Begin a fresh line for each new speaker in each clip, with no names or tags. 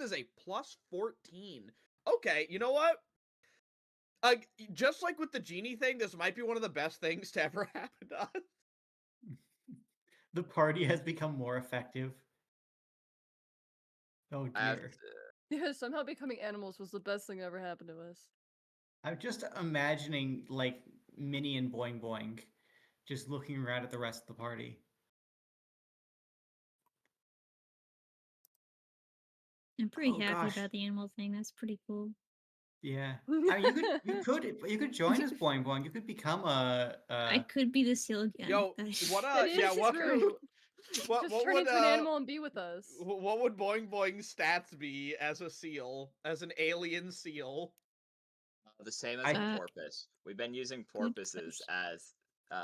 Poison is a plus 14. Okay, you know what? Just like with the genie thing, this might be one of the best things to ever happen to us.
The party has become more effective. Oh dear.
Yeah, somehow becoming animals was the best thing that ever happened to us.
I'm just imagining like Minnie and Boing Boing just looking around at the rest of the party.
I'm pretty happy
gosh.
about the animal thing. That's pretty cool.
Yeah. I mean, you could join as Boing Boing. You could become
I could be the seal again.
Yo, what
True.
what
Just
what
turn
would
into an animal and be with us.
what would Boing Boing's stats be as a seal, as an alien seal?
The same as a porpoise. We've been using porpoises as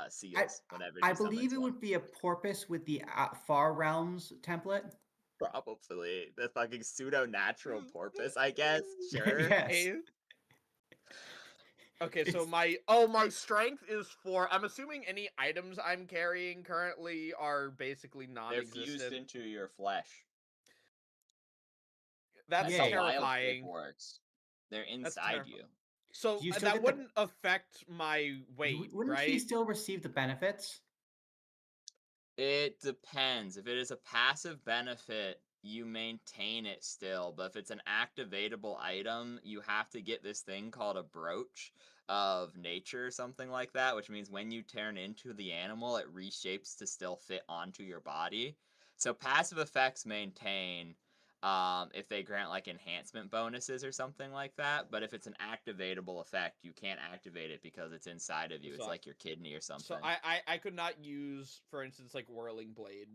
seals whenever.
I believe it would be a porpoise with the Far Realms template.
Probably the fucking pseudo-natural porpoise, I guess. Sure.
Yes.
Okay, so my strength is 4. I'm assuming any items I'm carrying currently are basically non-existent.
They're fused into your flesh.
That's terrifying.
How works. They're inside you.
So that wouldn't affect my weight,
wouldn't
right?
he still receive the benefits?
It depends. If it is a passive benefit, you maintain it still. But if it's an activatable item, you have to get this thing called a brooch of nature or something like that, which means when you turn into the animal, it reshapes to still fit onto your body. So passive effects maintain if they grant like enhancement bonuses or something like that. But if it's an activatable effect, you can't activate it because it's inside of you. It's like your kidney or something.
So I could not use, for instance, like Whirling Blade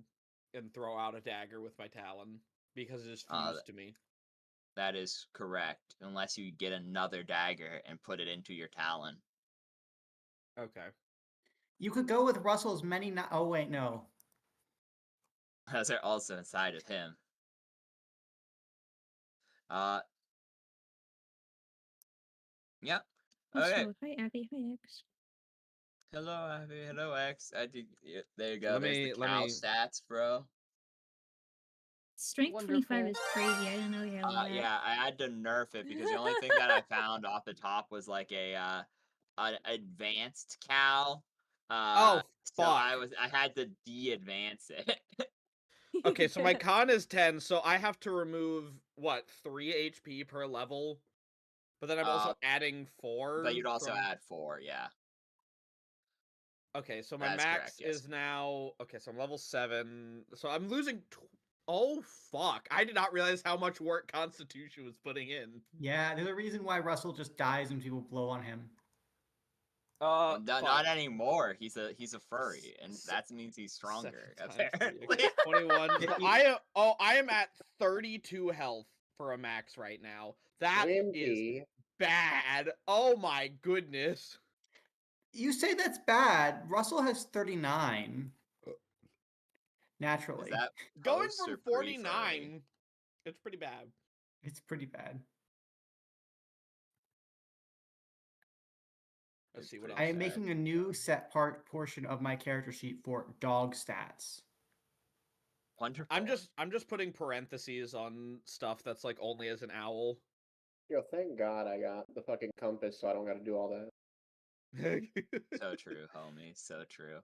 and throw out a dagger with my talon because it is fused to me.
That is correct, unless you get another dagger and put it into your talon.
Okay.
You could go with Russell's many. Oh wait, no.
Those are also inside of him. Yep. Okay.
Also, hi Abby, hi X.
Hello Abby, hello X. There you go.
Let
There's
me-
the cow stats, bro.
Strength 25 is crazy. I didn't know you had all that.
Yeah, I had to nerf it because the only thing that I found off the top was like an advanced cow.
Oh,
so
fuck.
I had to de-advance it.
Okay, so my con is 10, so I have to remove what, 3 HP per level? But then I'm also adding 4.
But you'd also add 4, yeah.
Okay, so my
That's
max
correct, yes.
is now... Okay, so I'm level 7. So I'm losing... Oh, fuck. I did not realize how much work Constitution was putting in.
Yeah, there's a reason why Russell just dies when people blow on him.
Not anymore. He's a furry, and that means he's stronger. Apparently.
21. So I am at 32 health for a max right now. That is bad. Oh my goodness.
You say that's bad. Russell has 39. Naturally.
Going from 49, it's pretty bad.
It's pretty bad.
Let's see what else.
I am making a new portion of my character sheet for dog stats.
Wonderful.
I'm just putting parentheses on stuff that's like only as an owl.
Yo, thank God I got the fucking compass, so I don't got to do all that.
So true, homie. So true.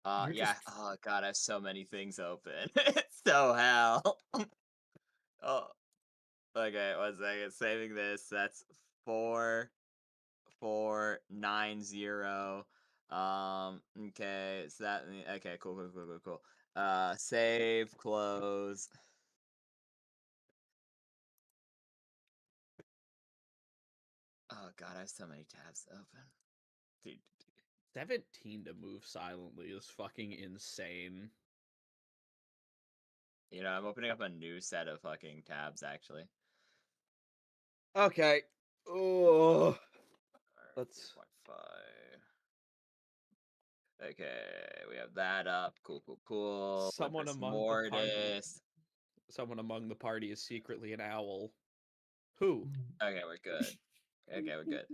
You're
yeah.
just...
Oh God, I have so many things open. It's so hell. Oh. Okay, 1 second. Saving this. That's 4490. Okay, so that okay, cool. Save, close. Oh God, I have so many tabs open. Dude.
17 to move silently is fucking insane.
You know, I'm opening up a new set of fucking tabs, actually.
Okay. Oh.
Let's 5. Okay, we have that up. Cool.
Someone among the party is secretly an owl. Who?
Okay, we're good. Okay, we're good.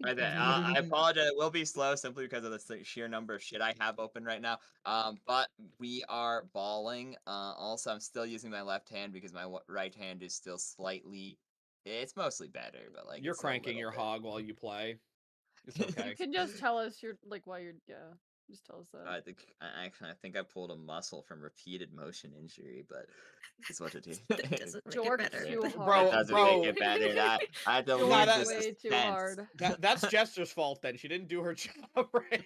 Right there. I apologize. It will be slow simply because of the sheer number of shit I have open right now. But we are balling. Also, I'm still using my left hand because my right hand is still slightly. It's mostly better, but like
You're
it's a
cranking
little
your
bit.
hog while you play. It's
You
okay.
can just tell us you're like why you're just tell us that.
I think I pulled a muscle from repeated motion injury, but it's what it is.
That doesn't make it
Dork
better.
too
It
hard.
doesn't
Bro.
make it better. I had to
Dork
learn
that's-
the
way too
suspense.
hard.
That's Jester's fault then. She didn't do her job right.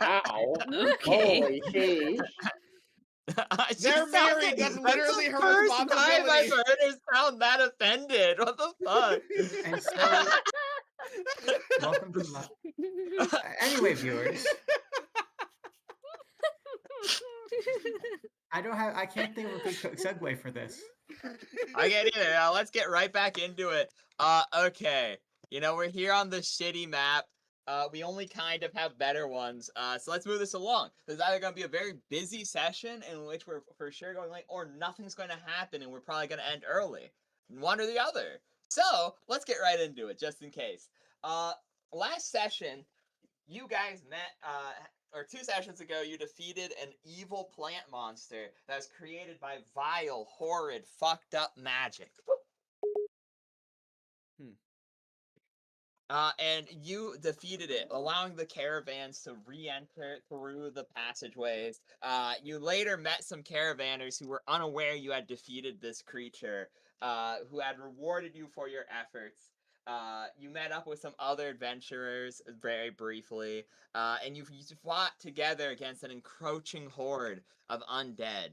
Wow.
Okay.
Holy sheesh.
They're married. That's literally her
first time I've
responsibility.
heard her sound that offended. What the fuck?
And so, welcome to life. Anyway, viewers, I can't think of a good segue for this.
I get either. Let's get right back into it. Okay. You know, we're here on the shitty map. We only kind of have better ones. So let's move this along. There's either going to be a very busy session in which we're for sure going late, or nothing's going to happen and we're probably going to end early. One or the other. So let's get right into it, just in case. Last session, you guys met, or 2 sessions ago, you defeated an evil plant monster that was created by vile, horrid, fucked up magic. And you defeated it, allowing the caravans to re-enter through the passageways. You later met some caravanners who were unaware you had defeated this creature, who had rewarded you for your efforts. You met up with some other adventurers very briefly, and you fought together against an encroaching horde of undead.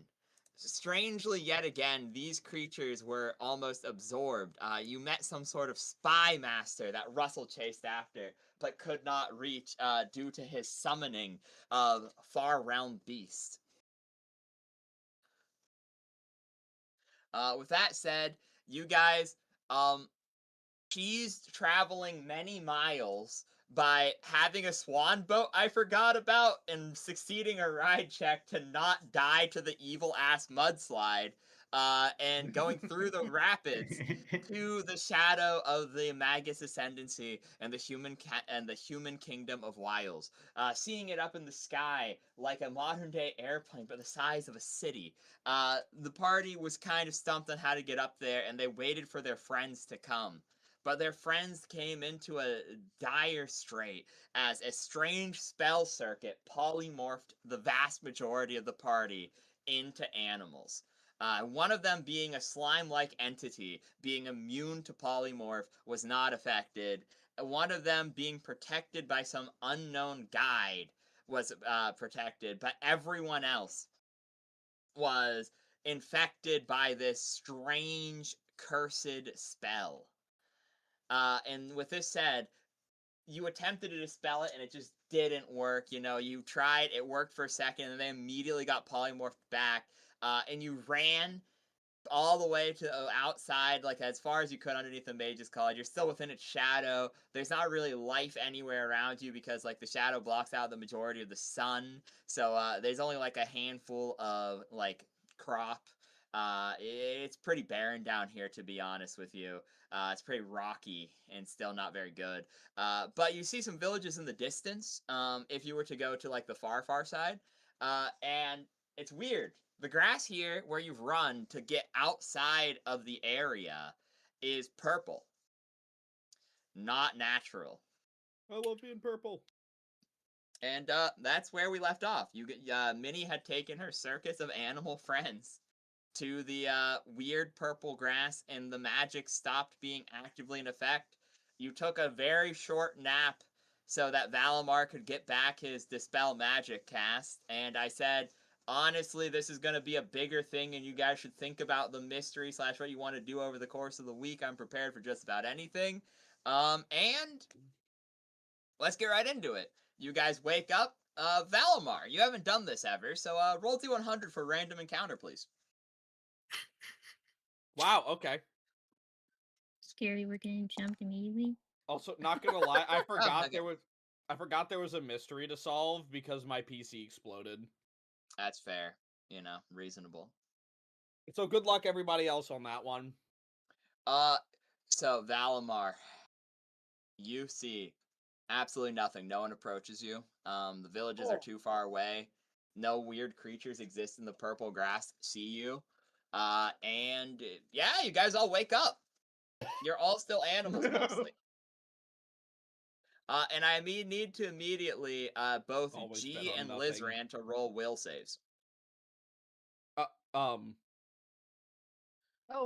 Strangely, yet again, these creatures were almost absorbed. You met some sort of spy master that Russell chased after, but could not reach due to his summoning of far-realm beast. With that said, you guys cheesed traveling many miles by having a swan boat I forgot about and succeeding a ride check to not die to the evil ass mudslide, and going through the rapids to the shadow of the Magus Ascendancy and the human kingdom of Wiles, seeing it up in the sky like a modern day airplane but the size of a city. The party was kind of stumped on how to get up there, and they waited for their friends to come. But their friends came into a dire strait as a strange spell circuit polymorphed the vast majority of the party into animals. One of them being a slime-like entity, being immune to polymorph, was not affected. One of them being protected by some unknown guide was protected, but everyone else was infected by this strange, cursed spell. And with this said, you attempted to dispel it and it just didn't work. You know, you tried, it worked for a second, and then immediately got polymorphed back. And you ran all the way to the outside, like as far as you could underneath the Mage's College. You're still within its shadow. There's not really life anywhere around you because like the shadow blocks out the majority of the sun. So there's only like a handful of like crop. It's pretty barren down here, to be honest with you. It's pretty rocky and still not very good. But you see some villages in the distance, if you were to go to like the far side. And it's weird. The grass here, where you've run to get outside of the area, is purple. Not natural.
I love being purple.
And that's where we left off. Minnie had taken her circus of animal friends to the weird purple grass, and the magic stopped being actively in effect. You took a very short nap so that Valimar could get back his Dispel Magic cast, and I said, honestly, this is going to be a bigger thing, and you guys should think about the mystery / what you want to do over the course of the week. I'm prepared for just about anything. And let's get right into it. You guys wake up. Valimar, you haven't done this ever, so roll D100 for random encounter, please.
Wow, okay.
Scary, we're getting jumped immediately.
Also, not gonna lie, I forgot there was a mystery to solve because my PC exploded.
That's fair. You know, reasonable.
So good luck everybody else on that one.
So Valimar, you see absolutely nothing. No one approaches you. The villages are too far away. No weird creatures exist in the purple grass. See you. And yeah, you guys all wake up. You're all still animals mostly. And I need to immediately both
Always bet
G
on
and
nothing.
Lizran to roll will saves.
Oh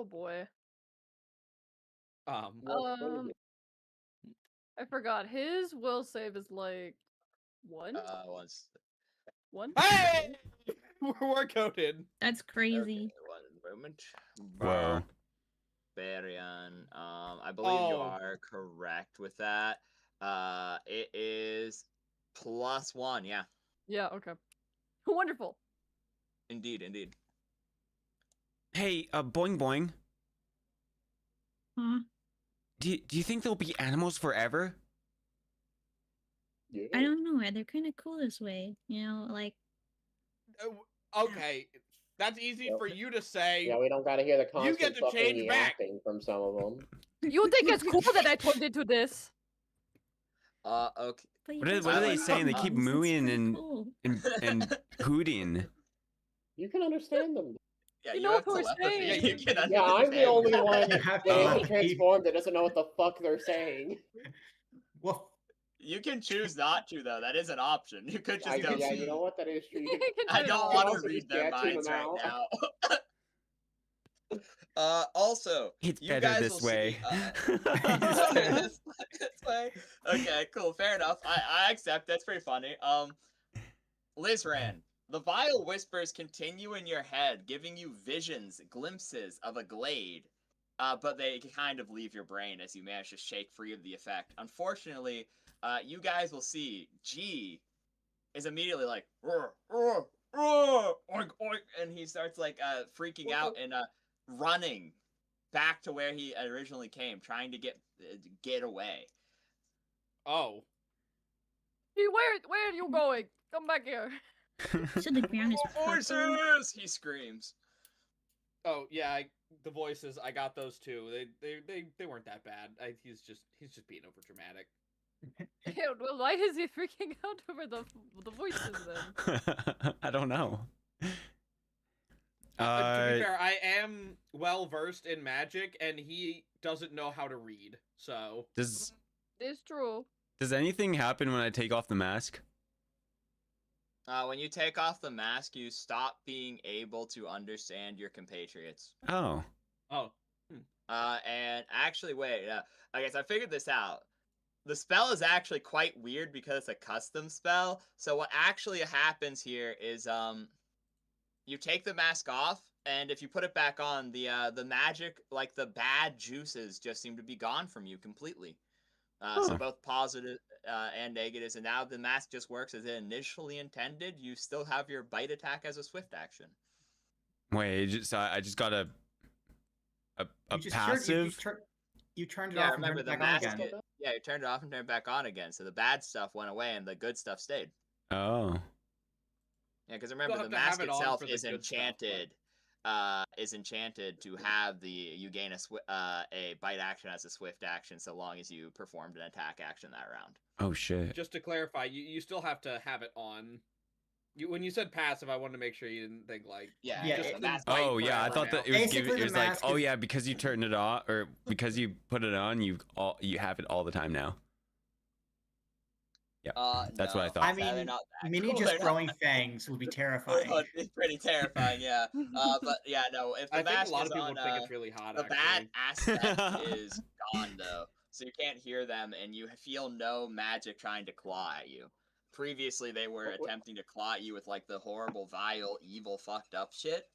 boy.
What
I forgot. His will save is like 1?
Once.
1?
Hey! We're coded.
That's crazy.
Okay, 1 moment.
Wow.
Barian. I believe you
Oh.
are correct with that. It is +1. Yeah,
Yeah, okay. Wonderful.
indeed.
Hey, Boing Boing.
Huh?
Do you think there'll be animals forever?
Yeah.
I don't know. They're kind of cool this way. You know, like
Okay, that's easy for you to say.
Yeah, we don't gotta hear the constant
get to
fucking
change back.
yapping from some of them.
You think it's cool that I turned into this?
Okay.
but you
What are
guys
they
like
saying? They keep
animals, it's
mooing
pretty
and
cool.
and hooting.
You can understand them.
Yeah,
You
you
know
have
what we're
telepathy.
saying.
Yeah, you can understand.
Yeah, I'm the only one
You have
that
to
isn't
keep-
transformed that doesn't know what the fuck they're saying.
Well,
You can choose not to, though. That is an option. You could just go.
Yeah, you know what? That is true. You can,
I
turn it
don't
off.
want
also
to read
just
their
tune
minds
them
right
out.
now. Also,
It's
you
better
guys
this
will
way.
See, this way. Okay, cool. Fair enough. I accept. That's pretty funny. Lizran, the vile whispers continue in your head, giving you visions, glimpses of a glade. But they kind of leave your brain as you manage to shake free of the effect. Unfortunately, you guys will see G is immediately like, roar, roar, roar, oink, oink, and he starts like freaking out and running back to where he originally came, trying to get away.
Hey, where are you going? Come back here.
So the ground is purple.
Voices! He screams.
Oh yeah, the voices. I got those too. They weren't that bad. He's just being over dramatic.
Yeah, well, why is he freaking out over the voices then?
I don't know.
To be fair, I am well versed in magic, and he doesn't know how to read. So
Does
It's true.
anything happen when I take off the mask?
When you take off the mask, you stop being able to understand your compatriots.
Oh.
And actually, wait, I guess I figured this out. The spell is actually quite weird because it's a custom spell. So what actually happens here is, you take the mask off, and if you put it back on, the magic, like the bad juices, just seem to be gone from you completely. So both positive and negatives, and now the mask just works as it initially intended. You still have your bite attack as a swift action.
Wait, I just got a
you just
passive.
you turned it
Yeah,
off and turned
remember
it
the
back on
mask.
again.
Yeah, you turned it off and turned it back on again. So the bad stuff went away and the good stuff stayed.
Oh.
Yeah, because remember
Still
the
have to have
mask
it on
itself
for the
is
good stuff,
enchanted. Is enchanted to have you gain a bite action as a swift action so long as you performed an attack action that round.
Oh shit.
just to clarify, you still have to have it on. When you said passive, I wanted to make sure you didn't think like
Yeah,
just
the mask.
Oh yeah, I
forever
thought
now.
that it was
Basically,
it
the
was like,
mask
oh
is-
yeah, because you turned it off or because you put it on, you have it all the time now. Yeah, that's what I
No.
thought.
I
They're
mean,
not that
Minnie
cool.
just
They're not
growing fangs would be terrifying.
It's pretty terrifying, yeah. But yeah, no. If the
I think
mask
a lot
is
of people
on,
would think it's really hot.
the
Actually,
bad aspect is gone though, so you can't hear them, and you feel no magic trying to claw at you. Previously, they were attempting to claw at you with like the horrible, vile, evil, fucked up shit,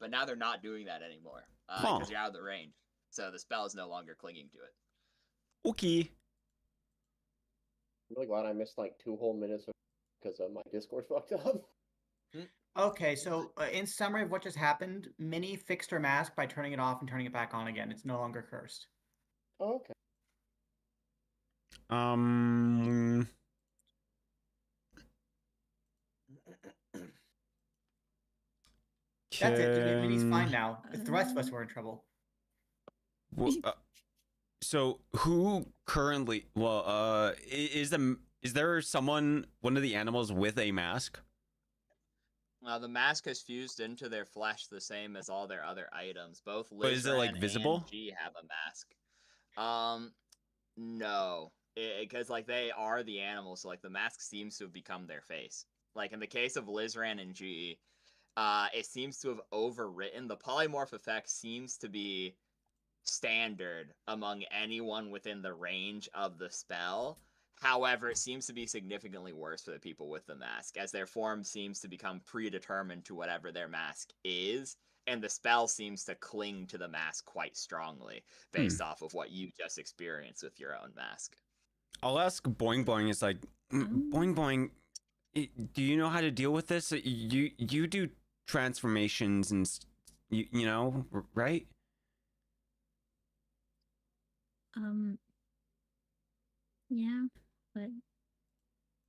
but now they're not doing that anymore because you're out of the range. So the spell is no longer clinging to it.
Okay.
I'm really glad I missed like 2 whole minutes because my Discord fucked up.
Okay, so in summary of what just happened, Minnie fixed her mask by turning it off and turning it back on again. It's no longer cursed.
Oh, okay.
That's it. Minnie's fine
Can-
now. The rest of us were in trouble.
So who currently? Well, is there someone, one of the animals with a mask?
The mask has fused into their flesh the same as all their other items. Both
But is it like
Lizran
visible?
and G have a mask. No, because like they are the animals, so like the mask seems to have become their face. Like in the case of Lizran and G, it seems to have overwritten. The polymorph effect seems to be standard among anyone within the range of the spell. However, it seems to be significantly worse for the people with the mask, as their form seems to become predetermined to whatever their mask is, and the spell seems to cling to the mask quite strongly, based off of what you just experienced with your own mask.
I'll ask Boing Boing. It's like, Boing Boing, do you know how to deal with this? You do transformations and you know, right?
Yeah, but I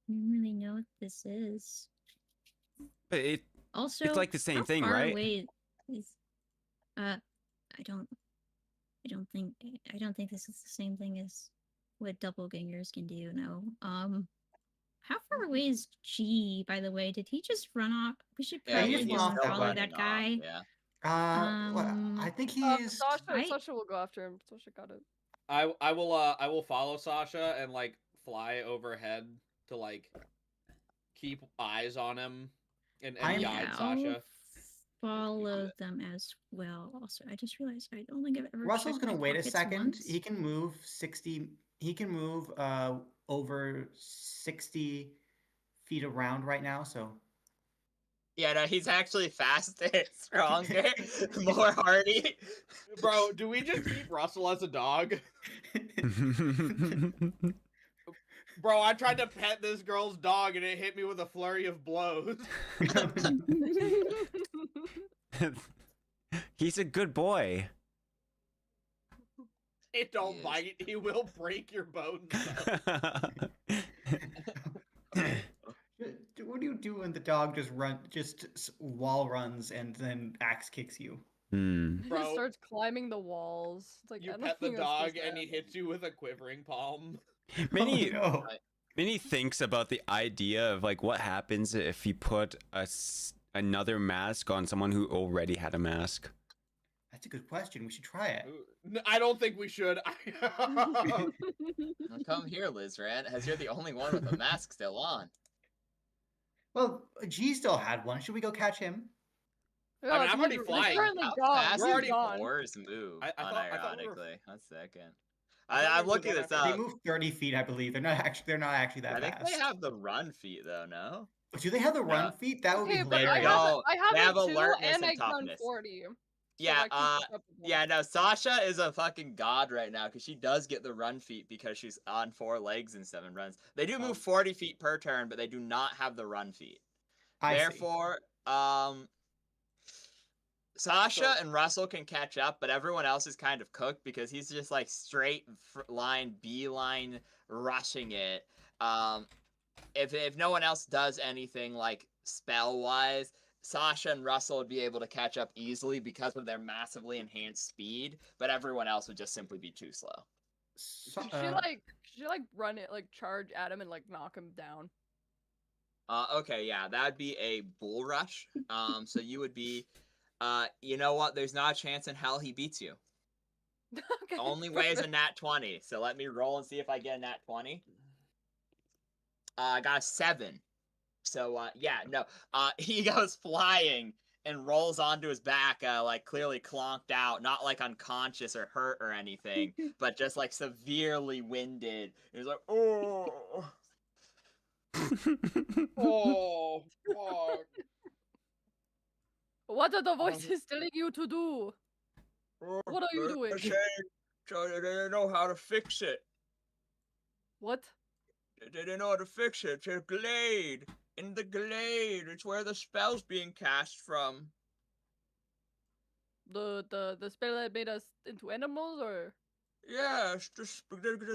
don't really know what this is.
But
Also,
it's like the same
how
thing,
far
right?
away is I don't think this is the same thing as what doppelgangers can do. No. How far away is G, by the way? Did he just run off? We should
Yeah,
probably
he's
go
still
and follow
running
that
off,
guy.
yeah.
I think he's.
Sasha will go after him. Sasha got it.
I will follow Sasha and like fly overhead to like keep eyes on him and guide Sasha.
Follow them as well. Also, I just realized I don't think I've ever.
Russell's
checked
gonna
my
wait a
pockets
second.
once.
He can move 60. He can move over 60 feet around right now. So
Yeah, no, he's actually faster, stronger, more hardy.
Bro, do we just keep Russell as a dog? Bro, I tried to pet this girl's dog and it hit me with a flurry of blows.
He's a good boy.
It don't bite. He will break your bones.
What do you do when the dog just wall runs and then axe kicks you?
He
Bro,
just starts climbing the walls. It's like,
you
I don't
pet the
think that's
dog
supposed to
and he
happen.
hits you with a quivering palm.
Minnie,
Oh, no.
Minnie thinks about the idea of like what happens if you put another mask on someone who already had a mask.
That's a good question. We should try it.
I don't think we should.
Well, come here, Lizran, as you're the only one with a mask still on.
Well, G still had one. Should we go catch him?
I mean, I'm already
he's
flying.
currently
How
gone.
fast
We're
do
already
gone.
boars move,
I thought we were-
unironically? One second.
I thought
I'm
we were
looking
going
this
after-
They
up.
move 30 feet, I believe. They're not actually that
I think
fast.
they have the run feat, though, no?
Do they have the run
No.
feat? That would be
Okay, but
hilarious.
They
I
have
have a 2
alertness
and
and
I count
toughness.
40. So
Yeah,
I keep up with them.
yeah, no, Sasha is a fucking god right now because she does get the run feat because she's on 4 legs and 7 runs. They do move 40 feet per turn, but they do not have the run feat. Therefore, Sasha and Russell can catch up, but everyone else is kind of cooked because he's just like straight line, beeline, rushing it. If no one else does anything like spell wise, Sasha and Russell would be able to catch up easily because of their massively enhanced speed, but everyone else would just simply be too slow.
Should she run it, like charge at him and like knock him down?
Okay, yeah, that'd be a bull rush. So you would be, you know what? There's not a chance in hell he beats you.
Okay.
Only way is a nat 20. So let me roll and see if I get a nat 20. I got a 7. So yeah, no. He goes flying and rolls onto his back, like clearly clonked out, not like unconscious or hurt or anything, but just like severely winded. He's like, oh.
Oh, fuck.
What are the voices telling you to do? What are you doing?
So they didn't know how to fix it.
What?
They didn't know how to fix it. It's a glade. In the glade, it's where the spell's being cast from.
The spell that made us into animals, or?
Yes, the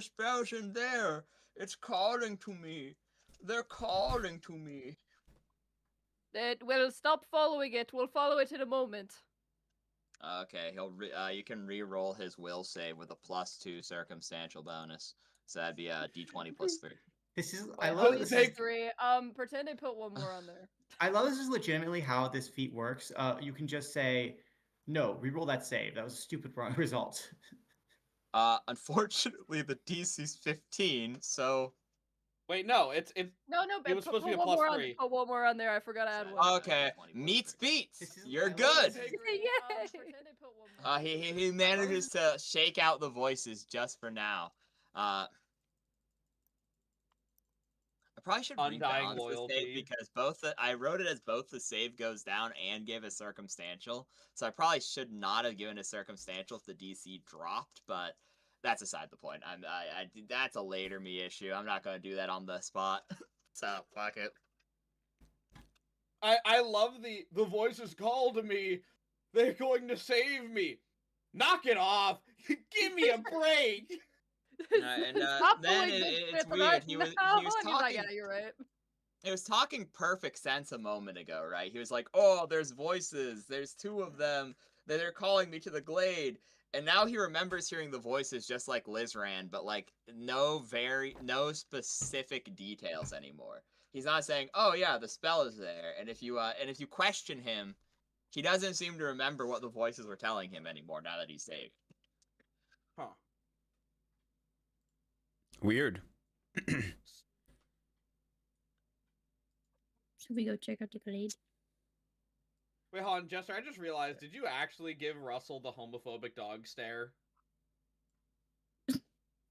spell's in there. It's calling to me. They're calling to me.
We'll stop following it. We'll follow it in a moment.
Okay, you can re-roll his will save with a +2 circumstantial bonus. So that'd be a D20 +3.
This is.
Wait,
I
how
love
many
this.
plus 3? Pretend I put one more on there.
I love this is legitimately how this feat works. You can just say, no, reroll that save. That was a stupid wrong result.
Unfortunately, the DC's 15, so...
Wait, no, it's
No,
it was supposed to be a
one more
+3.
put one more on there. I forgot to add one.
Okay, meets beats.
This is-
You're
I love
good.
this.
Yay! Pretend I put one more.
He manages to shake out the voices just for now. I probably should
Undying
rebalance the
loyalty.
save because I wrote it as both the save goes down and gave a circumstantial. So I probably should not have given a circumstantial if the DC dropped, but that's aside the point. That's a later me issue. I'm not gonna do that on the spot. So fuck it.
I love the voices call to me. They're going to save me. Knock it off. Give me a break.
And
Stop
then
pulling this
it's
shit,
weird.
right
He was
now. And he's like,
talking.
yeah, you're right.
It was talking perfect sense a moment ago, right? He was like, "Oh, there's voices. There's 2 of them. They're calling me to the glade." And now he remembers hearing the voices just like Lizran, but like no specific details anymore. He's not saying, "Oh yeah, the spell is there." And if you question him, he doesn't seem to remember what the voices were telling him anymore now that he's saved.
Huh.
Weird.
Should we go check out the glade?
Wait, hold on, Jester. I just realized. Did you actually give Russell the homophobic dog stare?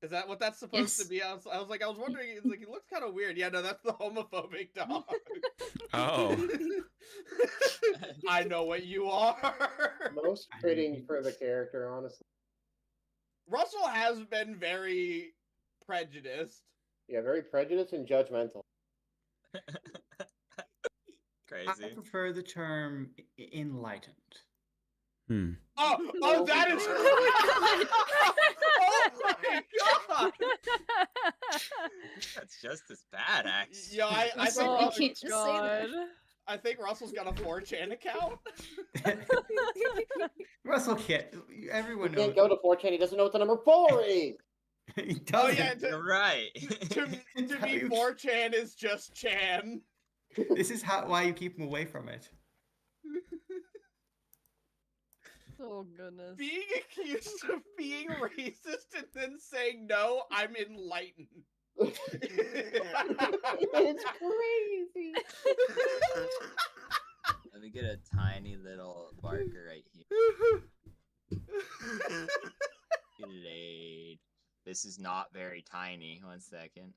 Is that what that's supposed to be? I was wondering. It's like, he looks kind of weird. Yeah, no, that's the homophobic dog.
Oh.
I know what you are.
Most fitting for the character, honestly.
Russell has been very prejudiced.
Yeah, very prejudiced and judgmental.
I
Crazy.
prefer the term enlightened.
Oh, that is. Oh my god!
That's just as bad, actually.
Yeah, I
Russell,
think
you
Oh,
can't just say that.
God.
I think Russell's got a 4chan account.
Russell can't. Everyone
He
knows.
can't go to 4chan. He doesn't know what the number 4 is.
He doesn't.
Oh yeah,
You're right.
to me, 4chan is just Chan.
This is why you keep him away from it.
Oh, goodness.
Being accused of being racist and then saying no, I'm enlightened.
It's crazy.
Let me get a tiny little marker right here. Glade. This is not very tiny. 1 second.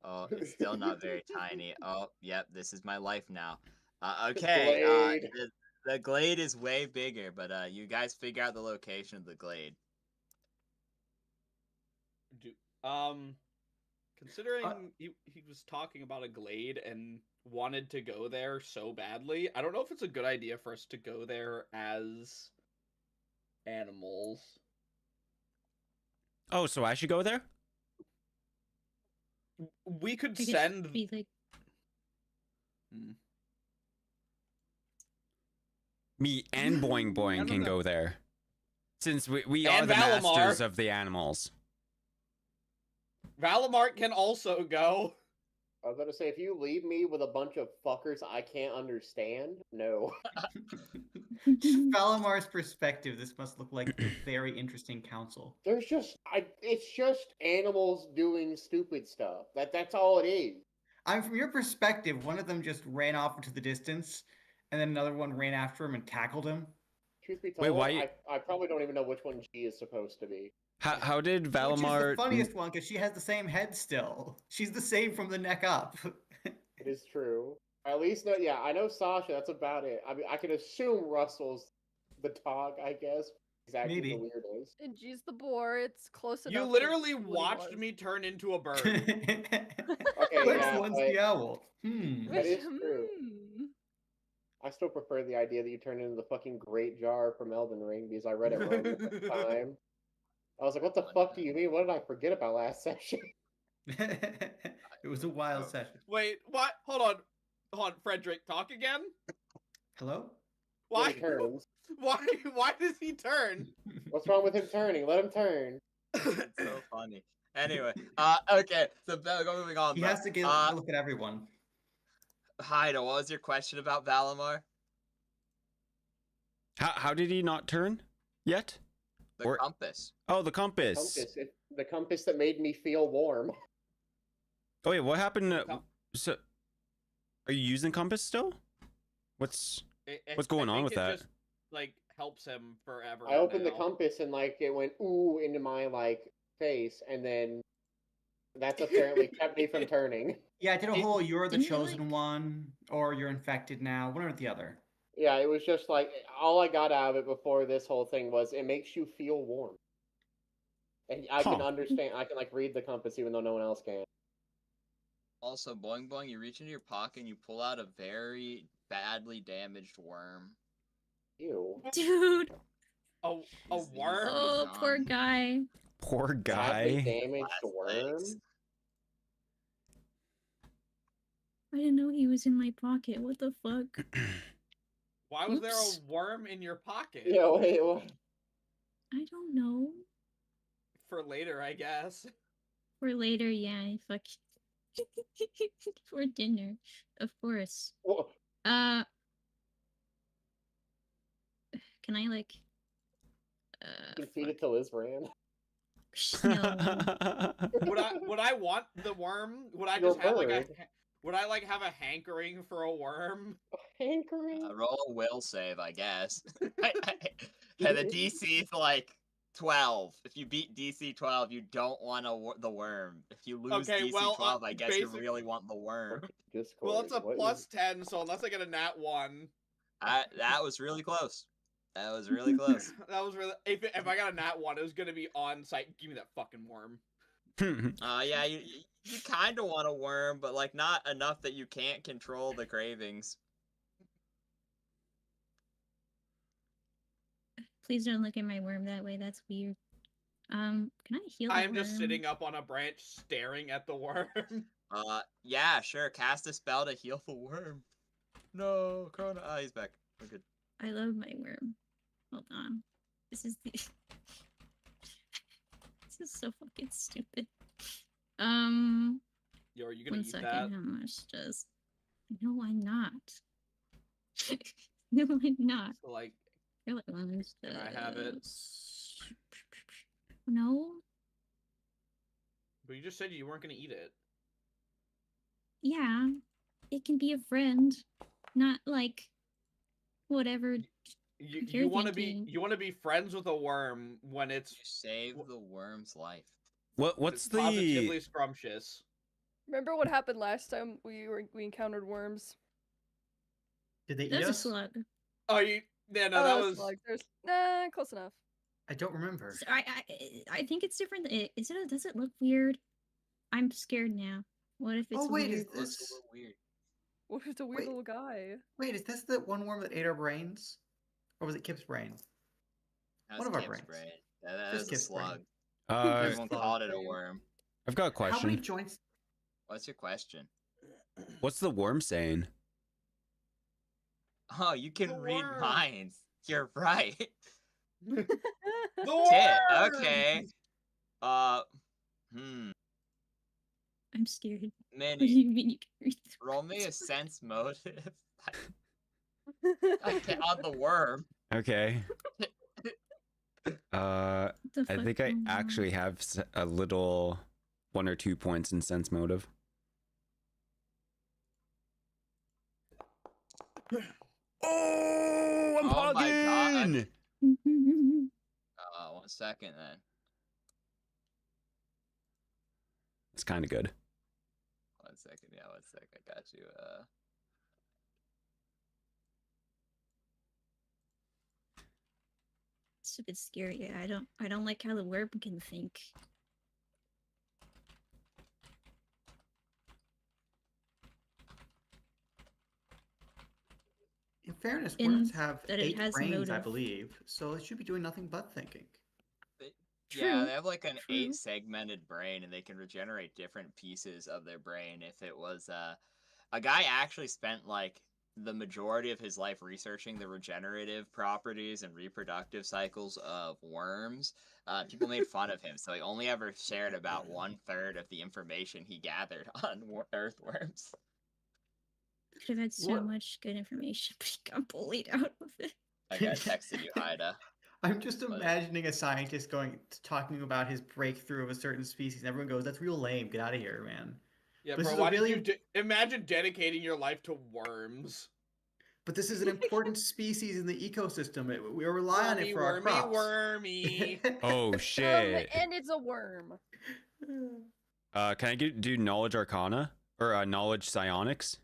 Oh, it's still not very tiny. Oh, yep, this is my life now. Okay,
Glade.
the glade is way bigger, but you guys figure out the location of the glade.
Considering he was talking about a glade and wanted to go there so badly, I don't know if it's a good idea for us to go there as animals.
Oh, so I should go there?
We could
I guess
send.
be like,
Me and Boing Boing can go there. Since we are
And
the
Valimar.
masters of the animals.
Valimar can also go.
I was gonna say, if you leave me with a bunch of fuckers I can't understand, no.
Valamar's perspective, this must look like a very interesting council.
There's just, it's just animals doing stupid stuff. That's all it is.
From your perspective, one of them just ran off into the distance, and then another one ran after him and tackled him.
Truth be
Wait,
told,
why-
I probably don't even know which one G is supposed to be.
How did
Which is
Valimar...
the funniest one, because she has the same head still. She's the same from the neck up.
It is true. At least, no, yeah, I know Sasha, that's about it. I mean, I can assume Russell's the dog, I guess. Exactly
Maybe.
the weirdest.
And G's the boar. It's close enough.
You
to
literally
what he
watched
was.
me turn into a bird.
Okay,
Which
yeah,
one's
but
the owl? Hmm.
That is true.
Hmm.
I still prefer the idea that you turned into the fucking great jar from Elden Ring because I read it wrong the first time. I was like, what the fuck do you mean? What did I forget about last session?
It was a wild session.
Wait, what? Hold on, Frederick, talk again.
Hello?
Why?
It turns.
Why does he turn?
What's wrong with him turning? Let him turn.
It's so funny. Anyway, okay, so moving on.
He
though.
has to get look at everyone.
Haida, what was your question about Valimar?
How did he not turn yet?
The compass.
Oh, the compass.
The compass that made me feel warm.
Oh wait, what happened? So, are you using compass still? What's going on with that?
Just, like, helps him forever.
I opened the
now.
compass and like it went ooh into my like face, and then that's apparently kept me from turning.
Yeah, I did a whole "you're the
Didn't you,
chosen one" or "you're infected now," one or the other.
Yeah, it was just like all I got out of it before this whole thing was it makes you feel warm. And I can understand, I can like read the compass even though no one else can.
Also, Boing Boing, you reach into your pocket and you pull out a very badly damaged worm.
Ew.
Dude.
A worm?
Oh, poor guy.
Poor
Badly
guy.
damaged worm?
I didn't know he was in my pocket. What the fuck?
Why was there
Oops.
a worm in your pocket?
Yeah, wait, what?
I don't know.
For later, I guess.
For later, yeah. Fuck. For dinner, of course.
What?
Can I like?
You can feed it to Liz Rand.
No.
Would I want the worm? Would I
Your
just have like a?
bird.
Would I like have a hankering for a worm?
Hankering?
Roll a will save, I guess. And the DC is like 12. If you beat DC 12, you don't want the worm. If you lose
Okay,
DC
well,
12, I guess you really want the worm.
Well, it's a plus 10, so unless I get a nat 1.
That was really close. That was really close.
That was really. If I got a nat 1, it was gonna be on site. Give me that fucking worm.
Yeah, you kind of want a worm, but like not enough that you can't control the cravings.
Please don't look at my worm that way. That's weird. Can I heal the
I am just
worm?
sitting up on a branch, staring at the worm.
Yeah, sure. Cast a spell to heal the worm. No, Corona. Oh, he's back. We're good.
I love my worm. Hold on. This is the. This is so fucking stupid.
Yo, are you gonna
One
eat
second.
that?
How much does? No, I'm not. No, I'm not.
So, like,
Can
I have it?
No.
But you just said you weren't gonna eat it.
Yeah, it can be a friend, not like whatever.
You want to be friends with a worm when it's
You save the worm's life.
What's the
positively scrumptious.
Remember what happened last time we encountered worms?
Did they eat
That's a
us?
slug.
Oh, yeah, no,
Oh,
that
it's
was.
like nah, close enough.
I don't remember.
So I think it's different. Is it? Does it look weird? I'm scared now. What if it's
Oh wait,
weird?
is
Looks
this?
a little weird.
What if it's a weird
Wait.
little guy?
Wait, is this the one worm that ate our brains, or was it Kip's brain?
That
One
was
of our
Kip's
brains.
brain. That
Just
was a
Kip's brain.
slug.
Uh,
Everyone
slug.
called it a worm.
I've got a
How many
question.
joints?
What's your question?
What's the worm saying?
Oh, you can
The
read
worm.
minds. You're right.
The
Shit.
worm!
Okay.
I'm scared. What do
Minnie,
you mean you can read the
roll me a
words?
sense motive. I can't on the worm.
Okay.
What the
I
fuck
think I
going on?
actually have a little 1 or 2 points in sense motive. Oh, I'm
Oh my God.
pogging!
1 second then.
It's kind of good.
1 second. Yeah, 1 second. I got you.
It's a bit scary. Yeah, I don't like how the worm can think.
In fairness,
In
worms have
that it
8
has
brains, I
motive.
believe, so it should be doing nothing but thinking.
Yeah,
True,
they have like an
true.
8-segmented brain, and they can regenerate different pieces of their brain. If it was a guy actually spent like the majority of his life researching the regenerative properties and reproductive cycles of worms, people made fun of him. So he only ever shared about 1/3 of the information he gathered on earthworms.
Could have had so
What?
much good information, but he got bullied out of it.
I texted you, Haida.
I'm just
But-
imagining a scientist talking about his breakthrough of a certain species, and everyone goes, "That's real lame. Get out of here, man."
Yeah,
This
bro.
is a
Why
really-
did you imagine dedicating your life to worms?
But this is an important species in the ecosystem. We rely on it for our
wormy,
crops.
wormy.
Oh shit.
And it's a worm.
Can I do knowledge arcana or knowledge psionics?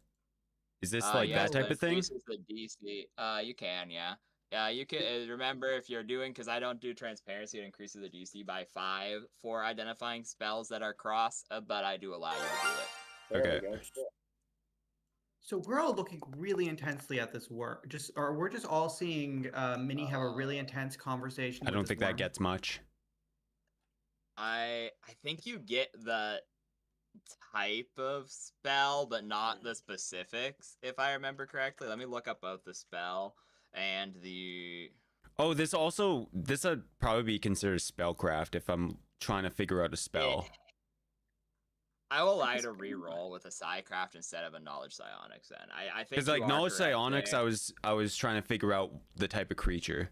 Is this like
yeah,
that
so
type
it
of thing?
increases the DC. You can, yeah. Yeah, you can remember if you're doing, because I don't do transparency, it increases the DC by 5 for identifying spells that are cross, but I do allow you to do it.
There
Okay.
we go. Shit.
So we're all looking really intensely at this work. Or we're just all seeing Minnie have a really intense conversation.
I
with
don't
this
think that
worm.
gets much.
I think you get the type of spell, but not the specifics, if I remember correctly. Let me look up both the spell and the...
Oh, this would probably be considered spellcraft if I'm trying to figure out a spell.
I will allow you
That's
to
pretty
re-roll with a psycraft instead of a knowledge psionics then. I think
Because
you
like
are
knowledge
correct
psionics,
there.
I was trying to figure out the type of creature.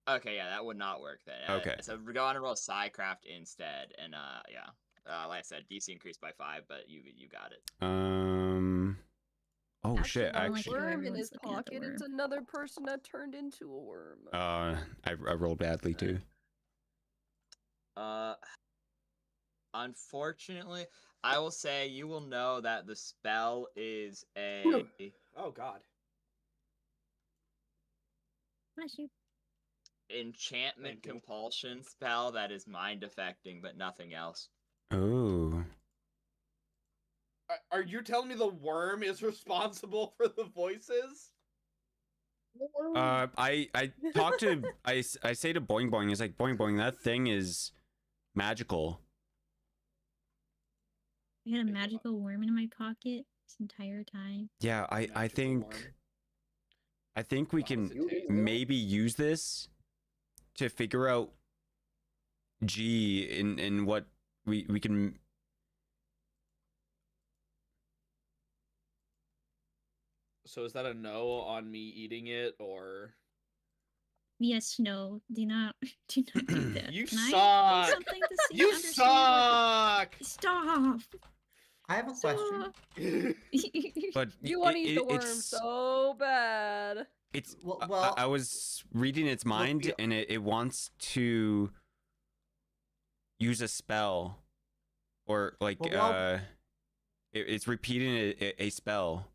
Okay, yeah, that would not work then.
Okay.
So we're going to roll psycraft instead, and yeah. Like I said, DC increased by 5, but you got it.
Oh
Actually,
shit!
I don't like
Actually,
it.
Worm in
everyone's
his
looking at the
pocket. It's
worm.
another person that turned into a worm.
I rolled badly too.
Unfortunately, I will say you will know that the spell is a
Oh God.
Bless you.
enchantment
Thank you.
compulsion spell that is mind affecting, but nothing else.
Oh.
Are you telling me the worm is responsible for the voices?
I talk to I say to Boing Boing, he's like, Boing Boing, that thing is magical.
I had a magical worm in my pocket this entire time.
Yeah, I
Magical
think
worm.
I think we
Wow,
can
does it taste-
maybe use this to figure out G in what we can.
So is that a no on me eating it, or
Yes, no, do not do that.
You
Can I
suck!
roll something to see
you
understand what
suck?
Stop!
I have a question.
Stop.
But
You want to eat the worm
it's
so bad.
it's.
Well,
I was reading its mind,
we-
and it wants to use a spell, or like
Well,
it's repeating a spell.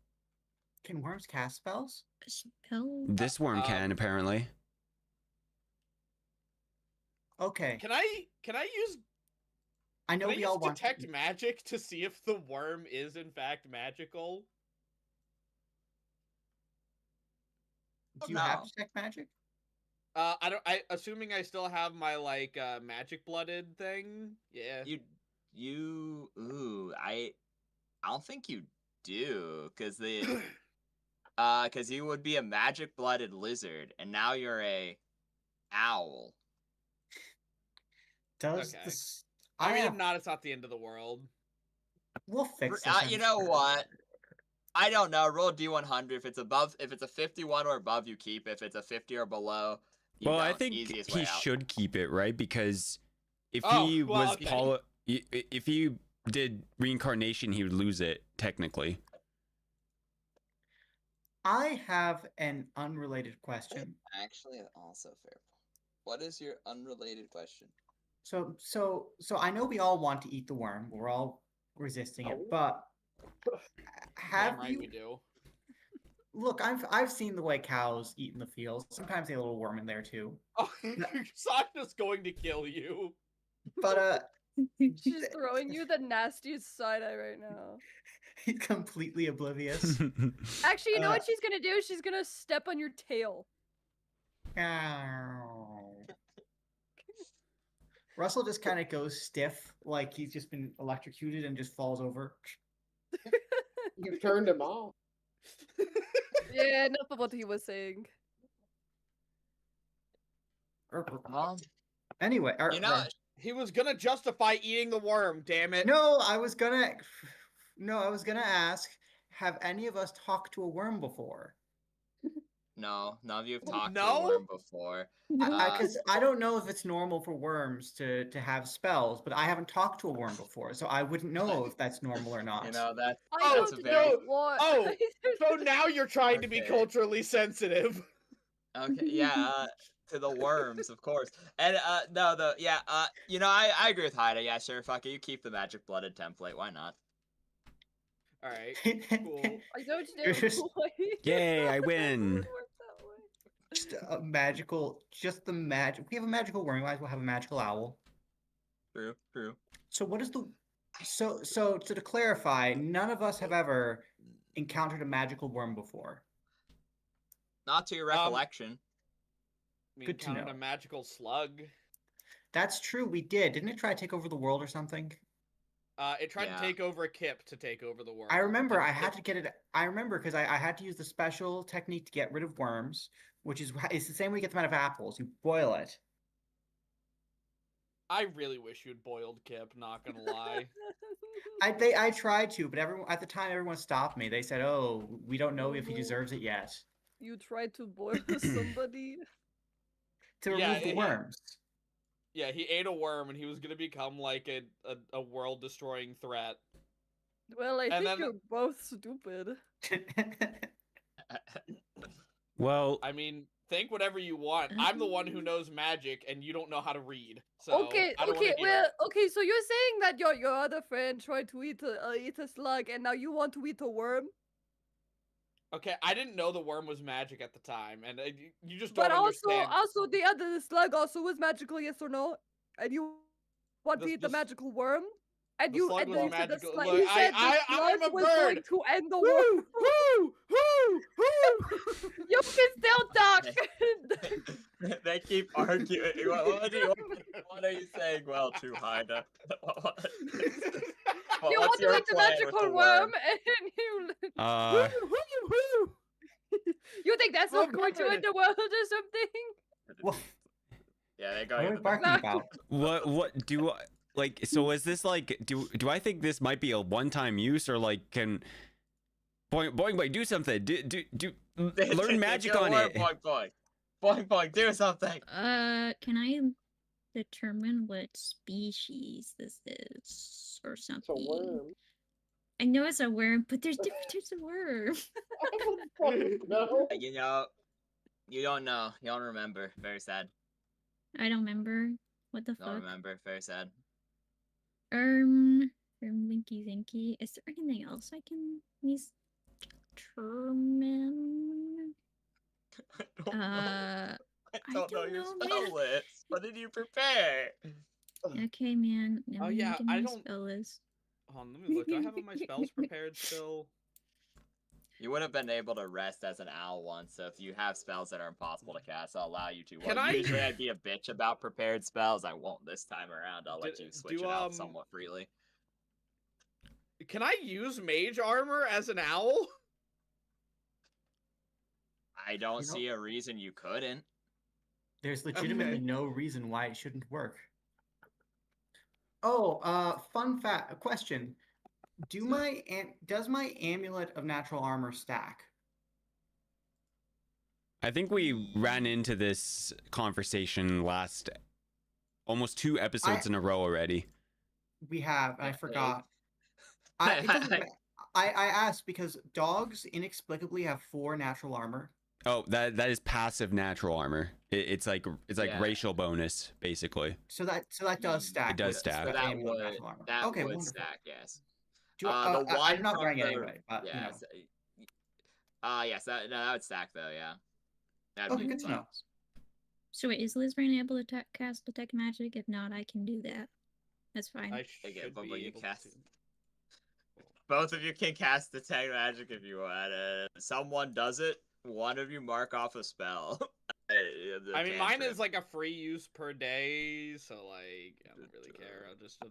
Can worms cast spells?
A spell?
This worm can apparently.
Okay.
Can I use
I know
can I
we
use
all want
detect magic to see if the worm is in fact magical?
Do you have
No.
detect magic?
I assuming I still have my like magic blooded thing. Yeah.
I don't think you do, because you would be a magic blooded lizard, and now you're a owl.
Does
Okay.
this?
I mean,
have-
if not, it's not the end of the world.
We'll fix this.
You
I'm
know
sure.
what? I don't know. Roll D100. If it's a 51 or above, you keep. If it's a 50 or below, you
Well, I
don't.
think
Easiest
he
way out.
should keep it, right? Because if
Oh,
he
well,
was
okay.
if he did reincarnation, he would lose it technically.
I have an unrelated question.
Actually, also fair. What is your unrelated question?
So I know we all want to eat the worm. We're all resisting it, but have
Damn right
you
we do.
look? I've seen the way cows eat in the fields. Sometimes they have a little worm in there too.
Oh, Sakna's going to kill you.
But
She's throwing you the nastiest side eye right now.
he's completely oblivious.
Actually, you know what she's gonna do? She's gonna step on your tail.
Russell just kind of goes stiff, like he's just been electrocuted and just falls over.
You turned him off.
Yeah, enough of what he was saying.
Anyway,
You know,
He was gonna justify eating the worm, damn it.
no, I was gonna ask, have any of us talked to a worm before?
no, none of you have talked to
No?
a worm before.
Because I don't know if it's normal for worms to have spells, but I haven't talked to a worm before, so I wouldn't know if that's normal or not.
You know, that's
I
that's a
don't
very
know what.
Oh, so now you're trying to be
Okay.
culturally sensitive.
okay. Yeah, to the worms, of course. And no, you know, I agree with Haida. Yeah, sure, fuck it. You keep the magic blooded template. Why not?
All right, cool.
I don't
You're
know
just-
why.
Yay, I
It
win.
would work that way.
Just a magical, just the magic. We have a magical worm. We might as well have a magical owl.
True, true.
So what is the? So to clarify, none of us have ever encountered a magical worm before.
Not to your recollection.
We
Good to
encountered
know.
a magical slug.
That's true. We did. Didn't it try to take over the world or something?
It tried
Yeah.
to take over Kip to take over the world.
I remember
And
I had to get it. I remember because I had to use the special technique to get rid of worms, which is it's the same way you get them out of apples. You boil it.
I really wish you'd boiled Kip. Not gonna lie.
I tried to, but everyone at the time everyone stopped me. They said, "Oh, we don't know if he
no.
deserves it yet."
You tried to boil somebody.
To
Yeah,
remove the
yeah.
worms.
Yeah, he ate a worm and he was gonna become like a world destroying threat.
Well, I
And
think
then-
you're both stupid.
Well,
I mean, think whatever you want. I'm the one who knows magic and you don't know how to read. So
Okay,
I don't wanna
okay,
hear
well,
it.
okay. So you're saying that your other friend tried to eat a slug, and now you want to eat a worm?
Okay, I didn't know the worm was magic at the time, and you just don't
But also,
understand.
the other slug also was magical, yes or no? And you want to
The-
eat
the
the
s-
magical worm? And
the
you
slug
and
was
then you said the
magical.
slug.
Look,
He said the
I'm
slug
a
was going
bird.
to end the worm.
Woo! Woo! Woo! Woo!
You can still talk.
They keep arguing. What are you saying? Well, too Haida.
You want to eat the magical worm, and you think that's not
Oh,
going to
bird.
end the world or something?
What,
Yeah, they go.
what are we barking about?
what do I like? So is this like? Do I think this might be a one-time use, or like can boing do something? Learn magic on it.
Boing, do something.
Can I determine what species this is or
It's a
something?
worm.
I know it's a worm, but there's different types of worm.
I don't fucking know.
You know, you don't know. You don't remember. Very sad.
I don't remember. What the
Don't
fuck?
remember. Very sad.
Winky Zinky. Is there anything else I can use? Determine?
I don't know.
I
I don't know
don't
your
know,
spell
man.
list. What did you prepare?
Okay, man.
Oh,
Let me
yeah,
look at
I
my
don't-
spell list.
Hold on, let me look. Do I have all my spells prepared still?
You would have been able to rest as an owl once, so if you have spells that are impossible to cast, I'll allow you to.
Can
Well,
I-
usually I'd be a bitch about prepared spells. I won't this time around. I'll let
Do-
you switch
do,
it out somewhat freely.
Can I use mage armor as an owl?
I don't
You know-
see a reason you couldn't.
There's legitimately
Okay.
no reason why it shouldn't work. Oh, fun fact, a question. Does my amulet of natural armor stack?
I think we ran into this conversation last almost 2 episodes in a row already.
We have, and I
Yeah,
forgot. It doesn't I asked because dogs inexplicably have 4 natural armor.
Oh, that is passive natural armor. It's like
Yeah.
racial bonus basically.
So that does stack.
It does
with
stack.
So
the
that
amulet of
would
natural armor.
that
Okay,
would
wonderful.
stack, yes.
Do you-
The one
I'm not
from
wearing it
the-
anyway, but
yes. Yes, that would stack though, yeah. That'd
Okay,
be
good to
fine.
know.
So wait, is Lizbrain able to cast Detect Magic? If not, I can do that. That's fine.
I
Okay,
should
but
be
will you
able
cast-
to.
Both of you can cast Detect Magic if you want. Someone does it, one of you mark off a spell.
I mean, mine is like a free use per day, so like I don't really care. I'll just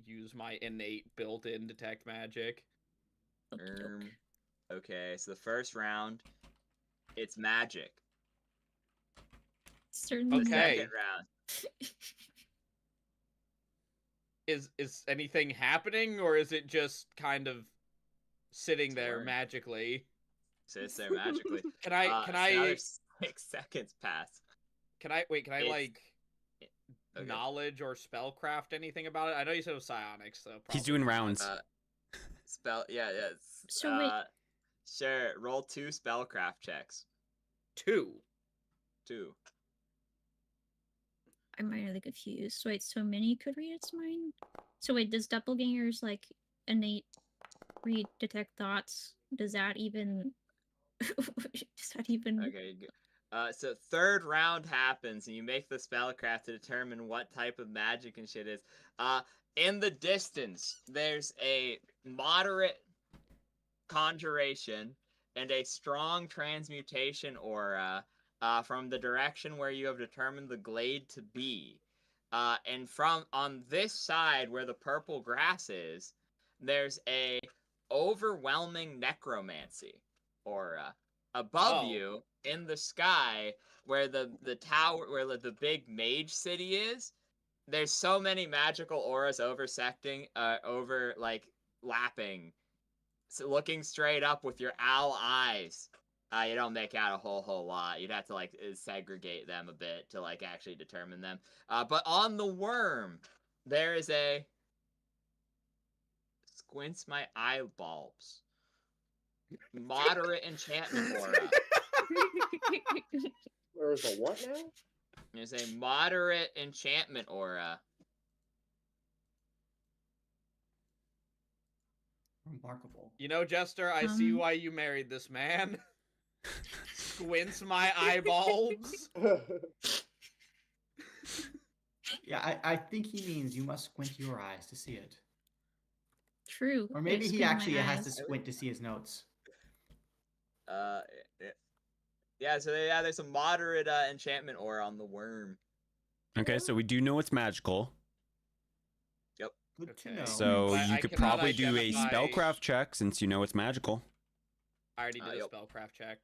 use my innate built-in detect magic.
Okey-doke.
Okay, so the first round, it's magic.
Certainly.
The
Okay.
second round,
Is anything happening, or is it just kind of sitting
It's
there
worm.
magically?
sits there magically.
Can I
So now there's 6 seconds pass.
can I
It's-
like
Okay.
knowledge or spellcraft anything about it? I know you said it was psionics, so
He's
probably
doing
not.
rounds.
Yeah.
So wait.
Sure. Roll 2 spellcraft checks.
2.
2.
I'm minorly confused. Wait, so Minnie could read its mind? So wait, does doppelgangers like innate read detect thoughts? Does that even
Okay. So third round happens, and you make the spellcraft to determine what type of magic and shit is. In the distance, there's a moderate conjuration and a strong transmutation aura from the direction where you have determined the glade to be. And from on this side where the purple grass is, there's a overwhelming necromancy aura. Above
Oh.
you in the sky where the tower where the big mage city is, there's so many magical auras over like lapping. So looking straight up with your owl eyes, you don't make out a whole lot. You'd have to like segregate them a bit to like actually determine them. But on the worm, there is a squints my eyeballs. Moderate enchantment aura.
There's a what now?
There's a moderate enchantment aura.
Remarkable.
You know, Jester, I see
Um.
why you married this man. Squints my eyeballs.
Yeah, I think he means you must squint your eyes to see it.
True.
Or
I
maybe he
squint my
actually has to
eyes.
squint to see his notes.
Yeah, so there's a moderate enchantment aura on the worm.
Okay, so we do know it's magical.
Good to
Okay.
know.
So
But
you
I
could
cannot
probably do a
identify-
spellcraft check since you know it's magical.
I already did a
Yep.
spellcraft check.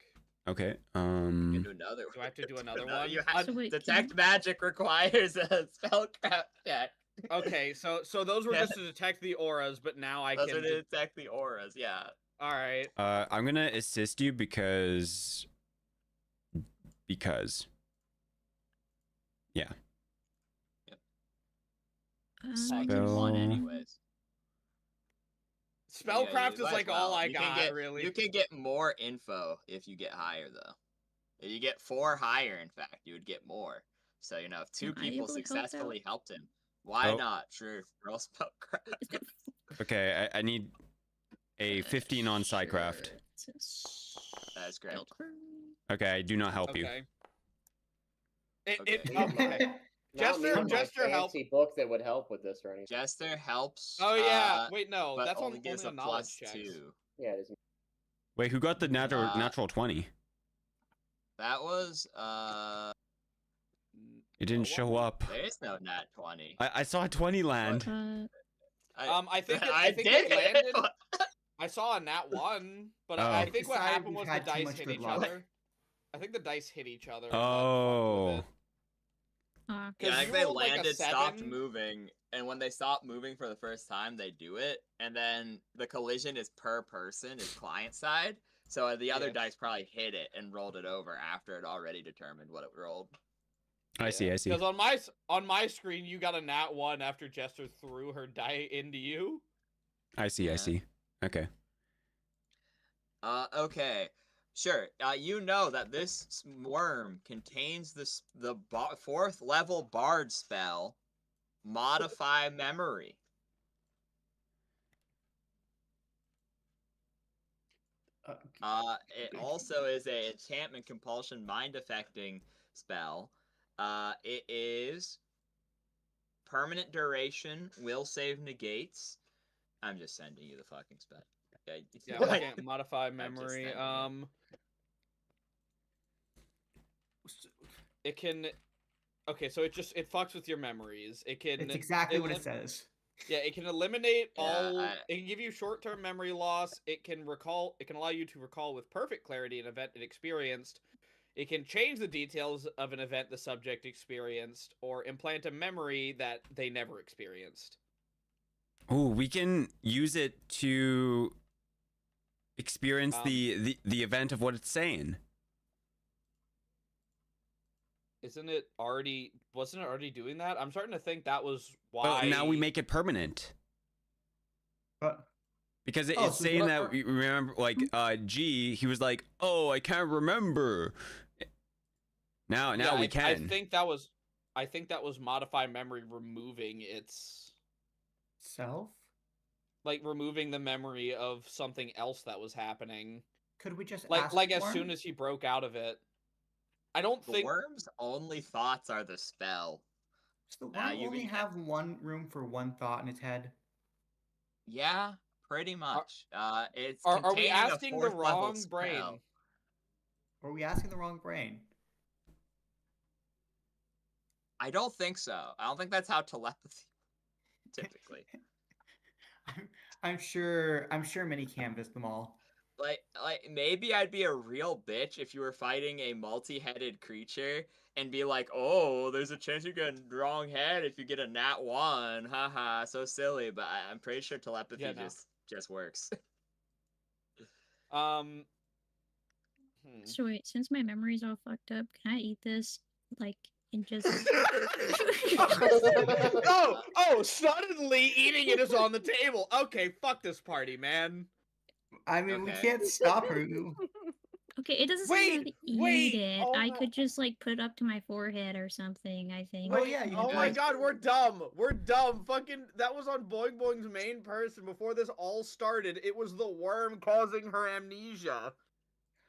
Okay.
You can do another
Do I have to do another
No,
one?
you have
So wait,
detect magic requires a spellcraft check.
Okay, so those were
Yeah.
just to detect the auras, but now I
Those
can.
are to detect the auras, yeah.
All right.
I'm gonna assist you because. Yeah.
I
Spell-
can one anyways.
Spellcraft
Yeah,
is
you might
like
as
all
well.
I
You can
got,
get-
really.
You can get more info if you get higher, though. If you get 4 higher, in fact, you would get more. So, you know, if 2
Am I
people
able to help
successfully helped him, why
Oh.
not? Sure, roll spellcraft.
Okay, I need a 15 on Psycraft.
That's great.
Okay, I do not help you.
Okay.
Okay.
Okay.
Not me
Jester-
with my
Jester help.
fancy book that would help with this or anything.
Jester helps.
Oh yeah. Wait, no,
but
that's
only
only
gives
on
a
knowledge
plus
checks.
2.
Yeah, it is.
Wait, who got the natural 20?
That was
It didn't show up.
there is no nat 20.
I saw a 20 land.
I think it,
I
I think
did
it landed.
it.
I saw a nat 1, but
Oh.
I think what
Decided
happened
we've
was the
had too
dice
much
hit
good
each
luck.
other. I think the dice hit each other. and that
Oh.
fucked with it.
Yeah,
'Cause
like
you
they
rolled, like, a
landed, stopped
7.
moving, and when they stop moving for the first time, they do it, and then the collision is per person, is client side. So the other
Yeah.
dice probably hit it and rolled it over after it already determined what it rolled.
I see.
Because on my screen, you got a nat 1 after Jester threw her die into you.
I see.
Yeah.
Okay.
Okay. Sure. You know that this worm contains the 4th level bard spell, Modify Memory. It also is a enchantment compulsion mind affecting spell. It is permanent duration, will save negates. I'm just sending you the fucking spell.
Yeah, we can't modify
just
memory.
sending it.
It can. Okay, so it fucks with your memories. It can.
It's exactly
it
what
lim-
it says.
Yeah, it can eliminate
Yeah,
all.
I-
It can give you short-term memory loss. It can recall. It can allow you to recall with perfect clarity an event it experienced. It can change the details of an event the subject experienced, or implant a memory that they never experienced.
Ooh, we can use it to experience
Um,
the event of what it's saying.
Isn't it already? Wasn't it already doing that? I'm starting to think that was
Well,
why.
now we make it permanent.
But
Because
Oh,
it's
so
saying
what-
that we remember, like, G, he was like, "Oh, I can't remember." Now
Yeah,
we can.
I think that was. I think that was modify memory removing its.
self?
Like removing the memory of something else that was happening.
Could we just
Like
ask
like
the
as
worm?
soon as he broke out of it. I don't
The
think
worm's only thoughts are the spell.
Does the
Now
worm
you
only
can-
have one room for one thought in its head?
Yeah, pretty much. It's
are we
containing a
asking the
4th level
wrong
spell.
brain?
Or are we asking the wrong brain?
I don't think so. I don't think that's how telepathy typically.
I'm sure Mini canvassed them all.
Like maybe I'd be a real bitch if you were fighting a multi-headed creature and be like, "Oh, there's a chance you get a wrong head if you get a nat 1." Haha, so silly, but I'm pretty sure telepathy
Yeah, no.
just works.
Hmm.
So wait, since my memory's all fucked up, can I eat this like and just?
oh, suddenly eating it is on the table. Okay, fuck this party, man.
I mean, we
Okay.
can't stop her.
Okay, it doesn't say I have to
Wait,
eat it.
oh
I
my-
could just like put it up to my forehead or something. I think.
Well, yeah, you
Oh
can
my
like-
god, we're dumb. We're dumb. Fucking that was on Boing Boing's main person before this all started. It was the worm causing her amnesia.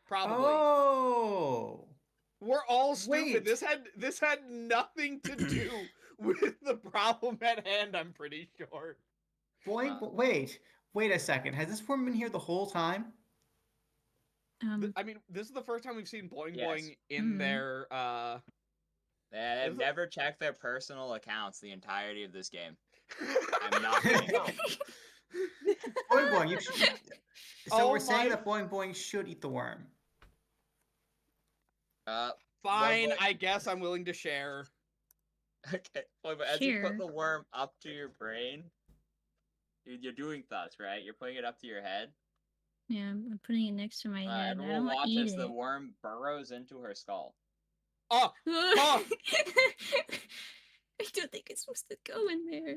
Probably.
Oh.
We're all stupid.
Wait.
This had nothing to do with the problem at hand, I'm pretty sure.
Wait a second. Has this worm been here the whole time?
I mean, this is the first time we've seen Boing
Yes.
Boing in their
They've
Is it-
never checked their personal accounts the entirety of this game. I'm not kidding.
Boing Boing, you should. So
Oh
we're saying
my-
that Boing Boing should eat the worm.
Fine,
Boing Boing-
I guess I'm willing to share.
Okay, wait, but as you put
Sure.
the worm up to your brain, you're doing thoughts, right? You're putting it up to your head.
Yeah, I'm putting it next to my head. I
Everyone
don't want
watch
to eat
as the
it.
worm burrows into her skull.
Oh,
I don't think it's supposed to go in there.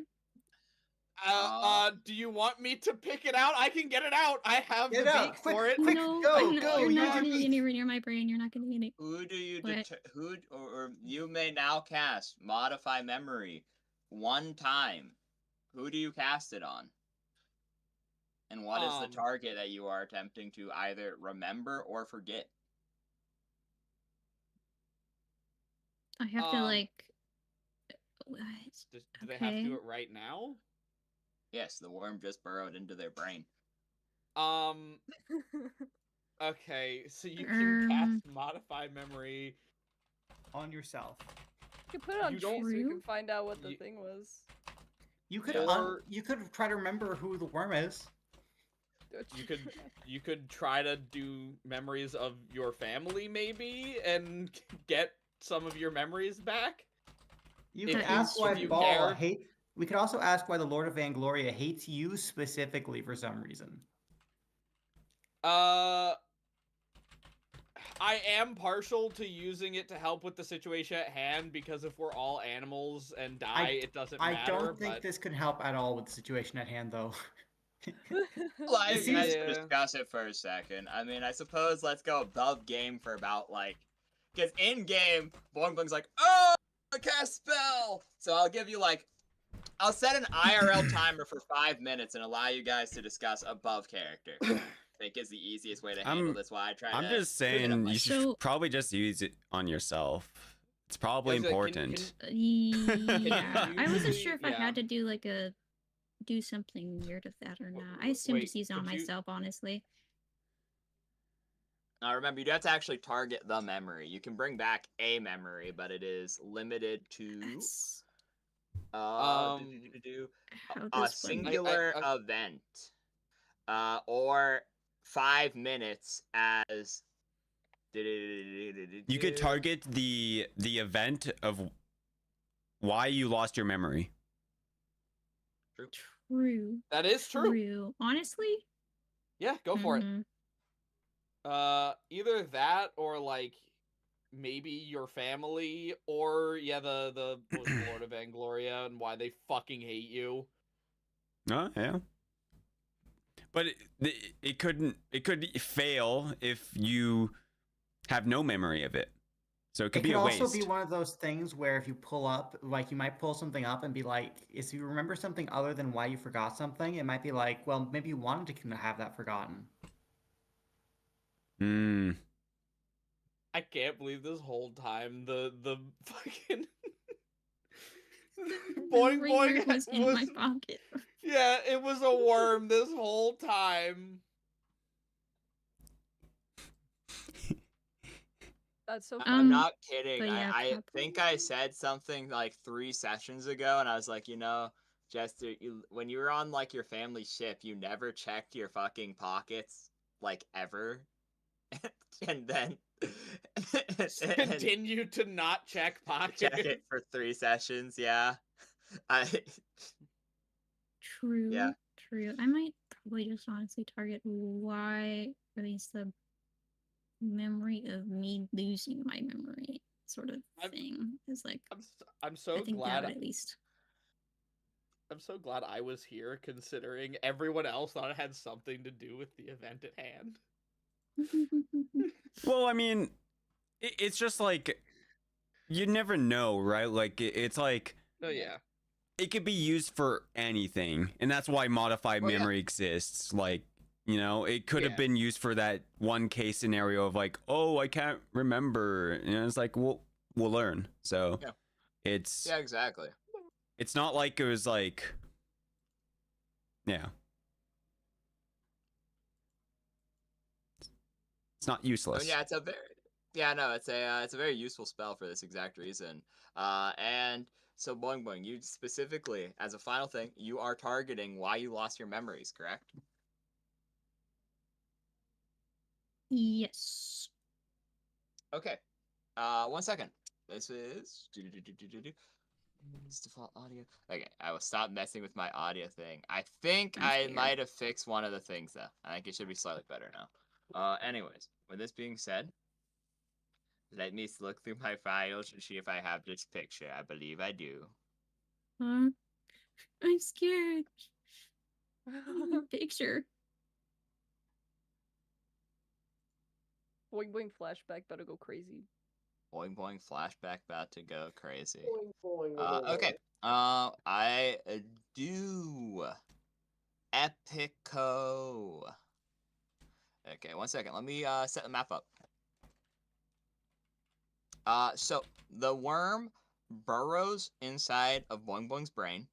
do you want me to pick it out? I can get it out. I have
Get
the
it out,
beak
quick,
for it.
quick.
No,
go,
no,
go,
you're
use
not
your
gonna get
beak.
anywhere near my brain. You're not gonna get it.
Who do you
What?
or you may now cast modify memory one time. Who do you cast it on? And what is the target that you are attempting to either remember or forget?
I have to like. What?
Do they have to
Okay.
do it right now?
Yes, the worm just burrowed into their brain.
Okay, so you can cast modify memory.
On yourself.
You can put it on
You don't-
tree so you can
True.
find out what the
You-
thing was.
You could
Or-
you could try to remember who the worm is.
You could try to do memories of your family maybe and get some of your memories back.
You
If
could
you-
ask why
if you
Ball
care.
hate. We could also ask why the Lord of Vangloria hates you specifically for some reason.
I am partial to using it to help with the situation at hand because if we're all animals and die, it doesn't
I
matter.
don't think
but...
this could help at all with the situation at hand, though.
Well,
It
you guys
seems-
discuss it for a second. I mean, I suppose let's go above game for about like, because in game, Boing Boing's like, oh, I cast spell. So I'll give you like, I'll set an IRL timer for 5 minutes and allow you guys to discuss above character. I think is the easiest way to handle this. Why I try.
I'm
to
just
put it up
saying
my-
you should
So-
probably just use it on yourself. It's probably
I was like,
important.
Yeah, I wasn't
you-
sure if I
yeah.
had to do something weird with that or not. I assumed
Wait,
just use it on
could you-
myself, honestly.
Now remember, you do have to actually target the memory. You can bring back a memory, but it is limited to
That's-
A
How this one
singular event, or 5 minutes as.
You could target the event of why you lost your memory.
True.
That is true.
Honestly.
Yeah, go for it.
Mhm.
Either that or like maybe your family, or yeah, the what was it, Lord of Angloria and why they fucking hate you.
Oh yeah. But it could fail if you have no memory of it. So it could be
could
a
also
waste.
be one of those things where if you pull up, like you might pull something up and be like, if you remember something other than why you forgot something, it might be like, well, maybe you wanted to have that forgotten.
Hmm.
I can't believe this whole time the fucking boing boing
was in my pocket.
Yeah, it was a worm this whole time.
That's so funny.
I'm not kidding.
but yeah,
I think I said something like 3 sessions ago, and I was like, Jester, when you were on like your family ship, you never checked your fucking pockets, like ever, and then
Continue to not check pockets.
check it for 3 sessions. Yeah,
True.
Yeah.
True. I might probably just honestly target why, or at least the memory of me losing my memory sort of thing. Is like
I'm so
I think
glad.
that would at least.
I'm so glad I was here, considering everyone else thought it had something to do with the event at hand.
Well, I mean, it's just like you never know, right? Like it's like
Oh yeah.
it could be used for anything, and that's why modified memory exists. Like, it could have been used for that one case scenario of like, oh, I can't remember, and it's like, we'll learn. So it's
exactly.
It's not like it was like, yeah, it's not useless.
Yeah, it's a very useful spell for this exact reason. And so Boing Boing, you specifically, as a final thing, you are targeting why you lost your memories, correct?
Yes.
Okay. 1 second. This is default audio. Okay, I will stop messing with my audio thing. I think I might have fixed one of the things though. I think it should be slightly better now. Anyways, with this being said, let me look through my files and see if I have this picture. I believe I do.
I'm scared. Picture.
Boing boing flashback, better go crazy.
Boing boing flashback about to go crazy.
Boing, boing,
Okay. I do. Epico. Okay, 1 second. Let me set the map up. So the worm burrows inside of Boing Boing's brain,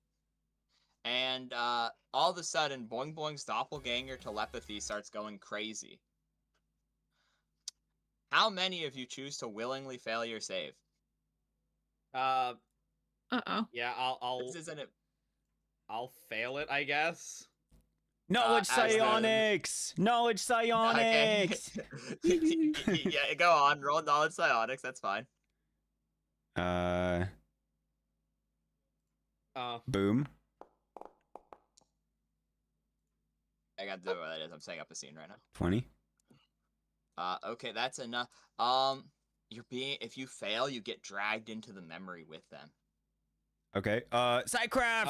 and all of a sudden, Boing Boing's doppelganger telepathy starts going crazy. How many of you choose to willingly fail your save?
Uh-oh.
Yeah, I'll fail it, I guess.
Knowledge psionics! Knowledge psionics!
Okay. Yeah, go on. Roll knowledge psionics. That's fine.
Boom.
I got to know what that is. I'm setting up a scene right now.
20.
Okay, that's enough. If you fail, you get dragged into the memory with them.
Okay. Psycraft!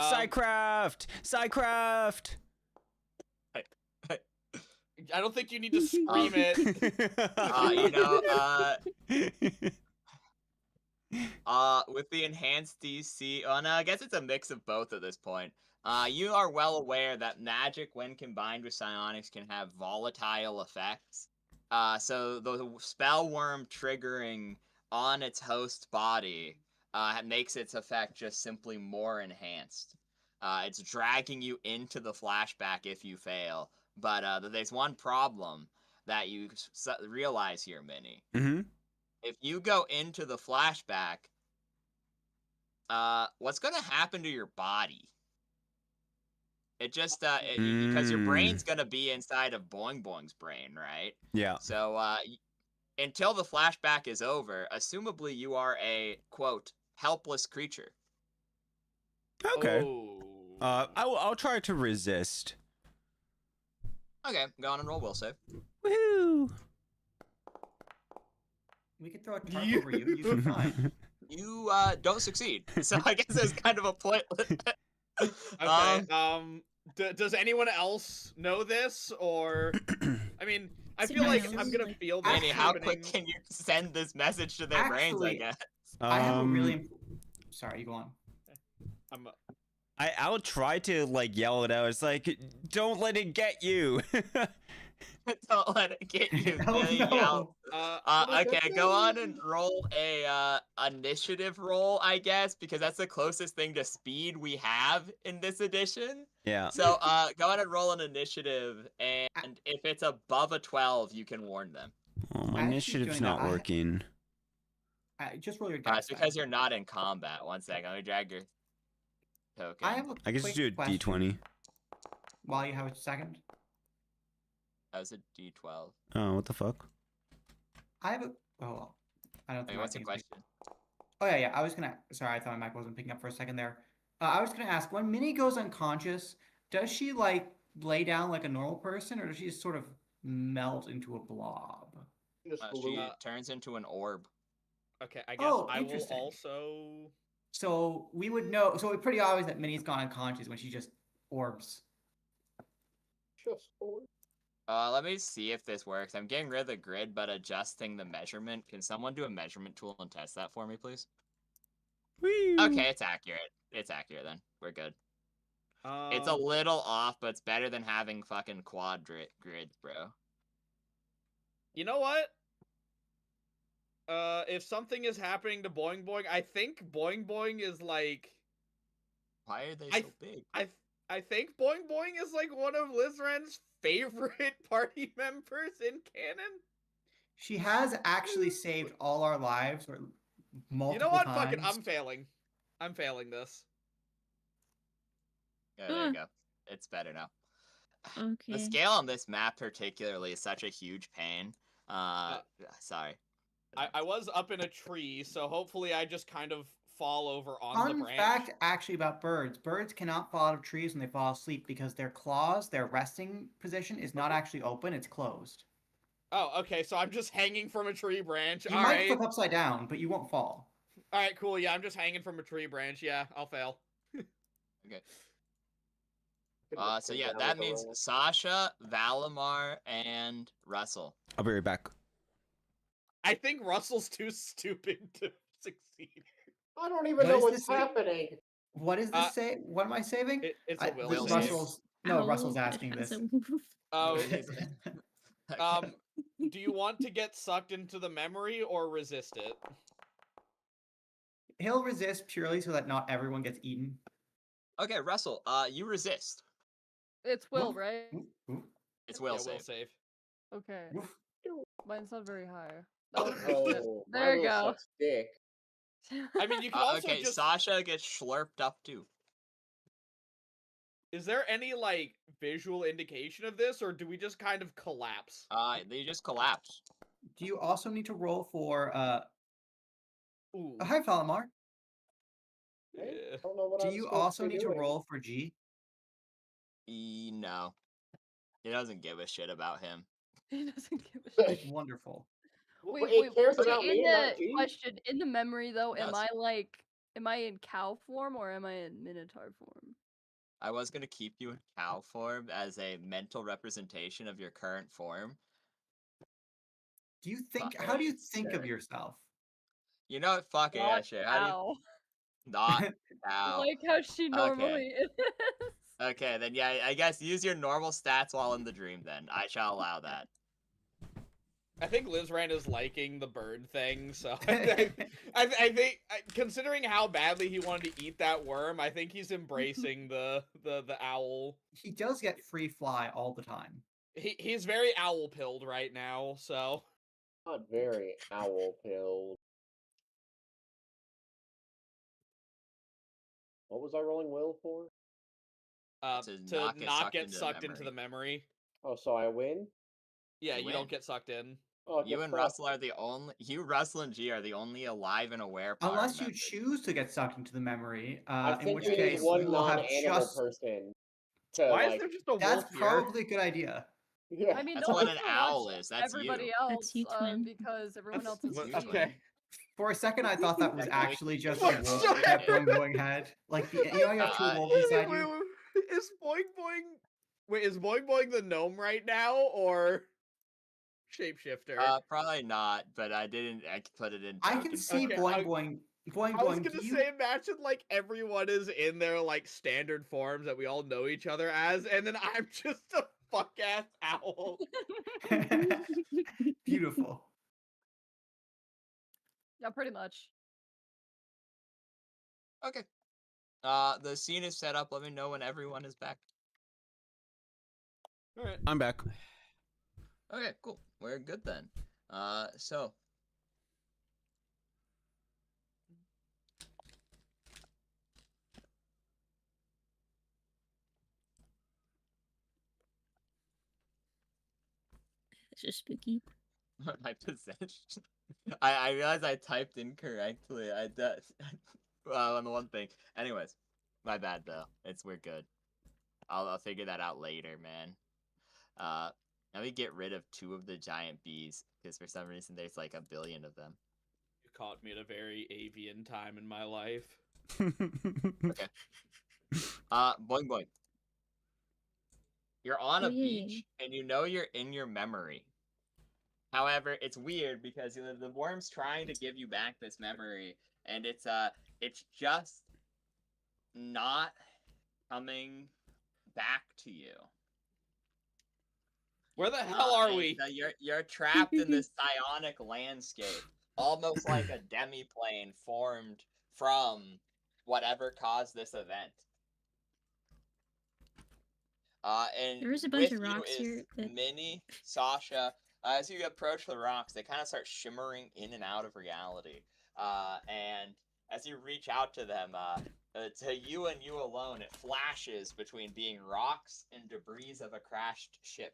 I don't think you need to scream it.
With the enhanced DC, oh no, I guess it's a mix of both at this point. You are well aware that magic, when combined with psionics, can have volatile effects. So the spell worm triggering on its host body makes its effect just simply more enhanced. It's dragging you into the flashback if you fail. But there's one problem that you realize here, Minnie.
Mm-hmm.
If you go into the flashback, what's gonna happen to your body? It just because your brain's gonna be inside of Boing Boing's brain, right?
Yeah.
So until the flashback is over, assumably you are a quote helpless creature.
Okay.
Oh.
I'll try to resist.
Okay, go on and roll will save.
Woohoo!
We could throw a tarp over you. You'd be fine.
You don't succeed, so I guess there's kind of a point.
Okay. Does anyone else know this, or I mean, I feel like I'm gonna feel this
Manny, how
happening.
quick can you send this message to their brains? I
Actually,
guess.
I have a really. Sorry, you go on.
I'll try to like yell it out. It's like, don't let it get you.
Don't let it get you.
Oh,
Really
no.
yell.
What is
Okay,
that
go on
thing?
and roll a initiative roll, I guess, because that's the closest thing to speed we have in this edition.
Yeah.
So go on and roll an initiative, and if it's above a 12, you can warn them.
Oh, my
I actually
initiative's
doing that.
not working.
Just roll your
It's
dex.
because you're not in combat. One second, let me drag your token.
I have a
I guess
quick
just do a
question
D20.
While you have a second.
That was a D12.
Oh, what the fuck?
I have a. Oh, I don't
Wait,
think.
what's the question?
Oh yeah. I was gonna. Sorry, I thought my mic wasn't picking up for a second there. I was gonna ask, when Minnie goes unconscious, does she like lay down like a normal person, or does she just sort of melt into a blob?
Just
She
blue.
turns into an orb.
Okay, I guess
Oh,
I will
interesting.
also.
So we would know. So it's pretty obvious that Minnie's gone unconscious when she just orbs.
Just blue.
Let me see if this works. I'm getting rid of the grid, but adjusting the measurement. Can someone do a measurement tool and test that for me, please?
Whee!
Okay, it's accurate. It's accurate then. We're good. It's a
Um,
little off, but it's better than having fucking quad grids, bro.
You know what? If something is happening to Boing Boing, I think Boing Boing is like.
Why are they
I
so big?
I think Boing Boing is like one of Lizran's favorite party members in canon.
She has actually saved all our lives, or multiple
You know what?
times.
Fuck it. I'm failing. I'm failing this.
Yeah, there you go. It's better now.
Okay.
The scale on this map particularly is such a huge pain. Sorry.
I was up in a tree, so hopefully I just kind of fall over on the
Fun
branch.
fact, actually, about birds. Birds cannot fall out of trees when they fall asleep because their claws, their resting position, is not actually open; it's closed.
Oh, okay. So I'm just hanging from a tree branch.
You
All
might
right.
flip upside down, but you won't fall.
All right. Cool. Yeah, I'm just hanging from a tree branch. Yeah, I'll fail.
Okay. So yeah, that means Sasha, Valimar, and Russell.
I'll be right back.
I think Russell's too stupid to succeed.
I don't even
What
know
is
what's
this?
happening.
What is this say? What am I saving?
It's a will
this
save.
Russell's. No,
Ow,
Russell's
it
asking
has
this.
a woof.
Oh,
Okay.
do you want to get sucked into the memory or resist it?
He'll resist purely so that not everyone gets eaten.
Okay, Russell, you resist.
It's will,
Oof,
right?
oof, oof,
It's will
Yeah,
save.
will save.
Okay.
oof.
Mine's not very high.
Oh, my
There you
will
go.
sucks dick.
I mean, you can also
Okay,
just.
Sasha gets slurped up too.
Is there any like visual indication of this, or do we just kind of collapse?
They just collapse.
Do you also need to roll for
Ooh.
Hi Falamar?
Hey,
Yeah.
I don't know what
Do
I'm
you
supposed
also
to be
need to
doing.
roll for G?
No. He doesn't give a shit about him.
He doesn't give a shit.
Wonderful.
Wait,
It
wait,
cares
wait,
about
in
me,
the
not G?
question, in the memory though,
Yes.
am I in cow form or am I in minotaur form?
I was gonna keep you in cow form as a mental representation of your current form.
Do you think?
But
How do you
it's
think of
sure.
yourself?
You know what? Fuck it, yeah,
Not
sure. How do you
cow.
not cow?
Like how she normally is.
Okay, then yeah, I guess use your normal stats while in the dream. Then I shall allow that.
I think Lizran is liking the bird thing, so I think, considering how badly he wanted to eat that worm, I think he's embracing the owl.
He does get free fly all the time.
He's very owl pilled right now, so.
Not very owl pilled. What was I rolling will for?
To
To
not
not
get
get
sucked
sucked
into the
into the memory.
Oh, so I win?
Yeah,
You
you don't
win.
get sucked in.
Oh,
You
guess
and
fuck.
Russell are the only. You, Russell, and G are the only alive and aware party
Unless you
members.
choose to get sucked into the memory,
I
in
think
which
you need
case
one
you will have
non-animal
just.
person to
Why is
like.
there just a
That's
wolf here?
probably a good idea.
Yeah.
I mean,
That's
no
what
one's
an
gonna
owl
watch
is. That's
everybody
you.
else
That's you, twin.
because everyone
That's-
else is
That's you,
cheating.
okay.
For a second, I thought that was
Technically,
actually just
Oh,
a wolf
shit.
that Boing Boing had. Like, you know, you have two wolves inside you.
Is Boing Boing... Wait, is Boing Boing the gnome right now, or shapeshifter?
Probably not, but I didn't. I put it in.
I can
token
see
Okay,
Boing Boing. Boing
I was
Boing,
gonna
do you...
say, imagine, like, everyone is in their, like, standard forms that we all know each other as, and then I'm just a fuck-ass owl.
Beautiful.
Yeah, pretty much.
Okay. The scene is set up. Let me know when everyone is back.
Alright.
I'm back.
Okay, cool. We're good then. So.
It's just spooky.
My possession. I realized I typed incorrectly. I on the one thing. Anyways, my bad though. We're good. I'll figure that out later, man. Let me get rid of 2 of the giant bees because for some reason there's like 1 billion of them.
You caught me at a very avian time in my life.
Okay. Boing boing. You're on a beach and you know you're in your memory. However, it's weird because the worm's trying to give you back this memory, and it's just not coming back to you.
Where the hell are
And
we?
so you're trapped in this psionic landscape, almost like a demiplane formed from whatever caused this event. And
There is a bunch
with
of rocks
you
here
is
that-
Minnie, Sasha. As you approach the rocks, they kind of start shimmering in and out of reality. And as you reach out to them, to you and you alone, it flashes between being rocks and debris of a crashed ship.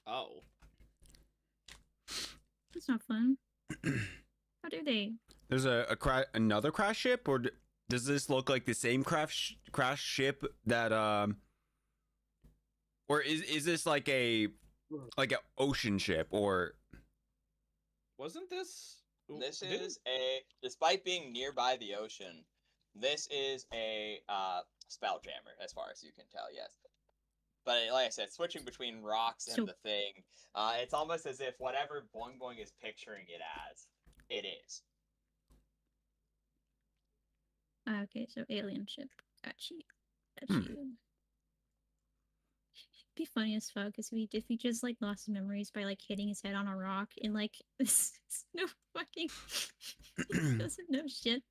Oh.
That's not fun. How do they?
There's another crash ship, or does this look like the same crash ship that or is this like an ocean ship, or
Wasn't this...
This is despite being nearby the ocean, this is a spelljammer as far as you can tell, yes. But like I said, switching between rocks and the thing, it's almost as if whatever Boing Boing is picturing it as, it is.
Okay, so alien ship. Got you. Got you. It'd be funny as fuck if we just like lost his memories by like hitting his head on a rock and like this is no fucking he doesn't know shit.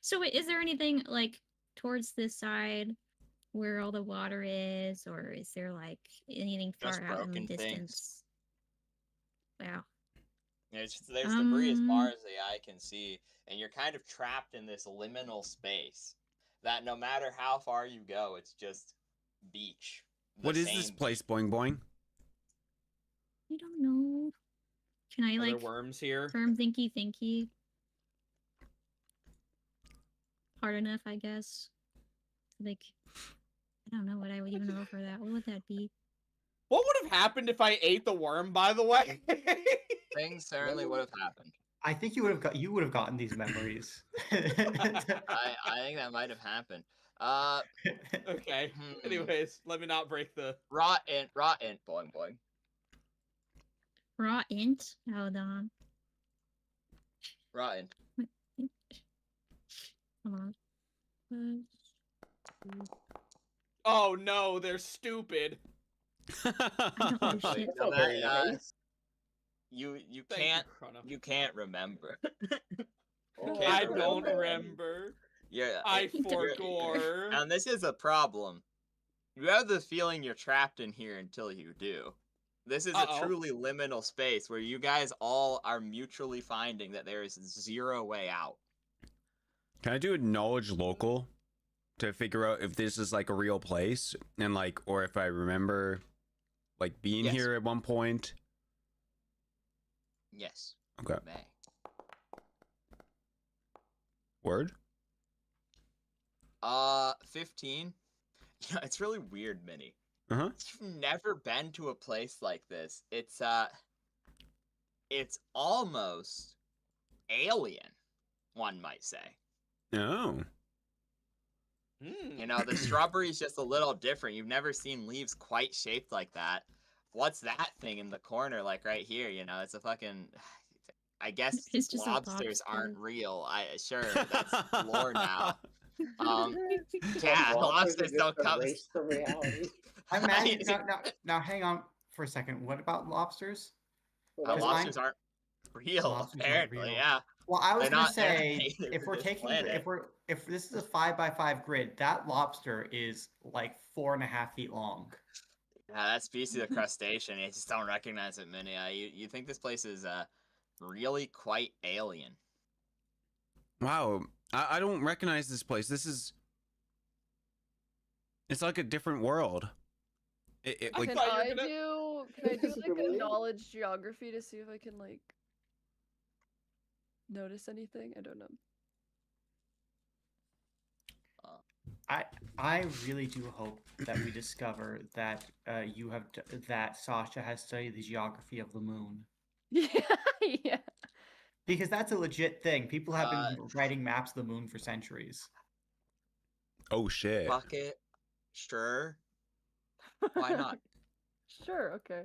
So wait, is there anything like towards this side where all the water is, or is there like anything
Just
far out in the
broken things.
distance? Wow.
There's debris as far as the eye can see, and you're kind of trapped in this liminal space that no matter how far you go, it's just beach.
what is this place, Boing Boing?
I don't know. Can I
Are there
like
worms here?
firm thinky? Hard enough, I guess. Like, I don't know what I would even roll for that. What would that be?
What would have happened if I ate the worm, by the way?
Things certainly would have happened.
I think you would have gotten these memories.
I think that might have happened.
Okay. Anyways, let me not break the...
Raw int, Boing Boing.
Raw int? Hold on.
Raw int.
Hold on.
Oh no, they're stupid.
I don't know shit.
No,
not very nice.
You
Thank
you can't remember.
Oh,
can't
I
remember.
don't remember.
Yeah,
I forgore.
and this is a problem. You have the feeling you're trapped in here until you do. This is
Uh-oh.
a truly liminal space where you guys all are mutually finding that there is zero way out.
Can I do a knowledge local to figure out if this is like a real place and like, or if I remember like being
Yes.
here at one point?
Yes.
Okay.
you May.
Word?
15. You know, it's really weird, Minnie.
Uh-huh.
You've never been to a place like this. It's almost alien, one might say.
Oh.
You know, the shrubbery's just a little different. You've never seen leaves quite shaped like that. What's that thing in the corner, like right here? You know, it's a fucking. I guess
It's just a
lobsters aren't
lobster.
real. Sure, that's lore now.
Some
Yeah,
lobsters are
lobsters
just
don't come.
erased from reality.
I'm mad. Now, hang on for a second. What about lobsters?
Well,
Because
Lobsters aren't real,
Lobsters aren't
apparently.
real.
Yeah.
Well, I was
They're
gonna
not- they're
say
native
if
to
we're
this
taking
planet.
if this is a 5x5 grid, that lobster is like 4.5 feet long.
Yeah, that species of crustacean. You just don't recognize it, Minnie. You think this place is really quite alien.
Wow. I don't recognize this place. It's like a different world. It like
Can
thought you were
I
gonna-
do like a
Really? knowledge
knowledge geography to see if I can like notice anything? I don't know.
I really do hope that we discover that that Sasha has studied the geography of the moon,
Yeah, yeah.
because that's a legit thing. People have been writing maps of the moon for centuries.
oh shit.
Bucket, sure. Why not?
Sure, okay.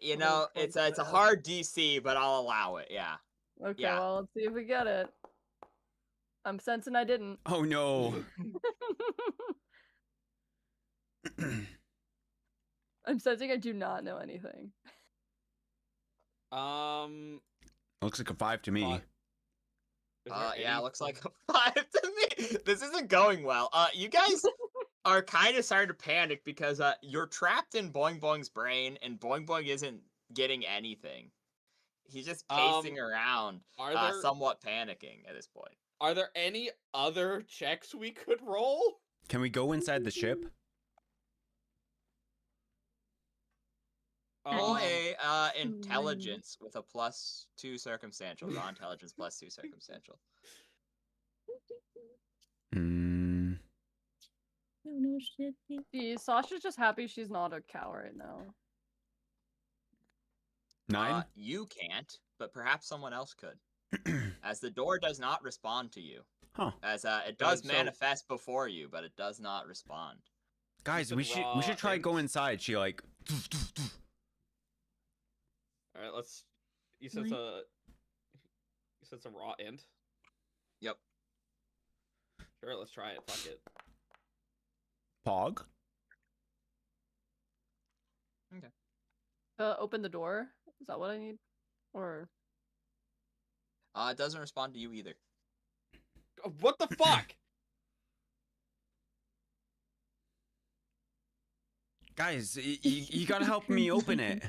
You know, it's a hard DC, but I'll allow it. Yeah.
Okay,
Yeah.
well, let's see if we get it. I'm sensing I didn't.
Oh no.
I'm sensing I do not know anything.
Looks like a 5 to me.
Fuck. Is there
Yeah,
any-
looks like a 5 to me. This isn't going well. You guys are kind of starting to panic because you're trapped in Boing Boing's brain, and Boing Boing isn't getting anything. He's just pacing around,
Are there
somewhat panicking at this point.
are there any other checks we could roll?
Can we go inside the ship?
Roll
Um,
a intelligence with a +2 circumstantial. Raw intelligence +2 circumstantial.
Hmm.
Oh no shit.
See, Sasha's just happy she's not a cow right now.
9?
You can't, but perhaps someone else could, as the door does not respond to you.
Huh.
As it does
so-
manifest before you, but it does not respond.
Guys,
said
we should
raw
try go
int.
inside. She like
All right, let's. You said
What?
some raw int.
Yep.
Sure, let's try it. Fuck it.
Pog.
Open the door? Is that what I need? Or
It doesn't respond to you either.
What the fuck?
Guys, you gotta help me open it.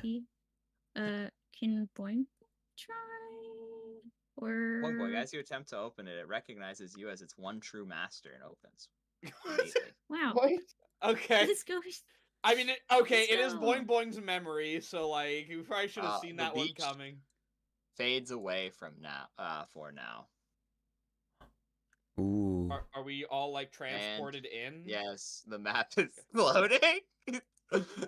Can Boing try? Or
Boing Boing, as you attempt to open it, it recognizes you as its one true master and opens. immediately.
wow.
What?
Okay.
Let's go.
I mean, okay, it is
Let's
Boing
go.
Boing's memory, so like we probably should have seen
the
that one
beach-
coming.
Fades away from now. For now.
Ooh.
Are we all like transported in?
Yes, the map is loading.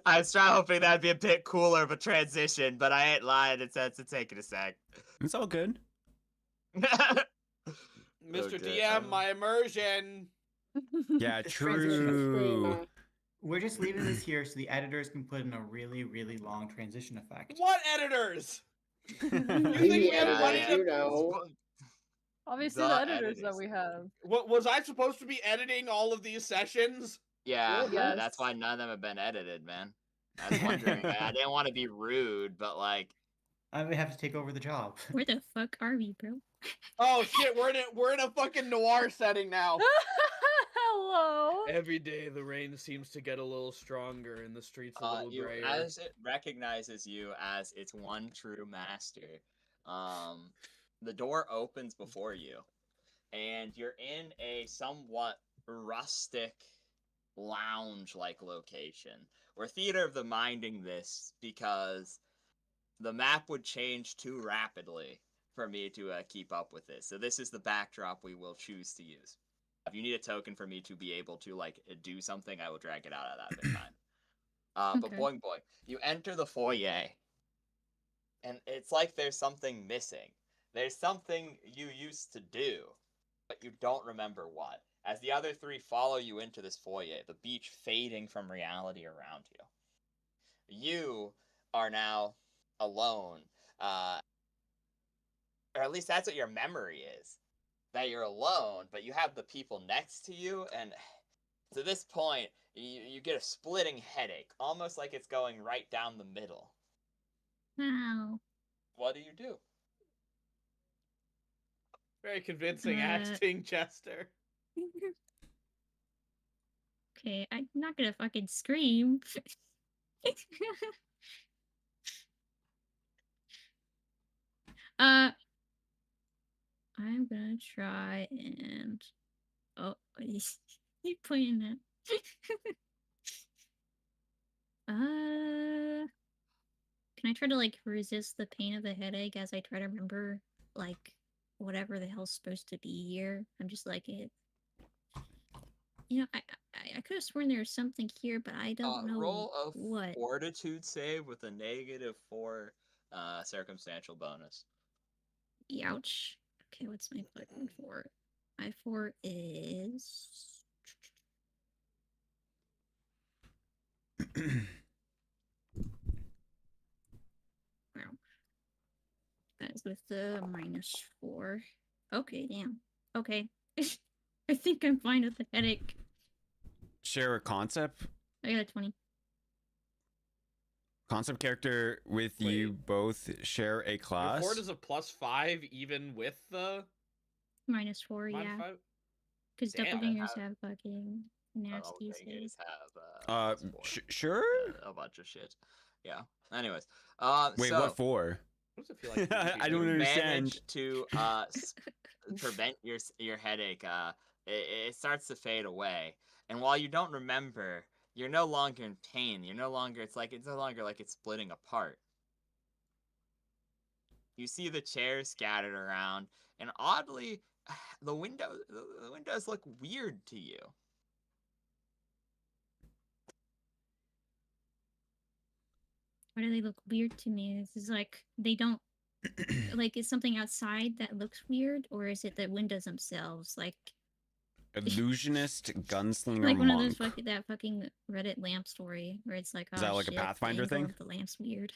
I was trying hoping that'd be a bit cooler of a transition, but I ain't lying. It's taking a sec.
It's all good.
Mr.
Okay,
DM, my immersion.
Yeah,
This transition is
true.
We're just leaving this here so the editors can put in a really, really long transition effect.
What editors? You think
The
we have money
editors,
to?
you know.
obviously
The
the editors that
editors.
we have.
What was I supposed to be editing all of these sessions?
Yeah,
Yes.
that's why none of them have been edited, man. I was wondering. I didn't want to be rude, but like,
I would have to take over the job.
Where the fuck are we, bro?
Oh shit, we're in a fucking noir setting now.
Hello.
Every day the rain seems to get a little stronger and the streets a little grayer.
As it recognizes you as its one true master, the door opens before you, and you're in a somewhat rustic lounge-like location. We're theater of the minding this because the map would change too rapidly for me to keep up with this. So this is the backdrop we will choose to use. If you need a token for me to be able to do something, I will drag it out at that time. But
Okay.
boing boing, you enter the foyer, and it's like there's something missing. There's something you used to do, but you don't remember what. As the other three follow you into this foyer, the beach fading from reality around you. You are now alone, or at least that's what your memory is. That you're alone, but you have the people next to you, and to this point, you get a splitting headache, almost like it's going right down the middle.
Wow.
What do?
Very convincing
Uh,
acting, Chester.
Okay, I'm not gonna fucking scream. I'm gonna try and he's pointing at. Can I try to like resist the pain of the headache as I try to remember like whatever the hell's supposed to be here? I'm just like it. You know, I could have sworn there was something here, but I don't know
Roll a
what.
fortitude save with a -4 circumstantial bonus.
Ouch. Okay, what's my fucking 4? My 4 is. Wow. That is with the -4. Okay, damn. Okay. I think I'm fine with the headache.
Share a concept.
I got a 20.
Concept character with you both share a
Your
class.
fort is a +5 even with the
-4, yeah.
modified?
Because
Damn.
doppelgangers have fucking nasty
Doppelgangers
saves.
have
Sure.
a bunch of shit. Yeah. Anyways,
Wait,
so
what for?
What does it feel like?
I don't
you
understand.
manage to prevent your headache. It starts to fade away, and while you don't remember, you're no longer in pain. You're no longer. It's no longer like it's splitting apart. You see the chairs scattered around, and oddly, the windows look weird to you.
Why do they look weird to me? This is like they don't like is something outside that looks weird, or is it the windows themselves? Like
Illusionist, gunslinger,
like one
monk.
of those that fucking Reddit lamp story where it's like, oh,
Is that like a
shit,
Pathfinder
the angle
thing?
of the lamp's weird.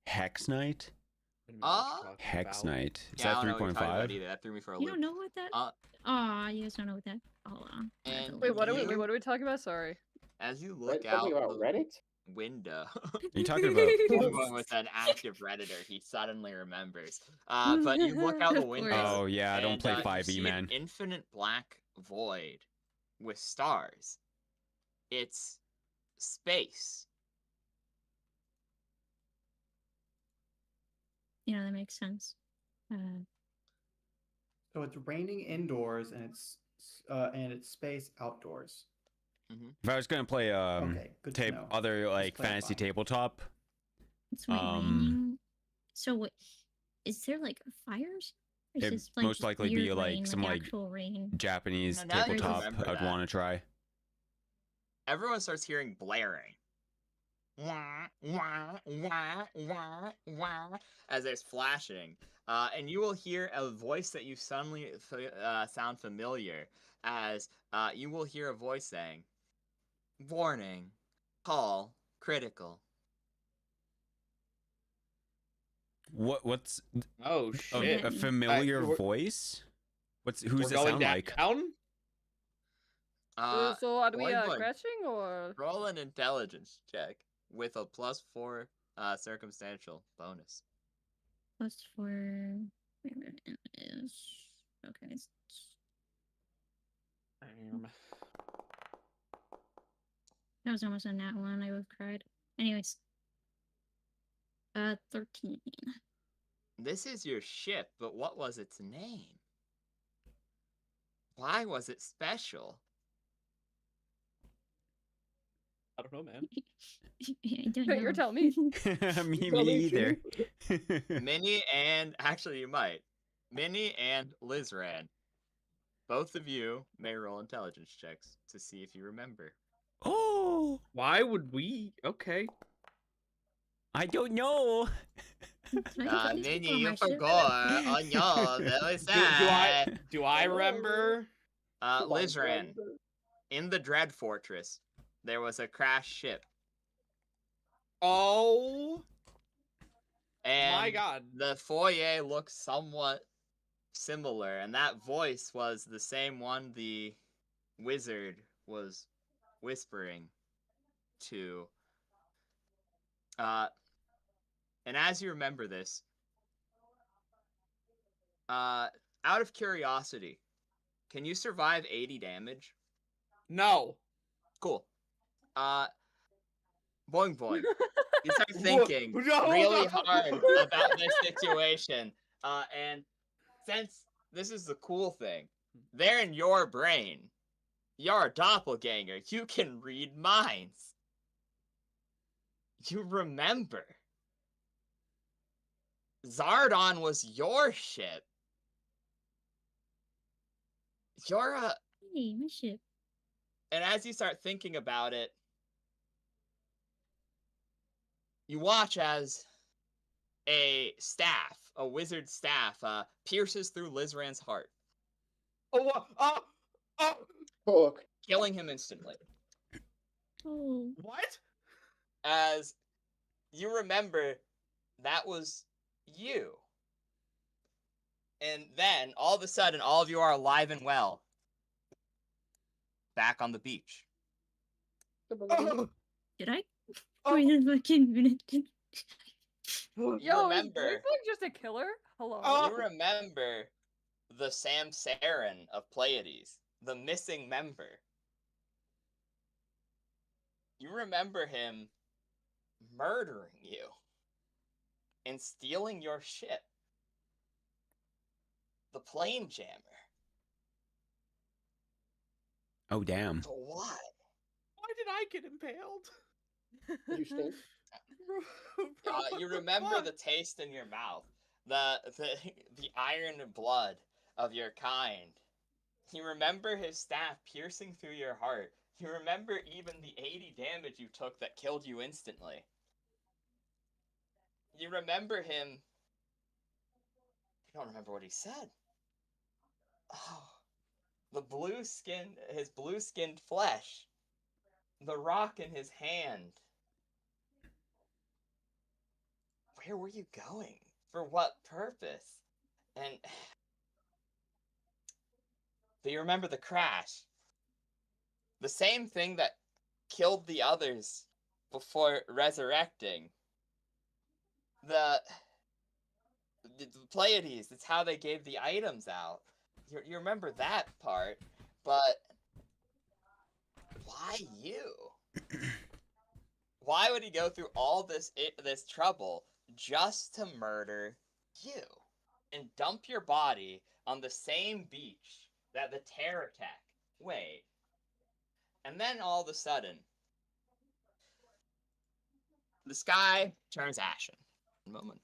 Hex Knight? Hex Knight. Is
Yeah, I
that
don't know what you're talking about
3.5?
either. That threw me for a
You
loop.
don't know what that? You guys don't know what that? Hold on. I have to
And
Wait,
look
what
it
are
up.
we talking about? Sorry.
As you look
Something
out
about
the
Reddit?
window,
Are you talking about?
I'm going with an active redditor. He suddenly remembers. But you look out the
Of
window.
course.
Oh yeah, I don't
and,
play
you
5e,
see
man.
An infinite black void with stars. It's space.
Yeah, that makes sense.
So it's raining indoors and it's space outdoors.
If I was gonna play
Okay, good to know.
other like
clarifying.
fantasy tabletop,
It's raining. So what? Is there like fires? Or is
It
this, like,
most likely be
weird
like
rain,
some like
actual rain?
Japanese
Now that you
tabletop
remember
I'd
that.
want to try.
Everyone starts hearing blaring. Wah, wah, wah, wah, wah, as there's flashing. And you will hear a voice that you suddenly sound familiar, as you will hear a voice saying, "Warning, call critical."
What's
Oh shit!
a familiar
we're-
voice? Who's
We're
it
going
sound like?
down?
So are we
boing, boing.
crashing or?
Roll an intelligence check with a +4 circumstantial bonus.
+4. Wait a minute, it is okay. That was almost a nat one. I would have cried. Anyways. 13.
This is your ship, but what was its name? Why was it special?
I don't know, man.
I don't know.
You're telling me.
me
Tell me,
either.
Minnie and actually you might. Minnie and Lizran. Both of you may roll intelligence checks to see if you remember.
Oh,
Why would we? Okay.
I don't know.
Minnie, you forgot. Oh no, that was sad.
Do I remember?
Lizran, in the Dread Fortress, there was a crashed ship.
Oh
And
my god.
the foyer looks somewhat similar, and that voice was the same one the wizard was whispering to. And as you remember this, out of curiosity, can you survive 80 damage?
No.
Cool. Boing boing. You start thinking really hard about this situation. And since this is the cool thing, they're in your brain. You're a doppelganger. You can read minds. You remember. Zardon was your ship. You're a...
Hey, my ship.
And as you start thinking about it, you watch as a staff, a wizard staff, pierces through Lizran's heart,
Fuck.
killing him instantly.
Oh.
What?
As you remember, that was you. And then, all of a sudden, all of you are alive and well. Back on the beach.
Did I? Wait a fucking minute.
Yo,
remember-
is Boing just a killer? Hello.
You remember the Samsarin of Pleiades, the missing member. You remember him murdering you and stealing your ship. The plane jammer.
Oh, damn.
But why?
Why did I get impaled?
You stink.
You remember the taste in your mouth, the iron blood of your kind. You remember his staff piercing through your heart. You remember even the 80 damage you took that killed you instantly. You remember him. You don't remember what he said. Oh, his blue-skinned flesh, the rock in his hand. Where were you going? For what purpose? But you remember the crash. The same thing that killed the others before resurrecting. The Pleiades, it's how they gave the items out. You remember that part, but why you? Why would he go through all this trouble just to murder you and dump your body on the same beach that the terror attack? Wait. And then all of a sudden, the sky turns ashen. One moment.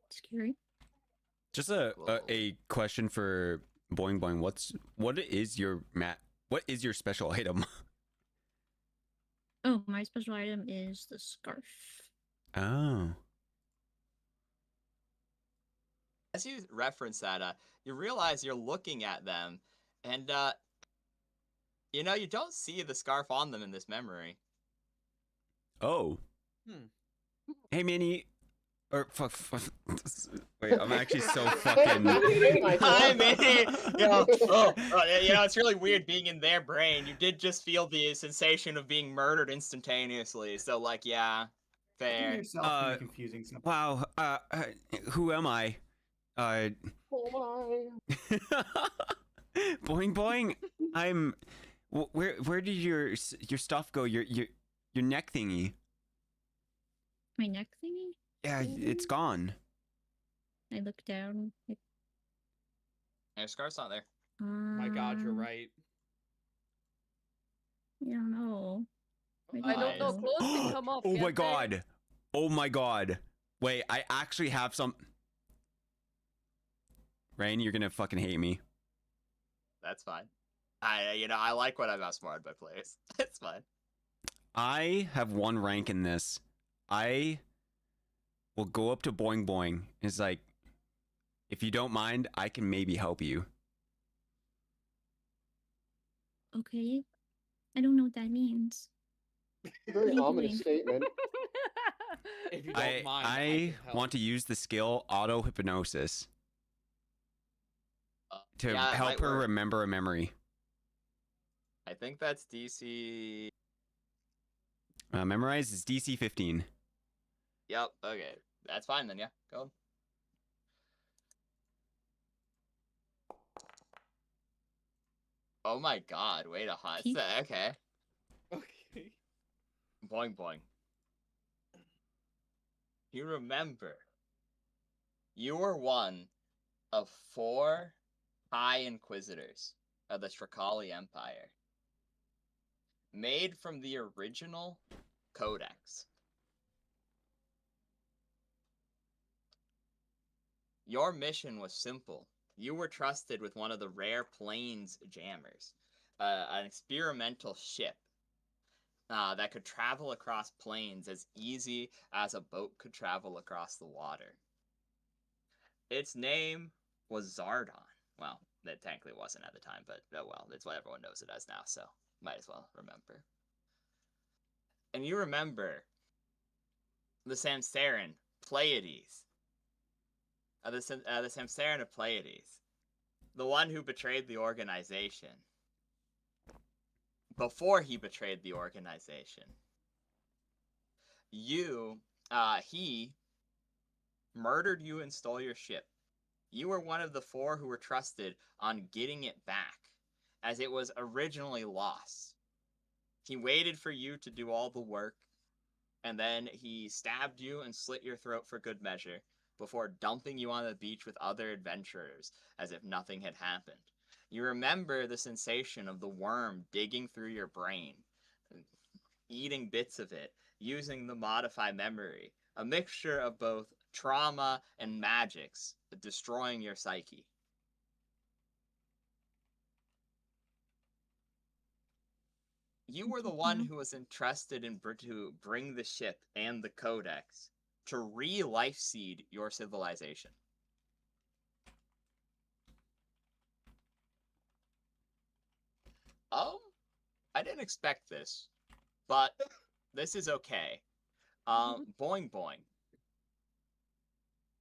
Scary.
Just a question for Boing Boing. What is your special item?
Oh, my special item is the scarf.
Oh.
As you reference that, you realize you're looking at them, and you don't see the scarf on them in this memory.
Oh. Hey, Minnie. Or fuck. Wait, I'm actually so fucking.
Hi, Minnie. It's really weird being in their brain. You did just feel the sensation of being murdered instantaneously. So, yeah, fair.
Yourself confusing something.
Wow. Who am I? Uh,
Oh
boing boing. Where did your stuff go? Your neck thingy.
My neck thingy?
Yeah, it's gone.
I look down.
Your scarf's not there.
My God, you're right.
I don't know.
I don't know.
Nice.
Clothes can come off.
Oh my
can't they?
god. Oh my god. Wait, I actually have some. Rain, you're gonna fucking hate me.
That's fine. I like when I'm outsmarted by players. It's fine.
I have one rank in this. I will go up to Boing Boing. It's like, if you don't mind, I can maybe help you.
Okay. I don't know what that means.
Very
What are you
ominous
doing?
statement.
If you don't mind,
I
can help.
want to use the skill auto hypnosis to
Yeah, it
help
might
her
work.
remember a memory.
I think that's DC.
Memorize is DC 15.
Yep. Okay. That's fine then. Yeah. Go. Oh my God! Wait a hot
Keep-
sec. Okay.
Okay.
Boing boing. You remember? You were one of 4 High Inquisitors of the Strakali Empire, made from the original Codex. Your mission was simple. You were trusted with one of the rare planes jammers, an experimental ship that could travel across plains as easy as a boat could travel across the water. Its name was Zardon. Well, it technically wasn't at the time, but oh well, it's what everyone knows it as now, so might as well remember. And you remember the Samsarin Pleiades. The Samsarin of Pleiades. The one who betrayed the organization. Before he betrayed the organization. He murdered you and stole your ship. You were one of the 4 who were trusted on getting it back, as it was originally lost. He waited for you to do all the work, and then he stabbed you and slit your throat for good measure, before dumping you on the beach with other adventurers, as if nothing had happened. You remember the sensation of the worm digging through your brain, eating bits of it, using the modify memory, a mixture of both trauma and magics, destroying your psyche. You were the one who was entrusted to bring the ship and the codex to re-life seed your civilization. I didn't expect this, but this is okay. Boing boing.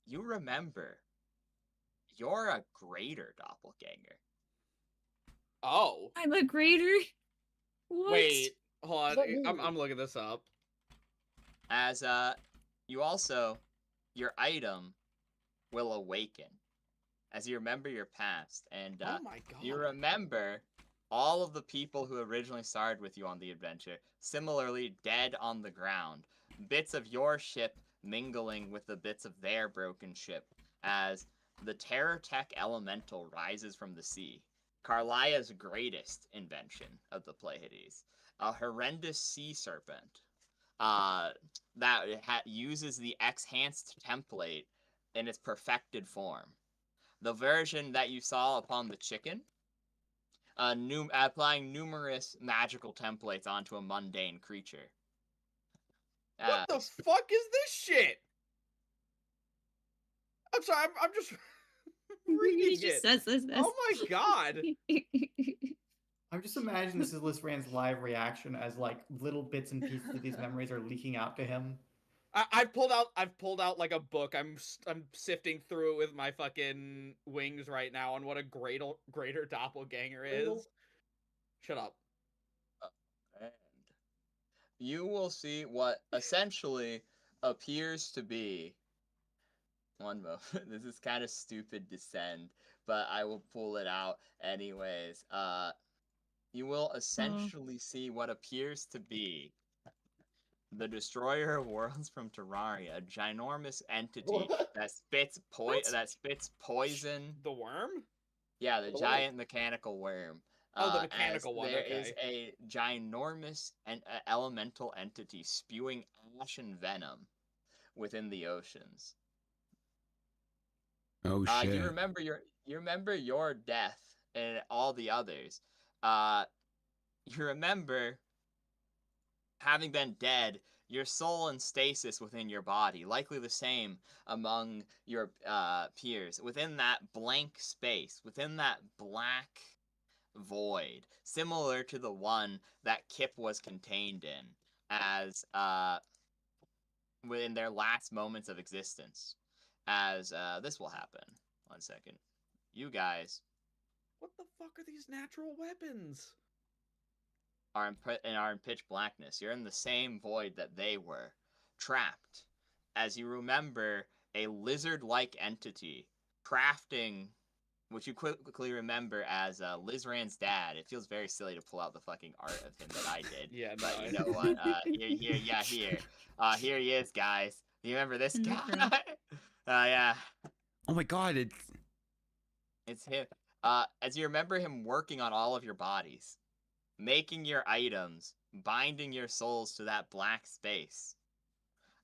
You remember, you're a greater doppelganger.
Oh.
I'm a greater. What?
Wait. Hold on.
What does that mean?
I'm looking this up.
As you also, your item will awaken as you remember your past, and
Oh my God.
you remember all of the people who originally started with you on the adventure, similarly dead on the ground, bits of your ship mingling with the bits of their broken ship, as the Terror Tech Elemental rises from the sea, Carlia's greatest invention of the Pleiades, a horrendous sea serpent that uses the Exhanced template in its perfected form. The version that you saw upon the chicken, applying numerous magical templates onto a mundane creature.
What the fuck is this shit? I'm sorry. I'm just
He
reading
just
it.
says this.
Oh my God.
I'm just imagining this is Liz Rand's live reaction as like little bits and pieces of these memories are leaking out to him.
I've pulled out like a book. I'm sifting through it with my fucking wings right now on what a greater doppelganger is. Shut up.
And you will see what essentially appears to be One moment. This is kind of stupid to send, but I will pull it out anyways. You will essentially see what appears to be the Destroyer of Worlds from Terraria, a ginormous entity
What?
that spits poison.
The worm?
Yeah, the
The worm.
giant mechanical worm.
Oh, the
As
mechanical one,
there is
okay.
a ginormous elemental entity spewing ash and venom within the oceans.
Oh shit.
You remember your death and all the others. You remember having been dead, your soul in stasis within your body, likely the same among your peers. Within that blank space, within that black void, similar to the one that Kip was contained in, as within their last moments of existence. As this will happen. 1 second. You guys
What the fuck are these natural weapons?
are in pitch blackness. You're in the same void that they were, trapped. As you remember a lizard-like entity crafting, which you quickly remember as Lizran's dad. It feels very silly to pull out the fucking art of him that I did.
Yeah,
But
no,
you know what? Here. Here he is, guys. You remember this
In the
guy?
front.
Yeah.
Oh my god,
It's him. As you remember him working on all of your bodies, making your items, binding your souls to that black space.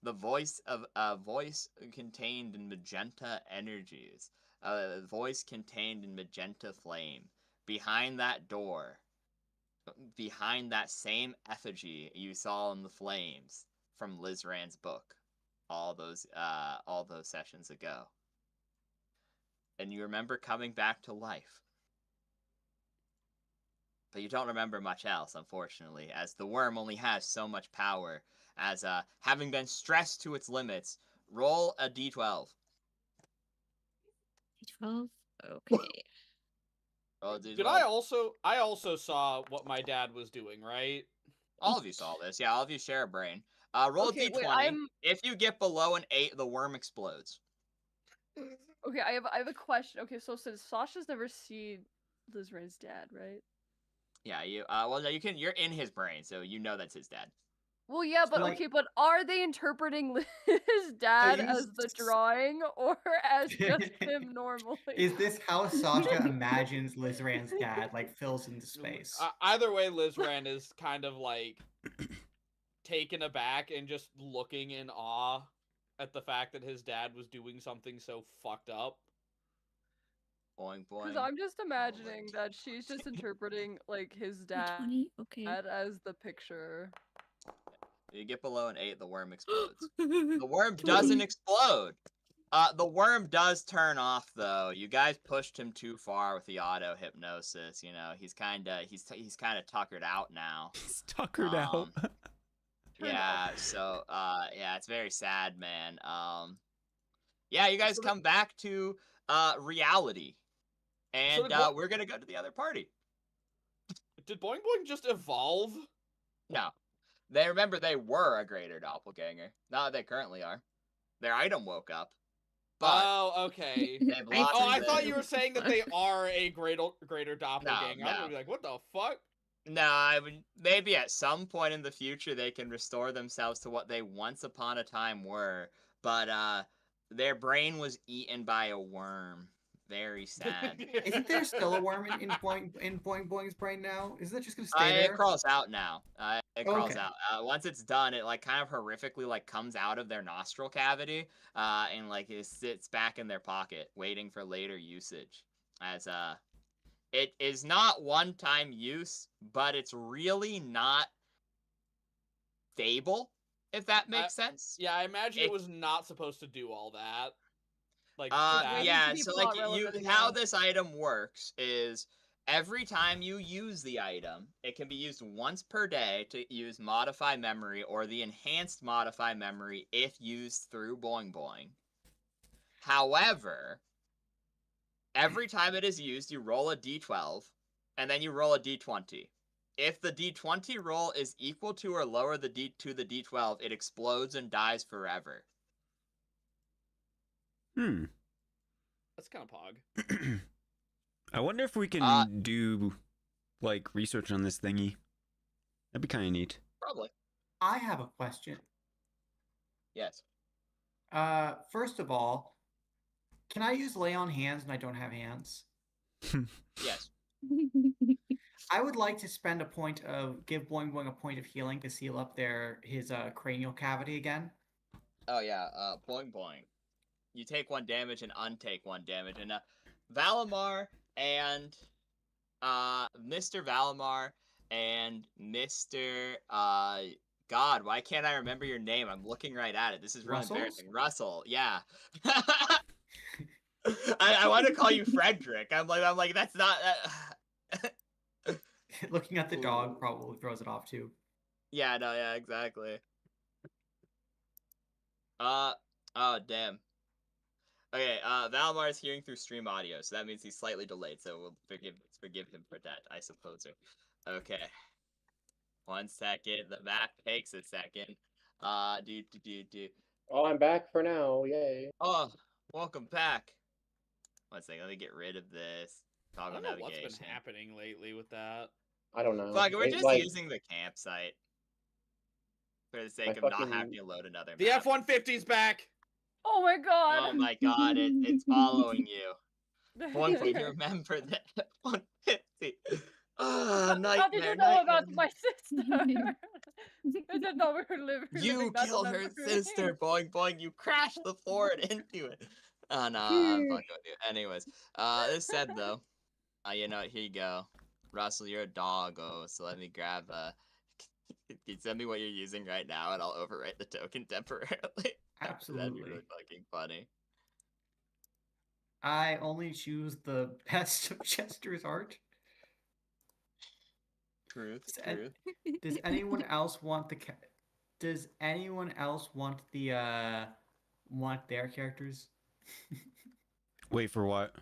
The voice of a voice contained in magenta energies, a voice contained in magenta flame. Behind that door, behind that same effigy you saw in the flames from Lizran's book, all those sessions ago. And you remember coming back to life. But you don't remember much else, unfortunately, as the worm only has so much power. As having been stressed to its limits, roll a d12.
D12? Okay.
Roll a d12.
Did I also saw what my dad was doing, right?
All of you saw this. Yeah, all of you share a brain. Roll
Okay,
a d20.
wait,
If you get below an 8, the worm explodes.
Okay, I have a question. Okay, so since Sasha's never seen Lizran's dad, right?
Yeah, you. Well, you can. You're in his brain, so you know that's his dad.
Well, yeah,
So,
but
like-
okay, but are they interpreting his dad
you
as the
s-
drawing or as just him normally?
Is this how Sasha imagines Lizran's dad, like, fills into space?
Either way, Lizran is kind of like taken aback and just looking in awe at the fact that his dad was doing something so fucked up.
Boing boing.
Because I'm just imagining that she's just interpreting like his dad
D20? Okay.
as the picture.
You get below an 8, the worm explodes. The worm doesn't explode. The worm does turn off though. You guys pushed him too far with the auto hypnosis. You know, he's kind of tuckered out now.
he's tuckered out.
Yeah. So yeah, it's very sad, man. Yeah, you guys come back to reality, and we're gonna go to the other party.
Did Boing Boing just evolve?
No, they were a greater doppelganger. Not that they currently are. Their item woke up. But
Oh, okay.
they've lost
Oh, I
the-
thought you were saying that they are a greater doppelganger. I'm
no.
gonna be like, what the fuck?
No, I would maybe at some point in the future they can restore themselves to what they once upon a time were, but their brain was eaten by a worm. Very sad.
Isn't there still a worm in Boing Boing's brain now? Isn't it just gonna stay
It
there?
crawls out now. It crawls
Okay.
out. Once it's done, it like kind of horrifically like comes out of their nostril cavity, and like it sits back in their pocket, waiting for later usage. As it is not one-time use, but it's really not stable, if that makes sense.
Yeah, I imagine it
It-
was not supposed to do all that. Like that.
Yeah,
Be
so like
plot relevant
how
again.
this item works is every time you use the item, it can be used once per day to use modify memory or the enhanced modify memory if used through Boing Boing. However, every time it is used, you roll a d12 and then you roll a d20. If the d20 roll is equal to or lower to the d12, it explodes and dies forever.
That's kind of pog.
I wonder if we can do like research on this thingy. That'd be kind of neat.
Probably.
I have a question.
Yes.
First of all, can I use lay on hands when I don't have hands?
Yes.
I would like to spend a point of give Boing Boing a point of healing to seal up his cranial cavity again.
Oh yeah. Boing boing. You take 1 damage and untake 1 damage, and Valimar and Mr. Valimar and Mr. God, why can't I remember your name? I'm looking right at it. This is really embarrassing. Russell, yeah. I want to call you Frederick. I'm like that's not.
Looking at the dog probably throws it off too.
Yeah, no, yeah, exactly. Oh damn. Okay, Valimar is hearing through stream audio, so that means he's slightly delayed. So we'll forgive him for that, I suppose. Okay. 1 second. The map takes a second. Do.
Oh, I'm back for now. Yay.
Oh, welcome back. 1 second. Let me get rid of this.
I
Toggle
don't know
navigation.
what's been happening lately with that.
I don't know.
Fuck, we're
It's
just
like,
using the campsite for the sake
My
of not
fucking-
having to load another
The
map.
F-150's back.
Oh my god.
Oh my god, it's following you. One thing to remember that F-150. Oh, nightmare,
How did you know
nightmare.
about my sister? I didn't know we were living.
You killed her sister, boing boing. You crashed the Ford into it. Oh no, I'm fucking with you. Anyways, this said though, you know what? Here you go, Russell. You're a doggo, so let me grab Can you send me what you're using right now, and I'll overwrite the token temporarily.
Absolutely.
That'd be really fucking funny.
I only choose the best of Chester's art.
Truth.
Does anyone else want Does anyone else want their characters?
Wait for what?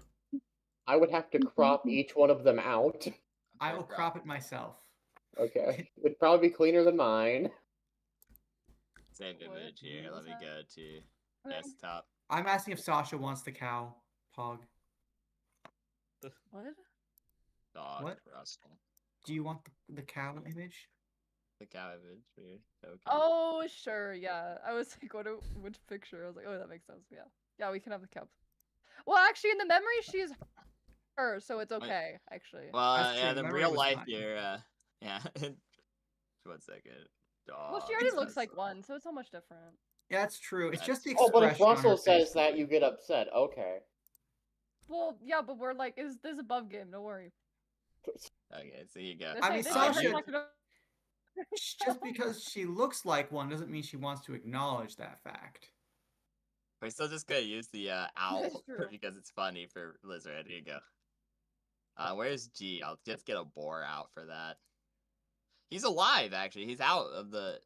I would have to crop each one of them out.
I will crop it myself.
Okay. It'd probably be cleaner than mine.
Save
What
image here. Let
was
me
that?
go to desktop.
I'm asking if Sasha wants the cow, Pog.
What?
Dog.
What?
Russell.
Do you want the cow image?
The cow image for your token.
Oh, sure, yeah. I was like, which picture? I was like, oh, that makes sense. Yeah. Yeah, we can have the cow. Well, actually, in the memory, she's her, so it's okay, actually.
Well,
That's
yeah,
true,
in
memory
real
was
life,
fine.
you're, yeah. 1 second. Dog.
Well, she already looks like one, so it's not much different.
Yeah, that's true. It's just the
Oh, but if
expression on her
Russell says
face
that,
that
you get upset. Okay.
Well, yeah, but we're like, is this above game? Don't worry.
Okay, so you go.
I mean,
They
Sasha-
never talked about-
just because she looks like one doesn't mean she wants to acknowledge that fact.
We're still just gonna use the owl
That's true.
because it's funny for Lizard. Here you go. Where's G? I'll just get a boar out for that. He's alive, actually. He's out of the.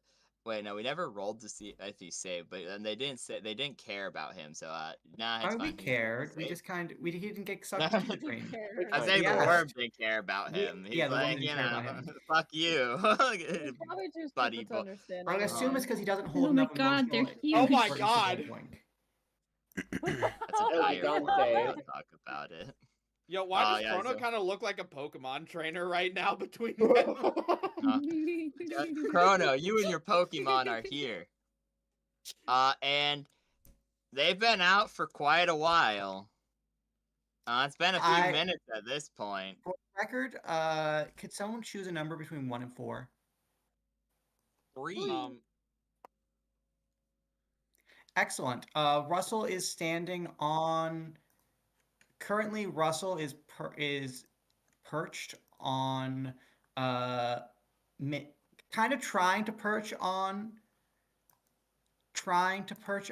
Wait, no, we never rolled to see if he saved, but then they didn't care about him. So nah, it's
I mean, we
fine.
cared. We
Saved.
just he didn't get sucked into the dream.
I say
Yeah.
the worm didn't care about
The-
him. He's
yeah, the worm
like,
didn't
you
care about
know,
him.
fuck you.
He's probably too
Buddy,
stupid to
but-
understand.
I
it.
assume it's because he doesn't hold
Oh my
enough
God, they're
emotional
huge.
Oh my
importance to
God.
Boing Boing.
That's
Oh
a
my
dire
God.
way to talk about it.
Yo, why does
yeah,
Chrono
so-
kind of look like a Pokemon trainer right now between
Oh,
them?
Chrono, you and your Pokemon are here. And they've been out for quite a while. It's been a few minutes at this point.
For the record, could someone choose a number between 1 and 4?
3.
Excellent. Russell is standing on. Currently, Russell is perched on, kind of trying to perch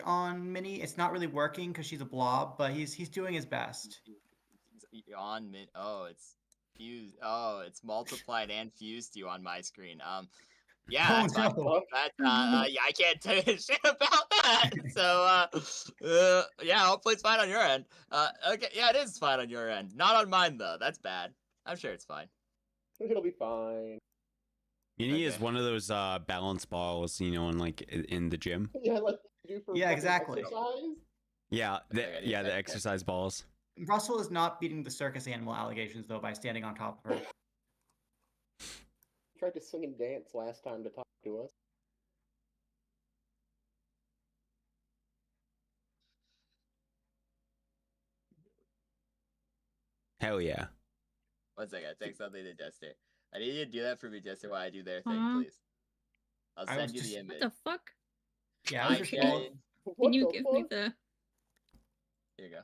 on Minnie. It's not really working because she's a blob, but he's doing his best.
On mid. Oh, it's fused. Oh, it's multiplied and fused you on my screen. Yeah, that's fine.
no.
That's yeah, I can't tell you shit about that. So, yeah, hopefully it's fine on your end. Okay, yeah, it is fine on your end. Not on mine though. That's bad. I'm sure it's fine.
It'll be fine.
Mini is
Okay.
one of those balance balls, you know, in the gym.
Yeah, like you do for
Yeah,
fucking
exactly.
exercise.
Yeah,
Okay, I need
the
that.
exercise balls.
Russell is not beating the circus animal allegations though by standing on top of her.
Tried to sing and dance last time to talk to us.
Hell yeah.
One second, I take something to Jester. I need you to do that for me, Jester, while I do their thing,
Aw.
please. I'll
I
send
was
you
just-
the
What
image.
the fuck?
Yeah, I was
I
just
did.
told
What
Can you
the
give
fuck?
me the?
Here you go.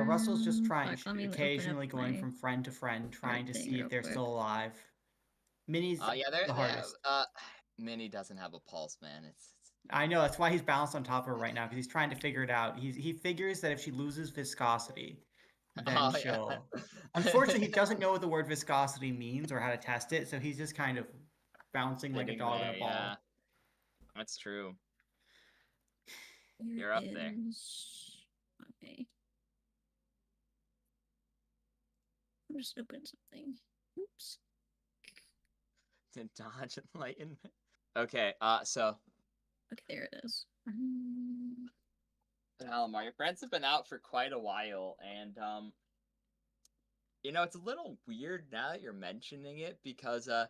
Russell's just trying,
Fuck, let me open up
occasionally going
my
from friend to friend, trying to
thing
see if
real
they're
quick.
still alive. Minnie's
Oh yeah, they're
the hardest.
Minnie doesn't have a pulse, man. It's
I know, that's why he's balanced on top of her right now, because he's trying to figure it out. He figures that if she loses viscosity, then
Oh, yeah.
she'll... Unfortunately, he doesn't know what the word viscosity means or how to test it, so he's just kind of bouncing like a
sitting
dog in
there,
a ball.
yeah. That's true.
Here
You're up there.
is- Okay. I'm just opening something. Oops.
To dodge enlightenment. Okay, so
Okay, there it is.
Alamar, your friends have been out for quite a while, and you know, it's a little weird now that you're mentioning it because the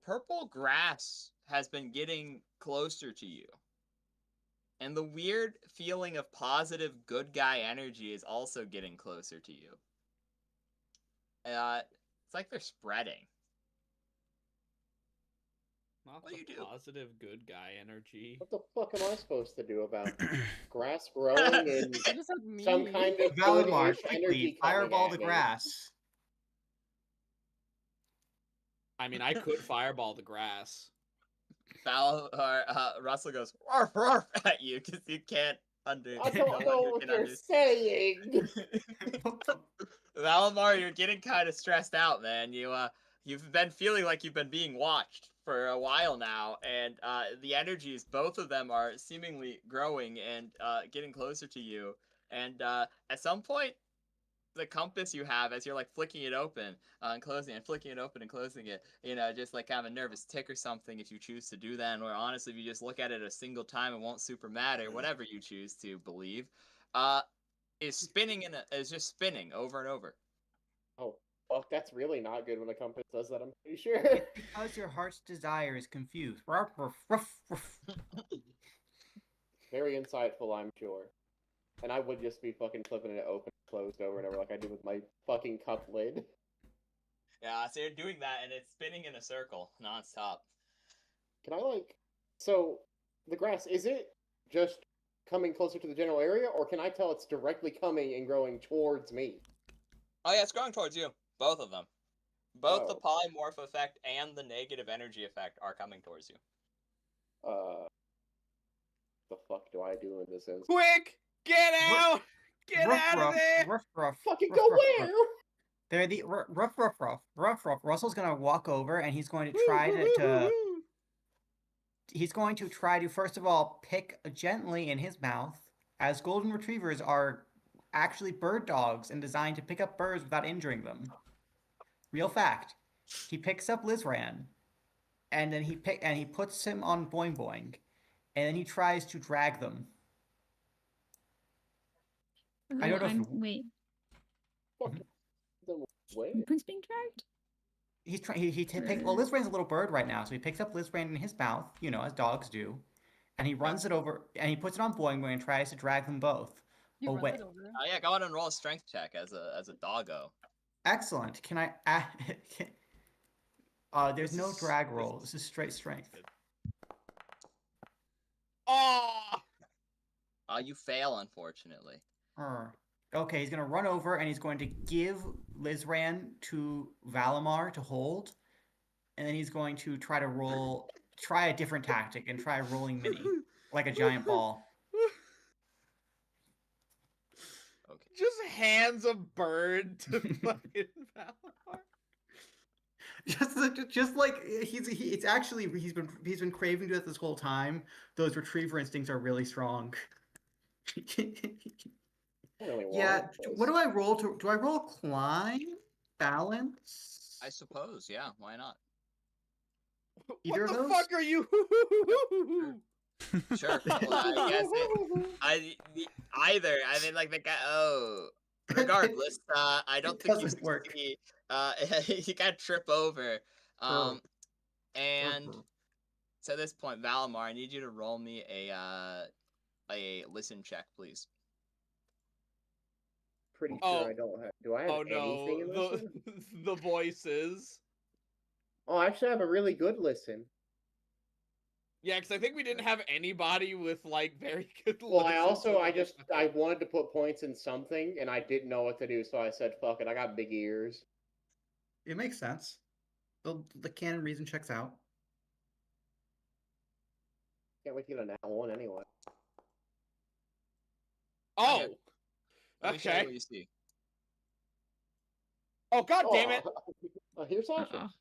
purple grass has been getting closer to you. And the weird feeling of positive good guy energy is also getting closer to you. It's like they're spreading.
Not
What
the
do you do?
positive good guy energy.
What the fuck am I supposed to do about grass growing and
What does that mean?
some kind of
Valimar,
good-ish energy
quickly,
coming
fireball
at
the
me?
grass.
I mean, I could fireball the grass.
Russell goes "Warf, warf" at you because you can't
I don't know what you're saying.
Valimar, you're getting kind of stressed out, man. You've been feeling like you've been being watched for a while now, and the energies, both of them, are seemingly growing and getting closer to you. And at some point, the compass you have as you're like flicking it open and closing it, flicking it open and closing it, you know, just like have a nervous tick or something if you choose to do that, or honestly, if you just look at it a single time, it won't super matter. Whatever you choose to believe, is just spinning over and over.
Oh, fuck, that's really not good when a compass does that, I'm pretty sure.
Because your heart's desire is confused. Ruff, ruff, ruff, ruff.
Very insightful, I'm sure. And I would just be fucking flipping it open and closed over and over like I do with my fucking cup lid.
Yeah, so you're doing that, and it's spinning in a circle nonstop.
Can I, like... So, the grass, is it just coming closer to the general area, or can I tell it's directly coming and growing towards me?
Oh yeah, it's going towards you. Both of them. Both the
Oh.
polymorph effect and the negative energy effect are coming towards you.
The fuck do I do in this instance?
Quick! Get out! Get
Ruff,
out of
ruff,
there!
ruff, ruff,
Fucking
ruff,
go
ruff,
where?
ruff. They're the ruff, ruff, ruff, ruff, ruff. Russell's gonna walk over and he's going to try to he's going to try to first of all pick gently in his mouth, as golden retrievers are actually bird dogs and designed to pick up birds without injuring them. Real fact. He picks up Lizran, and then he puts him on Boing Boing, and then he tries to drag them. I don't know if
Wait.
Fuck. Then where?
Who's being dragged?
he's trying. He picks. Well, Lizran's a little bird right now, so he picks up Lizran in his mouth, you know, as dogs do, and he runs it over, and he puts it on Boing Boing and tries to drag them both
You run
away.
it over.
Oh yeah, go ahead and roll a strength check as a doggo.
Excellent. Can I? There's no drag roll. This is straight strength.
Oh!
You fail, unfortunately.
Okay, he's gonna run over and he's going to give Lizran to Valimar to hold, and then he's going to try a different tactic and try rolling Minnie like a giant ball.
Okay.
Just hands a bird to fucking Valimar.
Just like he's been craving to it this whole time. Those retriever instincts are really strong. Yeah. What do I roll? Do I roll climb, balance?
I suppose, yeah. Why not?
Either
What
of
the
those?
fuck are you?
Sure. Well, I guess either. I mean, like the guy. Oh, regardless, I don't
It
think you
doesn't work.
succeed. You got trip over. And so at this point, Valimar, I need you to roll me a listen check, please.
Pretty
Oh.
sure I don't have. Do I have
Oh
anything in
no,
listen?
the voices.
Oh, I actually have a really good listen.
Yeah, because I think we didn't have anybody with like very good.
Well, I
listen
also
to
I
the
just I wanted to put points in something and I didn't know what to do, so I said fuck it. I got big ears.
It makes sense. The canon reason checks out.
Can't wait to get a nat one anyway.
Oh,
Okay. Let me show you
okay.
what you see.
Oh god damn it!
Here's Sasha.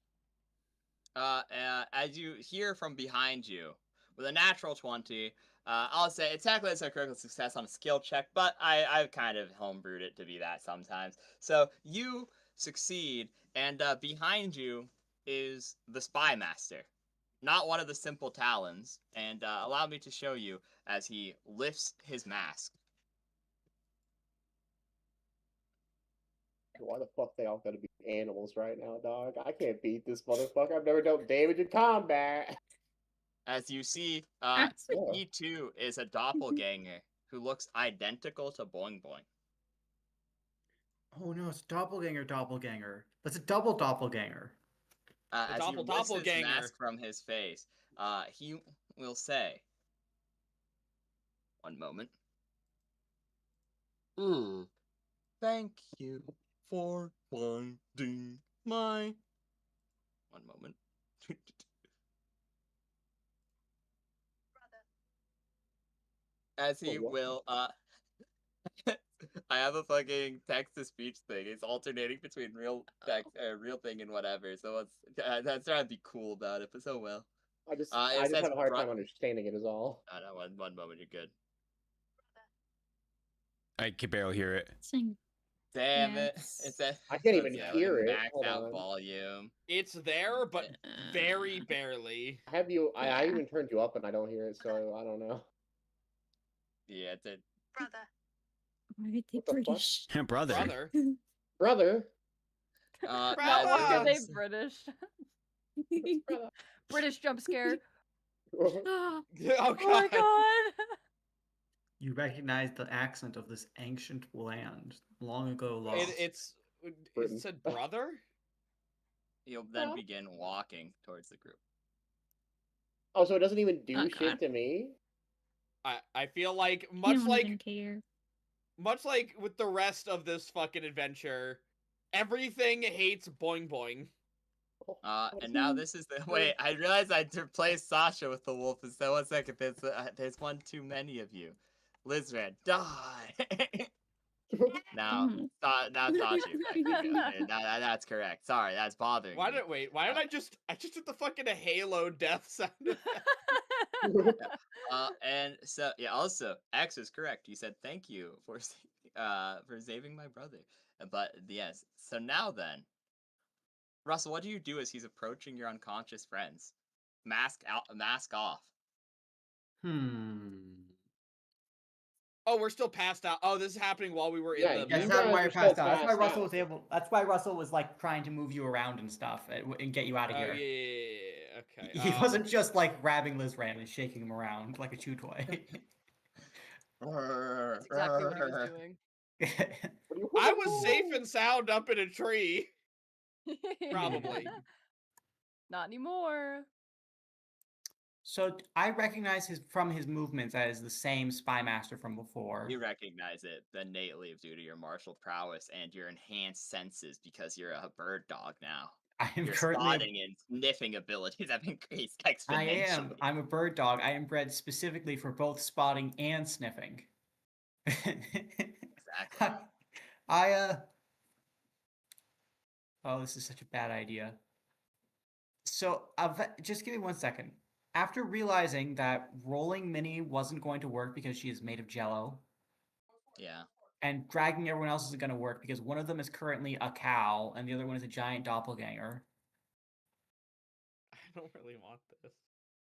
As you hear from behind you, with a natural 20, I'll say it's technically a critical success on a skill check, but I've kind of homebrewed it to be that sometimes. So you succeed, and behind you is the Spy Master, not one of the simple talons, and allow me to show you as he lifts his mask.
Why the fuck they all gotta be animals right now, dog? I can't beat this motherfucker. I've never dealt damage in combat.
As you see,
Yeah.
he too is a doppelganger who looks identical to Boing Boing.
Oh no, it's doppelganger. That's a double doppelganger.
As he lifts his
doppelganger.
mask from his face, he will say, one moment. Thank you for finding my... One moment. As he will, I have a fucking text-to-speech thing. It's alternating between real text, real thing and whatever. So that's trying to be cool about it, but so well.
I just
It says
have a hard time understanding it is all.
No, one moment, you're good.
I can barely hear it.
Damn it!
Yes.
It says
I can't even hear it.
Max
Hold
out
on.
volume.
It's there, but very barely.
Have you? I
Yeah.
even turned you up and I don't hear it, so I don't know.
Yeah, it's a
Why are they
What the fuck?
British?
Brother.
Brother.
Not
Brother!
once are they
As-
British.
Brother.
British jump scare.
Oh
Oh my
god.
god.
You recognize the accent of this ancient land, long ago lost.
It said brother.
You'll then begin walking towards the group.
Oh, so it doesn't even do
Oh,
shit
God.
to me?
I feel like
You
much
don't
like
even care.
with the rest of this fucking adventure, everything hates Boing Boing.
And now this is the wait. I realized I replaced Sasha with the wolf. And so 1 second. There's one too many of you. Lizran, die. Now, now Sasha. That's correct. Sorry, that's bothering me.
Why did I just did the fucking Halo death sound effect?
And so yeah. Also, X is correct. You said thank you for saving my brother. But yes. So now then, Russell, what do you do as he's approaching your unconscious friends? Mask out, mask off.
Oh, we're still passed out. Oh, this is happening while we were in
Yeah,
the.
you
That's
guys
why
are
you're
still
passed out. That's why
passed
Russell
out.
was able. That's why Russell was like trying to move you around and stuff and get you out of
Oh
here.
yeah. Okay.
He wasn't just like grabbing Lizran and shaking him around like a chew toy.
That's exactly what he was doing.
I was safe and sound up in a tree. Probably.
Not anymore.
So I recognize from his movements as the same spy master from before.
You recognize it innately due to your martial prowess and your enhanced senses because you're a bird dog now.
I am
Your
currently.
spotting and sniffing abilities have increased exponentially.
I am. I'm a bird dog. I am bred specifically for both spotting and sniffing.
Exactly.
Oh, this is such a bad idea. So, just give me 1 second. After realizing that rolling Minnie wasn't going to work because she is made of jello,
Yeah.
and dragging everyone else isn't going to work because one of them is currently a cow and the other one is a giant doppelganger.
I don't really want this.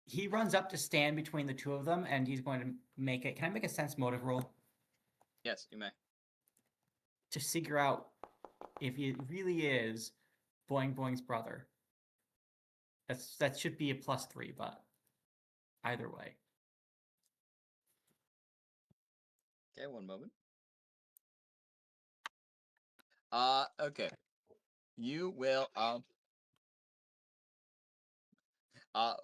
he runs up to stand between the two of them, and he's going to make it. Can I make a sense motive roll
Yes, you may.
to figure out if he really is Boing Boing's brother? That should be a +3, but either way.
Okay, one moment. Okay. You will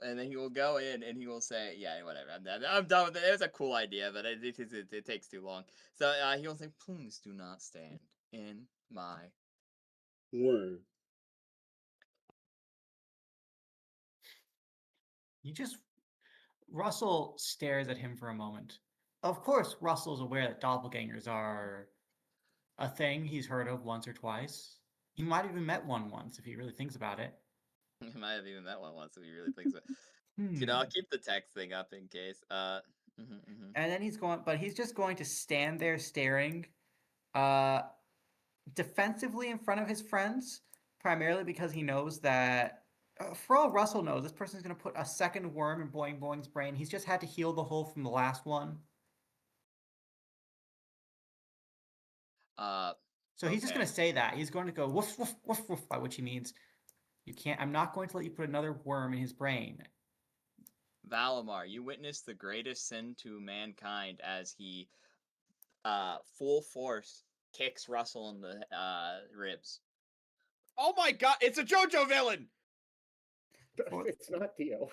and then he will go in and he will say, yeah, whatever. I'm done with it. It was a cool idea, but it takes too long. So he will say, please do not stand in my way.
Russell stares at him for a moment. Of course, Russell's aware that doppelgangers are a thing he's heard of once or twice. He might have even met one once if he really thinks about it.
He might have even met one once if he really thinks of it. I'll keep the text thing up in case.
And then he's just going to stand there staring, defensively in front of his friends, primarily because he knows that, for all Russell knows, this person's going to put a second worm in Boing Boing's brain. He's just had to heal the hole from the last one. So he's just going to say that. He's going to go woof, woof, woof, woof, by which he means, I'm not going to let you put another worm in his brain.
Valimar, you witnessed the greatest sin to mankind as he, full force kicks Russell in the ribs.
Oh my god, it's a JoJo villain!
It's not Dio.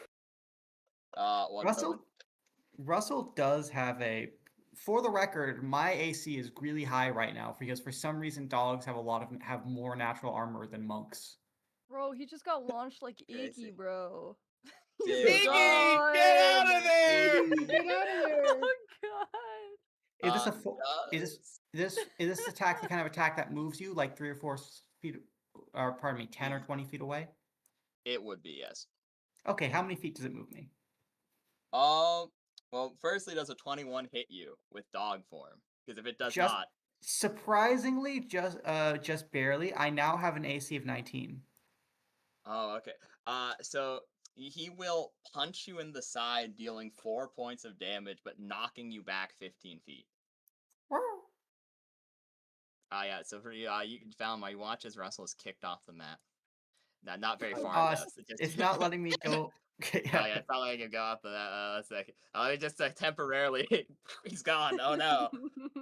Russell does have a. For the record, my AC is really high right now because for some reason dogs have more natural armor than monks.
Bro, he just got launched like
Crazy.
Iggy, bro.
Dude.
Iggy,
gone.
get out of there!
Get out of there!
Oh god.
Is this attack the kind of attack that moves you like 3 or 4 feet, or pardon me, 10 or 20 feet away?
It would be, yes.
Okay, how many feet does it move me?
Well, firstly, does a 21 hit you with dog form? Because if it does
Just-
not,
Surprisingly, just barely. I now have an AC of 19.
oh, okay. So he will punch you in the side, dealing 4 points of damage, but knocking you back 15 feet. Yeah. So for you, you can Valimar, you watch as Russell is kicked off the map. Not very far. Though, so
It's not letting me go. Okay,
Oh yeah, it's not letting him go off the a second. Oh, he just temporarily, he's gone. Oh no.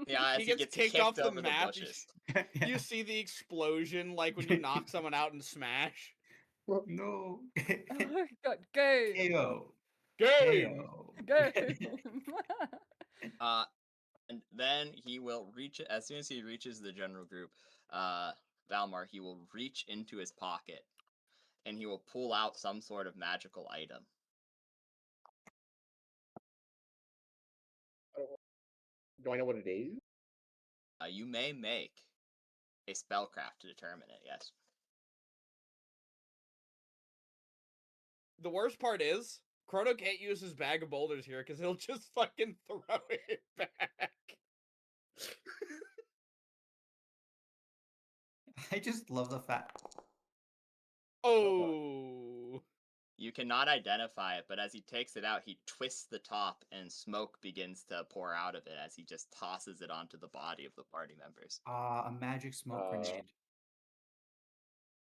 Yeah, as
He gets kicked off the
over
map.
bushes.
Yeah.
You see the explosion like when you knock someone out in Smash.
No.
God, game.
KO.
Game!
Game.
And then he will reach it as soon as he reaches the general group. Valimar, he will reach into his pocket, and he will pull out some sort of magical item.
Do I know what it is?
You may make a spellcraft to determine it. Yes.
The worst part is, Chrono can't use his bag of boulders here because he'll just fucking throw it back.
I just love the fact.
Oh.
You cannot identify it, but as he takes it out, he twists the top, and smoke begins to pour out of it as he just tosses it onto the body of the party members.
A magic smoke grenade.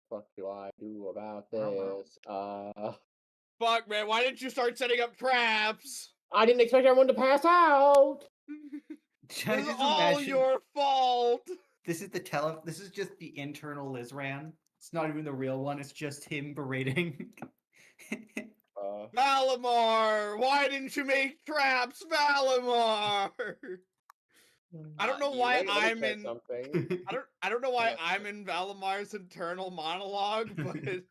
What do I do about
Wow.
this?
Fuck, man, why didn't you start setting up traps?
I didn't expect everyone to pass out.
This is all your fault.
This is just the internal Lizran. It's not even the real one. It's just him berating.
Valimar, why didn't you make traps, Valimar? I don't know why I'm in.
Something.
I don't know why I'm in Valimar's internal monologue, but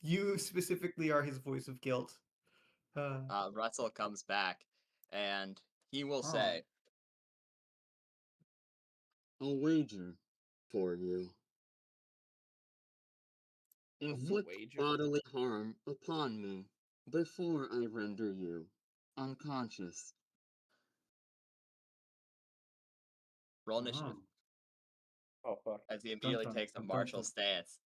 You specifically are his voice of guilt.
Russell comes back, and he will say, "I'll wager for you. Inflict bodily harm upon me before I render you unconscious." Roll initiative.
Oh fuck!
As he immediately takes a martial
dun.
stance.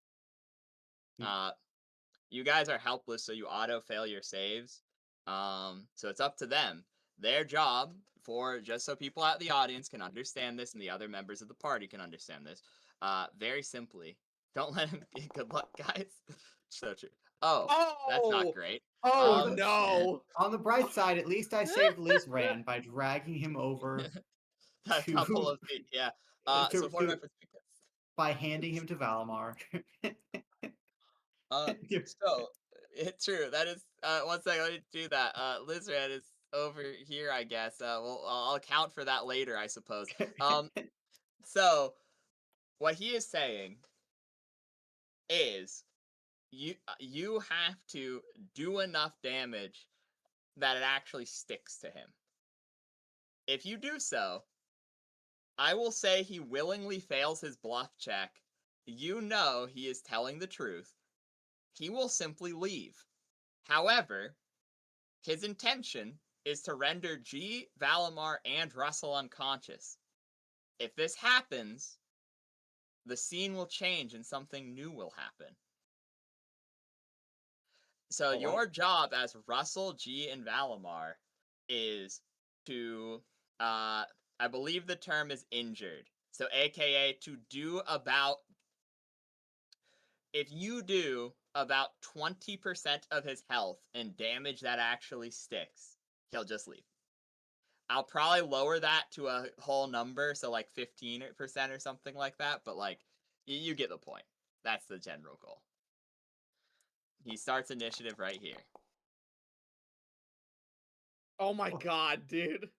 You guys are helpless, so you auto fail your saves. So it's up to them. Their job, for just so people at the audience can understand this and the other members of the party can understand this, very simply, don't let him be. Good luck, guys. So true. Oh, that's not great.
Oh
shit.
no!
On the bright side, at least I saved Lizran by dragging him over
A couple of feet, yeah. So for reference,
by handing him to Valimar.
so it's true. That is 1 second. Let me do that. Lizran is over here, I guess. Well, I'll account for that later, I suppose. So what he is saying is you have to do enough damage that it actually sticks to him. If you do so, I will say he willingly fails his bluff check. You know he is telling the truth. He will simply leave. However, his intention is to render G, Valimar, and Russell unconscious. If this happens, the scene will change and something new will happen. So your job as Russell, G, and Valimar is to, I believe the term is injured. So aka to do about, if you do about 20% of his health and damage that actually sticks, he'll just leave. I'll probably lower that to a whole number, so like 15% or something like that, but like, you get the point. That's the general goal. He starts initiative right here.
Oh my god, dude.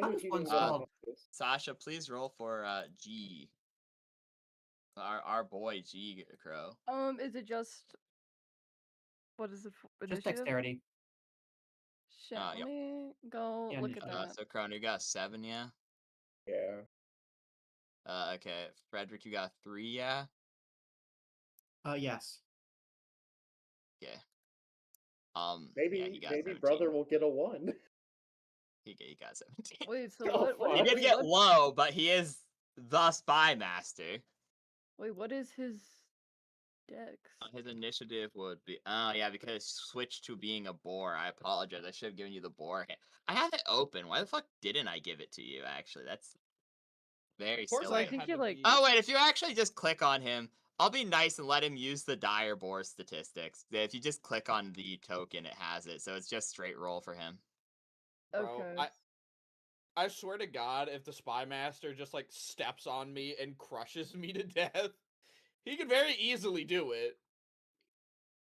How does one spell?
Sasha, please roll for G. Our boy G Crow.
Is it just what is it?
Just dexterity.
Shit, let
Yep.
me go look at that.
So Crown, you got 7, yeah?
Yeah.
Okay. Frederick, you got 3, yeah?
Yes.
Okay.
Maybe
yeah, he got
maybe
17.
brother will get a 1.
He got 17.
Wait, so
Oh,
what?
He
fuck.
did get low, but he is the Spy Master.
Wait, what is his dex?
His initiative would be, oh yeah, because it switched to being a boar. I apologize. I should have given you the boar. Okay. I have it open. Why the fuck didn't I give it to you? Actually, that's very
Of course
silly.
I think
had
you
to
like.
be-
Oh wait, if you actually just click on him, I'll be nice and let him use the dire boar statistics. If you just click on the token, it has it, so it's just straight roll for him.
Bro,
Okay.
I swear to God, if the Spy Master just like steps on me and crushes me to death, he could very easily do it.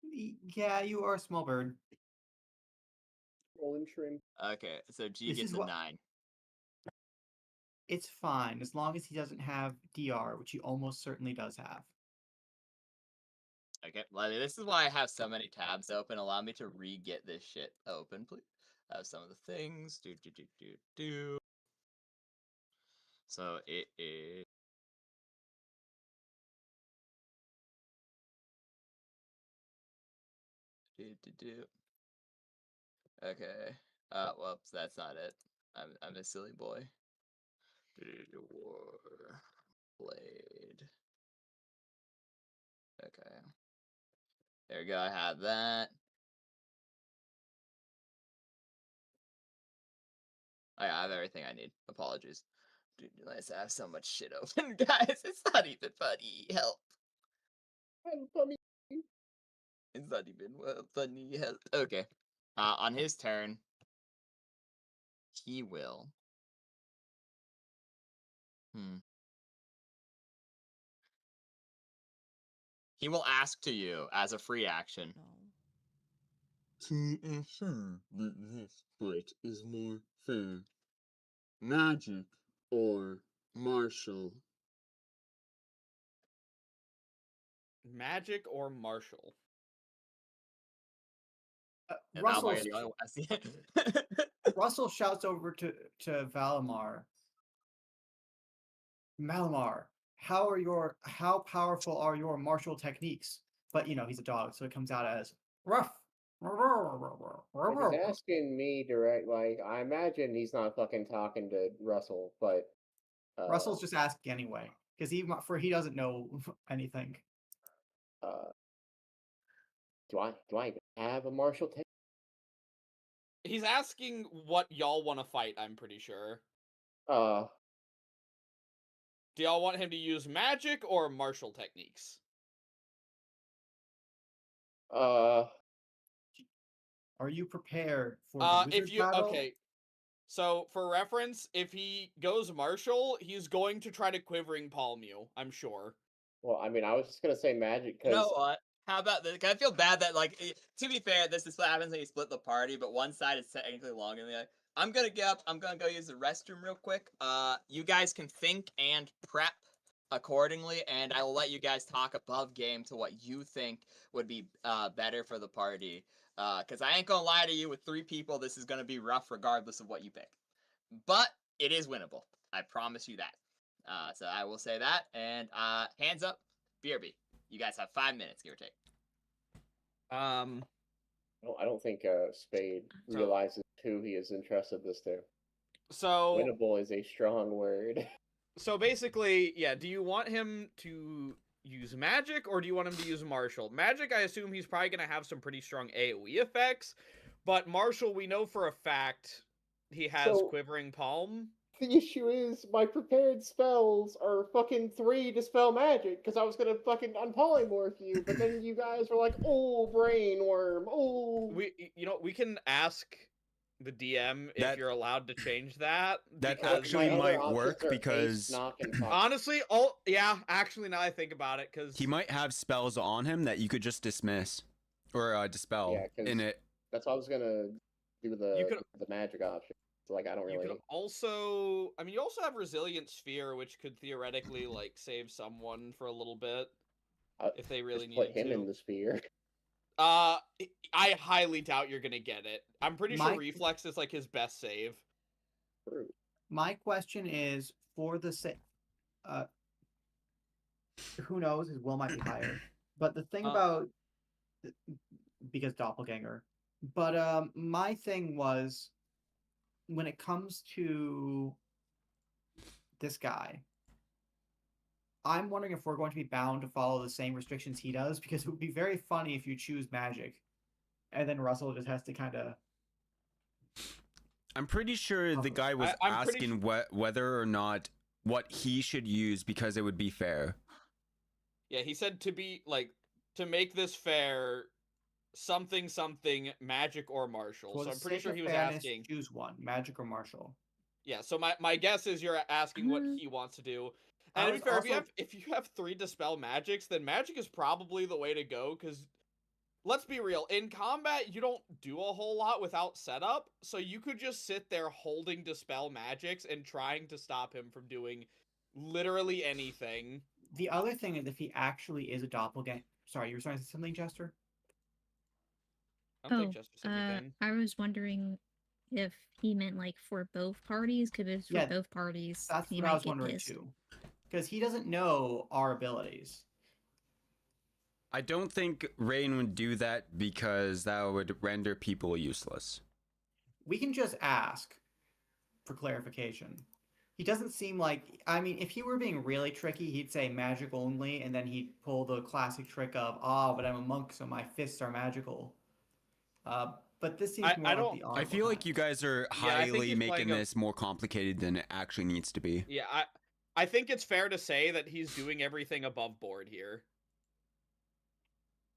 Yeah, you are a small bird.
Rolling shrimp.
Okay, so G
This
gets
is
a
what-
9.
It's fine as long as he doesn't have DR, which he almost certainly does have.
Okay, well, this is why I have so many tabs open. Allow me to re-get this shit open, please. Have some of the things. Do. So it is. Do. Okay. Whoops, that's not it. I'm a silly boy. War blade. Okay. There we go. I have that. I have everything I need. Apologies. Dude, nice. I have so much shit open, guys. It's not even funny. Help.
Funny.
It's not even funny. Help. Okay. On his turn, he will. He will ask to you as a free action.
To ensure that this fight is more fair, magic or martial?
Magic or martial?
And
Russell,
that way, the only one I see it.
Russell shouts over to Valimar. Valimar, how powerful are your martial techniques? But you know he's a dog, so it comes out as rough.
If he's asking me direct, like, I imagine he's not fucking talking to Russell, but
Russell's just asking anyway because he doesn't know anything.
do I even have a martial technique?
He's asking what y'all want to fight, I'm pretty sure.
Uh,
Do y'all want him to use magic or martial techniques?
uh,
Are you prepared for the wizard
if you
battle?
okay. So for reference, if he goes martial, he's going to try to quivering palm you, I'm sure.
well, I mean, I was just gonna say magic
You know
because
what? How about this? I feel bad that, like, to be fair, this is what happens when you split the party, but one side is technically longer than the other. I'm gonna get up. I'm gonna go use the restroom real quick. You guys can think and prep accordingly, and I will let you guys talk above game to what you think would be better for the party. Because I ain't gonna lie to you, with 3 people, this is gonna be rough regardless of what you pick. But it is winnable. I promise you that. So I will say that. And hands up, BRB. You guys have 5 minutes, give or take.
I don't think Spade
So-
realizes who he is entrusted this to.
So
Winnable is a strong word.
so basically, yeah, do you want him to use magic or do you want him to use martial? Magic, I assume he's probably going to have some pretty strong AoE effects, but martial, we know for a fact he has
So-
quivering palm.
The issue is my prepared spells are fucking 3 dispel magic because I was gonna fucking unpolymorph you, but then you guys were like, "Oh, brain worm, oh."
We can ask the DM if
That-
you're allowed to change that.
That
because
actually
my other
might
options
work
are
because
Ace, knock, and pop.
honestly, actually, now I think about it, because
he might have spells on him that you could just dismiss or dispel
Yeah, 'cause
in it.
That's why I was gonna do
could-
the magic option. So, like, I don't
you
really.
could also, I mean, you also have resilient sphere, which could theoretically like save someone for a little bit if they really
just put
needed
him
to.
in the sphere.
I highly doubt you're gonna get it. I'm pretty sure
Mike-
reflex is like his best save.
True.
My question is for the who knows? His will might be higher. But the thing about because doppelganger. But my thing was when it comes to this guy, I'm wondering if we're going to be bound to follow the same restrictions he does, because it would be very funny if you choose magic, and then Russell just has to kind of.
I'm pretty sure the guy was
I'm pretty
asking whether or not what he should use because it would be fair.
Yeah, he said to make this fair, something magic or martial.
For
So
the
I'm pretty
sake
sure
of
he was
fairness,
asking.
choose one, magic or martial.
Yeah, so my guess is you're asking what he wants to do. And to be fair, if you have 3 dispel magics, then magic is probably the way to go, because let's be real, in combat you don't do a whole lot without setup, so you could just sit there holding dispel magics and trying to stop him from doing literally anything.
The other thing is if he actually is a doppelganger. Sorry, you were saying something, Jester?
I don't think Jester said anything.
I was wondering if he meant like for both parties, because if it's for
Yeah,
both parties,
That's
he
what I
might
was
get
wondering
pissed.
too. Because he doesn't know our abilities.
I don't think Rain would do that because that would render people useless.
We can just ask for clarification. He doesn't seem like. I mean, if he were being really tricky, he'd say magic only, and then he'd pull the classic trick of, but I'm a monk, so my fists are magical. But this seems more like the
I feel like you guys are
Yeah, I think
highly
he's
making
playing a-
this more complicated than it actually needs to be.
Yeah, I think it's fair to say that he's doing everything above board here.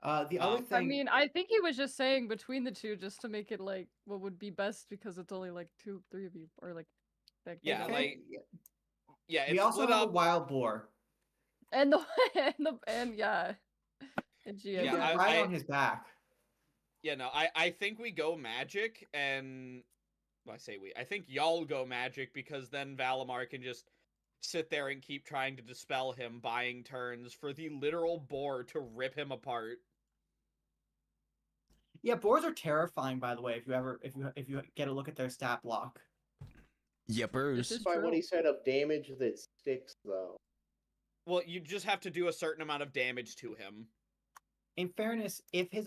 The other thing.
I mean, I think he was just saying between the two just to make it like what would be best, because it's only like 2, 3 of you, or like.
Yeah,
Okay,
yeah,
we
it's
also
split
have a
up.
wild boar.
And and yeah. And
He
Yeah,
can
GM.
ride on his back.
Yeah, no, I think we go magic, and well, I say we. I think y'all go magic, because then Valimar can just sit there and keep trying to dispel him, buying turns for the literal boar to rip him apart.
Yeah, boars are terrifying, by the way. If you get a look at their stat block.
Yepers.
This is
By
true.
what he said of damage that sticks, though.
Well, you just have to do a certain amount of damage to him.
In fairness, if he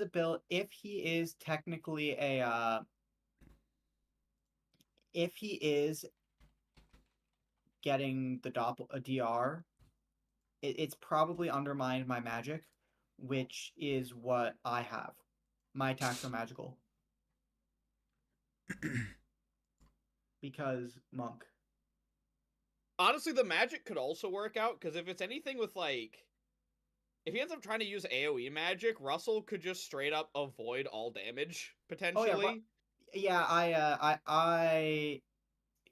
is technically if he is getting a DR, it's probably undermined my magic, which is what I have. My attacks are magical. Because monk.
Honestly, the magic could also work out, because if it's anything with, like... If he ends up trying to use AoE magic, Russell could just straight up avoid all damage, potentially.
Yeah, I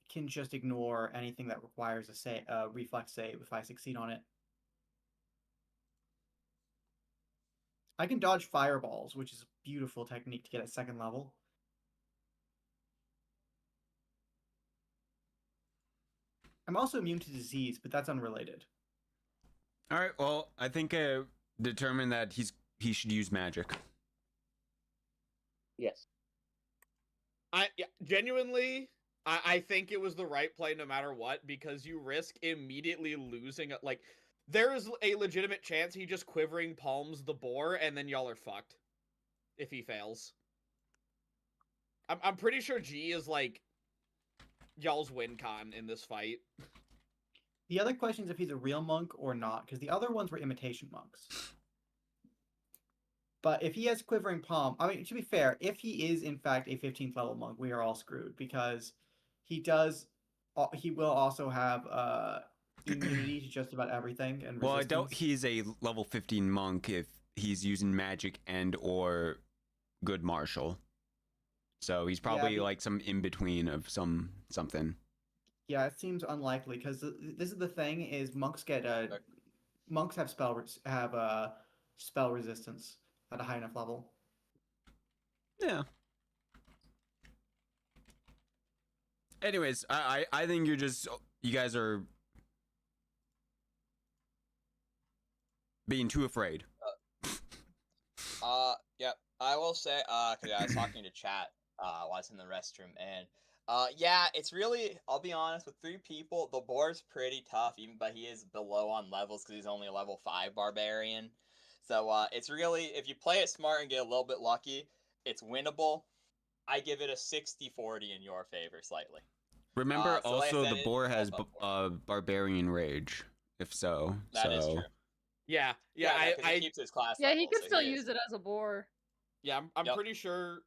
can just ignore anything that requires a reflex save if I succeed on it. I can dodge fireballs, which is a beautiful technique to get at second level. I'm also immune to disease, but that's unrelated.
All right. Well, I think determined that he should use magic.
Yes.
Genuinely, I think it was the right play no matter what, because you risk immediately losing. Like, there is a legitimate chance he just quivering palms the boar, and then y'all are fucked if he fails. I'm pretty sure G is like y'all's win con in this fight.
The other question is if he's a real monk or not, because the other ones were imitation monks. But if he has quivering palm, I mean, to be fair, if he is in fact a 15th level monk, we are all screwed, because he will also have immunity to just about everything and resistance.
Well, I doubt he's a level 15 monk if he's using magic and or good martial. So he's probably like some in between of something.
Yeah, it seems unlikely, because this is the thing: is monks have spell resistance at a high enough level.
Yeah. Anyways, I think you guys are being too afraid.
Yep. I will say, cause I was talking to chat, while I was in the restroom, and, yeah, it's really, I'll be honest, with 3 people, the boar's pretty tough, but he is below on levels, cause he's only a level 5 barbarian. So, it's really, if you play it smart and get a little bit lucky, it's winnable. I give it a 60-40 in your favor, slightly.
Remember,
so like I
also
said,
the boar has barbarian rage. If so,
That is true.
Yeah,
he keeps his class
Yeah,
level,
he can
so
still use it as a boar.
Yeah, I'm
Yep.
pretty sure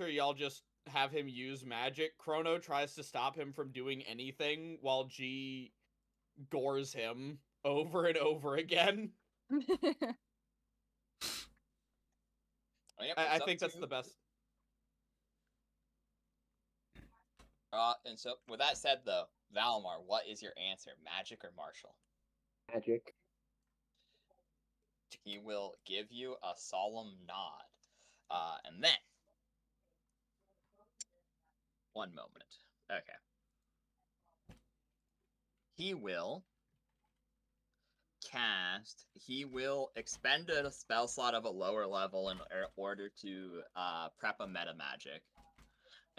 y'all just have him use magic. Chrono tries to stop him from doing anything while G gores him over and over again.
Yep,
I
it's up
think that's
to-
the best.
And so, with that said, though, Valimar, what is your answer? Magic or martial?
Magic.
He will give you a solemn nod. And then, one moment. Okay. He will expend a spell slot of a lower level in order to prep a meta magic.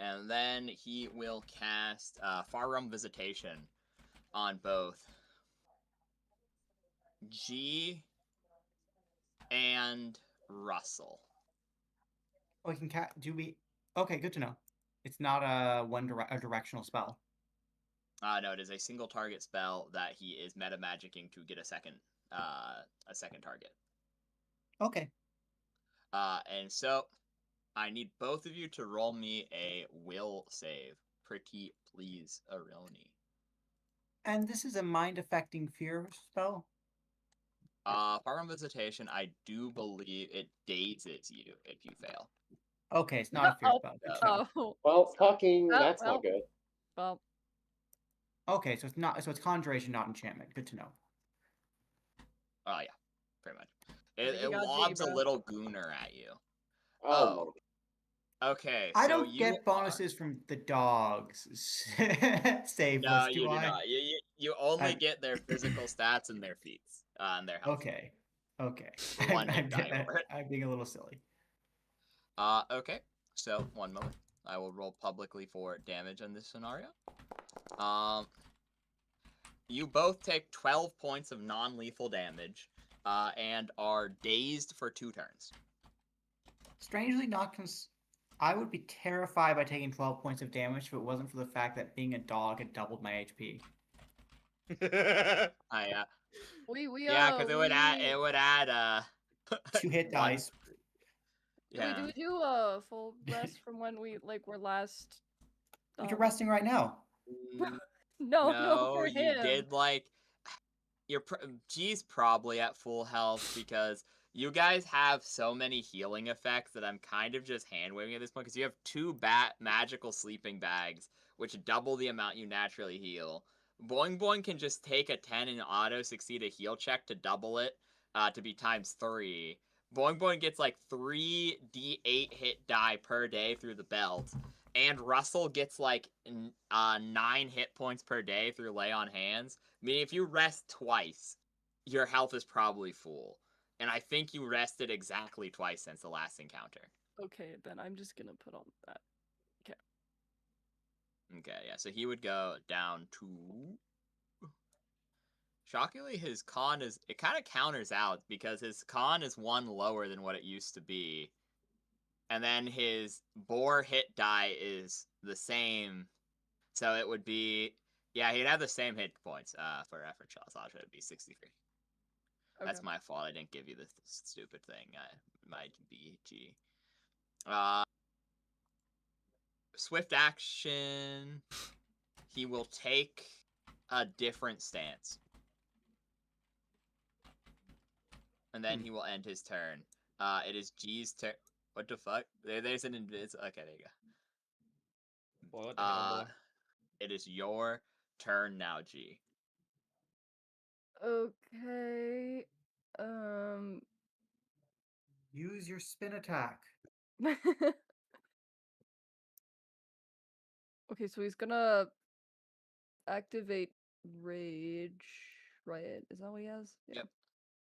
And then he will cast Far Realm Visitation on both G and Russell.
Oh, we can Okay, good to know. It's not a directional spell.
No, it is a single target spell that he is meta magicking to get a second target.
Okay.
And so I need both of you to roll me a will save. Pretty please, Aroni.
And this is a mind-affecting fear spell?
Far Realm Visitation, I do believe it dazes you if you fail.
Okay, it's not a fear spell. Good to know.
Oh.
Well, fucking,
Oh,
that's
well.
not good.
Well,
Okay, so it's conjuration, not enchantment. Good to know.
Oh, yeah, pretty much.
But you
It
got
lobs a
zebra.
little gooner at you.
Oh,
Okay,
I
so
don't
you
get bonuses from the dogs. Save
No,
list,
you do
I?
not. You only
I-
get their physical stats and their feats, and their health.
Okay. Okay.
One big die over it.
I'm being a little silly.
Okay. So, one moment. I will roll publicly for damage in this scenario. You both take 12 points of non-lethal damage, and are dazed for 2 turns.
Strangely not I would be terrified by taking 12 points of damage if it wasn't for the fact that being a dog had doubled my HP.
Yeah, because it would add
2 hit dice.
Yeah.
Do we do a full rest from when we were last
You're
Stop.
resting right now.
No,
No,
for
you
him.
did like G's probably at full health because you guys have so many healing effects that I'm kind of just hand waving at this point because you have two magical sleeping bags which double the amount you naturally heal. Boing Boing can just take a 10 and auto succeed a heal check to double it to be times 3. Boing Boing gets like 3d8 hit die per day through the belt. And Russell gets like 9 hit points per day through lay on hands. Meaning if you rest twice, your health is probably full. And I think you rested exactly twice since the last encounter.
Okay, then I'm just gonna put on that.
Okay, yeah, so he would go down to... Shockingly, his con is... It kind of counters out because his con is 1 lower than what it used to be. And then his boar hit die is the same. So it would be... Yeah, he'd have the same hit points for effort shot. So it'd be 63.
Okay.
That's my fault. I didn't give you this stupid thing. My BG. Swift action. He will take a different stance. And then he will end his turn. It is G's turn. What the fuck? There's an invis. Okay, there you go.
Boy, what the hell, boy?
It is your turn now, G.
Okay.
Use your spin attack.
Okay, so he's gonna activate rage, right? Is that what he has? Yeah.
Yep.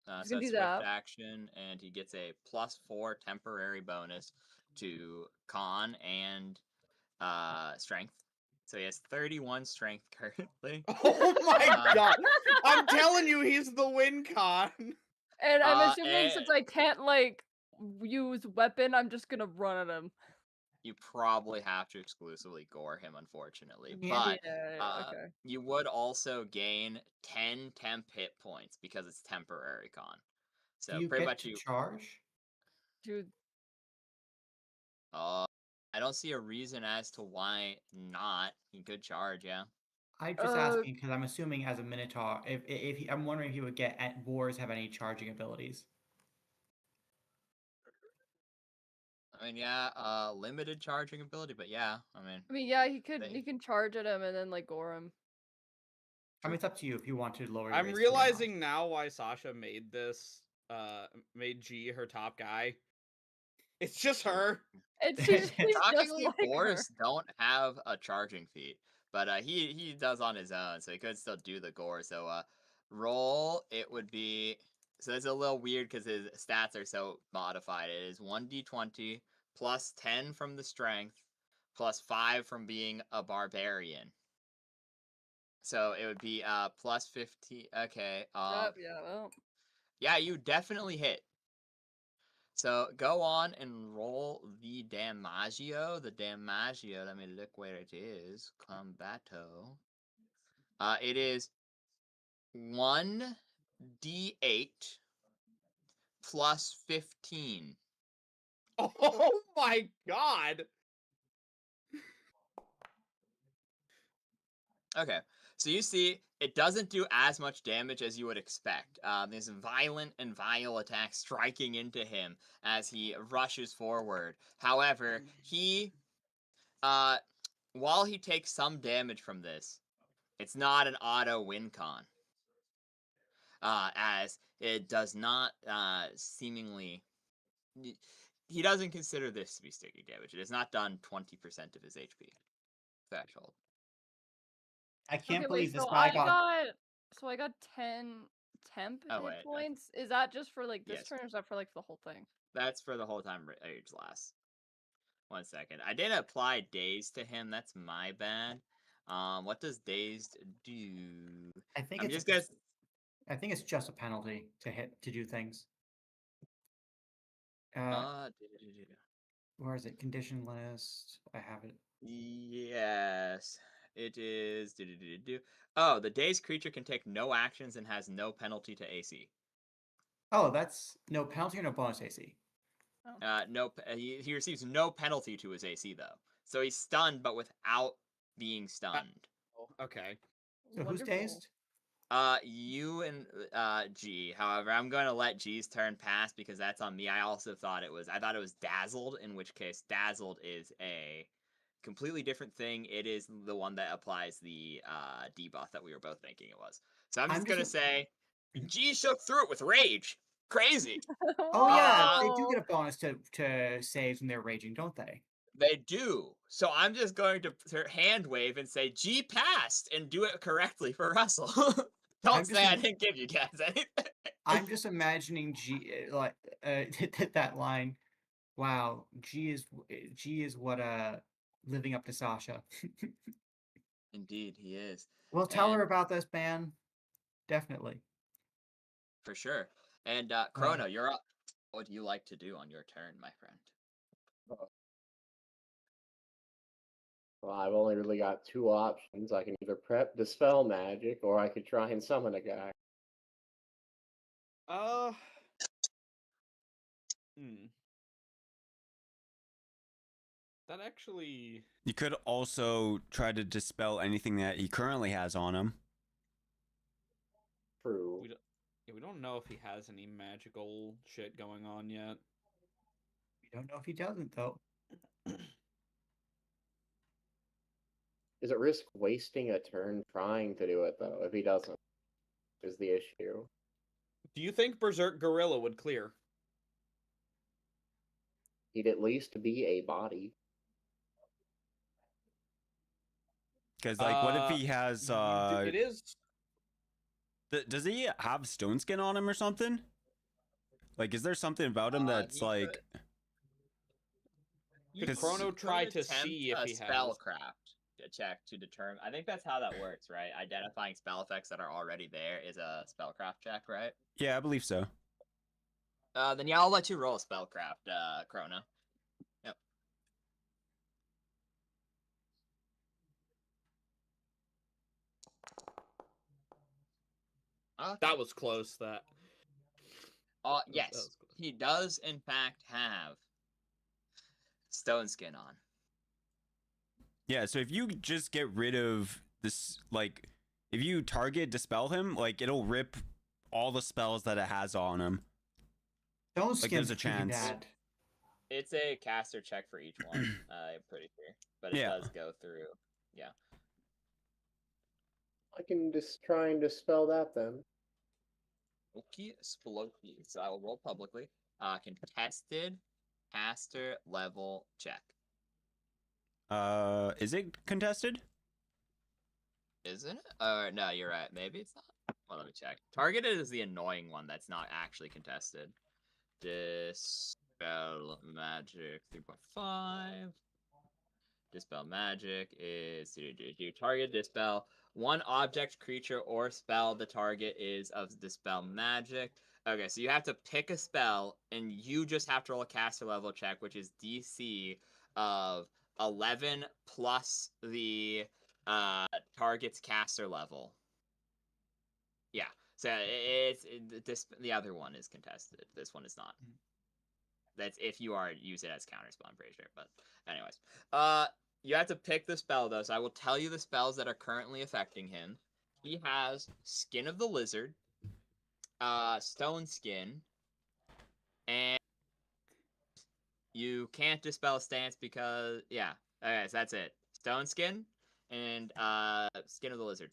He's
So
gonna
that's
do
swift
that.
action, and he gets a +4 temporary bonus to con and strength. So he has 31 strength currently.
Oh my god! I'm telling you, he's the win con.
And I'm assuming since I can't like use weapon, I'm just gonna run at him.
You probably have to exclusively gore him, unfortunately.
Yeah.
But
Okay.
you would also gain 10 temp hit points because it's temporary con. So
Do you
pretty
get
much
to charge?
Dude.
I don't see a reason as to why not. He could charge, yeah.
I'm just asking because I'm assuming as a Minotaur, I'm wondering if he would get boars have any charging abilities.
I mean, yeah, limited charging ability, but yeah, I mean,
yeah, he can charge at him and then like gore him.
I mean, it's up to you if you want to lower your
I'm
AC or not.
realizing now why Sasha made this, made G her top guy. It's just her.
It's just
shockingly,
like
boars don't have a charging feat, but he does on his own, so he could still do the gore. So roll, it would be, so it's a little weird because his stats are so modified. It is 1d20 plus 10 from the strength plus 5 from being a barbarian. So it would be plus 15. Okay.
yeah, well.
Yeah, you definitely hit. So go on and roll the Damaggio. The Damaggio, let me look where it is. Combato. It is 1d8 plus 15.
Oh my god!
Okay, so you see, it doesn't do as much damage as you would expect. There's violent and vile attacks striking into him as he rushes forward. However, he, while he takes some damage from this, it's not an auto win con. As it does not seemingly... He doesn't consider this to be sticky damage. It has not done 20% of his HP threshold.
I can't
Okay,
believe
wait,
this
so
guy
I got 10 temp
Oh,
hit
wait,
points. Is that just for like this
Yes.
turn or is that for like the whole thing?
That's for the whole time rage lasts. 1 second. I didn't apply dazed to him. That's my bad. What does dazed do?
I think
I'm
it's
just
I think it's just a penalty to do things. Where is it? Condition list. I have it.
Yes, it is. Oh, the dazed creature can take no actions and has no penalty to AC.
Oh, that's no penalty or no bonus AC.
No, he receives no penalty to his AC though. So he's stunned, but without being stunned.
Okay.
So who's
Wonderful.
dazed?
You and G. However, I'm going to let G's turn pass because that's on me. I thought it was dazzled, in which case dazzled is a completely different thing. It is the one that applies the debuff that we were both thinking it was. So I'm just gonna say G shook through it with rage. Crazy.
Oh yeah, they do
Whoa.
get a bonus to saves when they're raging, don't they?
They do. So I'm just going to hand wave and say G passed and do it correctly for Russell. Don't say I didn't give you guys anything.
I'm just imagining G like that line. Wow, G is what living up to Sasha.
Indeed, he is.
Well, tell her
And-
about this, man. Definitely.
For sure. And Chrono, you're up. What do you like to do on your turn, my friend?
Well, I've only really got two options. I can either prep dispel magic, or I could try and summon a guy.
That actually.
You could also try to dispel anything that he currently has on him.
True.
We don't know if he has any magical shit going on yet.
We don't know if he doesn't though.
Is it risk wasting a turn trying to do it though? If he doesn't, is the issue.
Do you think Berserk Gorilla would clear?
He'd at least be a body.
Because like, what if he has?
It is.
Does he have stone skin on him or something? Like, is there something about him that's like?
Could Chrono try to see if he has
spellcraft check to determine? I think that's how that works, right? Identifying spell effects that are already there is a spellcraft check, right?
Yeah, I believe so.
Then yeah, I'll let you roll a spellcraft, Chrono. Yep. Okay.
That was close.
Yes, he does in fact have stone skin on.
Yeah, so if you just get rid of this, like, if you target dispel him, like, it'll rip all the spells that it has on him.
Stone skin's
there's a
pretty
chance.
bad.
It's a caster check for each one. I'm pretty sure, but it does go through. Yeah.
I can just try and dispel that then.
Okay, Spelunky. So I will roll publicly. Contested caster level check.
Is it contested?
Isn't it? No, you're right. Maybe it's not. Well, let me check. Targeted is the annoying one that's not actually contested. Dispel magic 3.5. Dispel magic is target dispel. One object, creature, or spell the target is of dispel magic. Okay, so you have to pick a spell, and you just have to roll a caster level check, which is DC of 11 plus the target's caster level. Yeah, so the other one is contested. This one is not. That's if you use it as counterspell, I'm pretty sure. But anyways, you have to pick the spell though. So I will tell you the spells that are currently affecting him. He has Skin of the Lizard, Stone Skin, and you can't dispel stance because okay, so that's it. Stone Skin and Skin of the Lizard.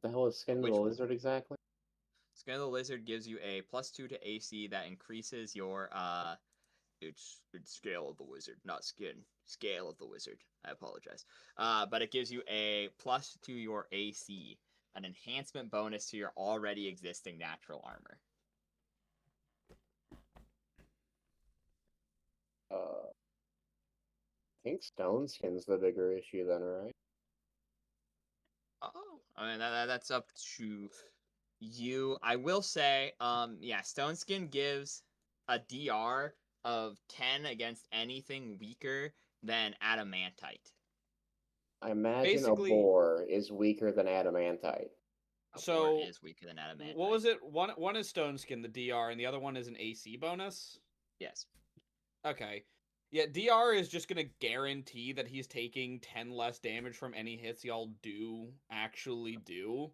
The hell is Skin of the Lizard exactly?
Skin of the Lizard gives you a +2 to AC that increases your it's scale of the wizard, not skin. Scale of the wizard. I apologize. But it gives you a +2 to your AC, an enhancement bonus to your already existing natural armor.
I think Stone Skin's the bigger issue then, right?
Oh, I mean that's up to you. I will say, Stone Skin gives a DR of 10 against anything weaker than adamantite.
I imagine
Basically-
a boar is weaker than adamantite.
So
Boar is weaker than adamantite.
what was it? One is stone skin, the DR, and the other one is an AC bonus.
Yes.
Okay. Yeah, DR is just gonna guarantee that he's taking 10 less damage from any hits y'all actually do.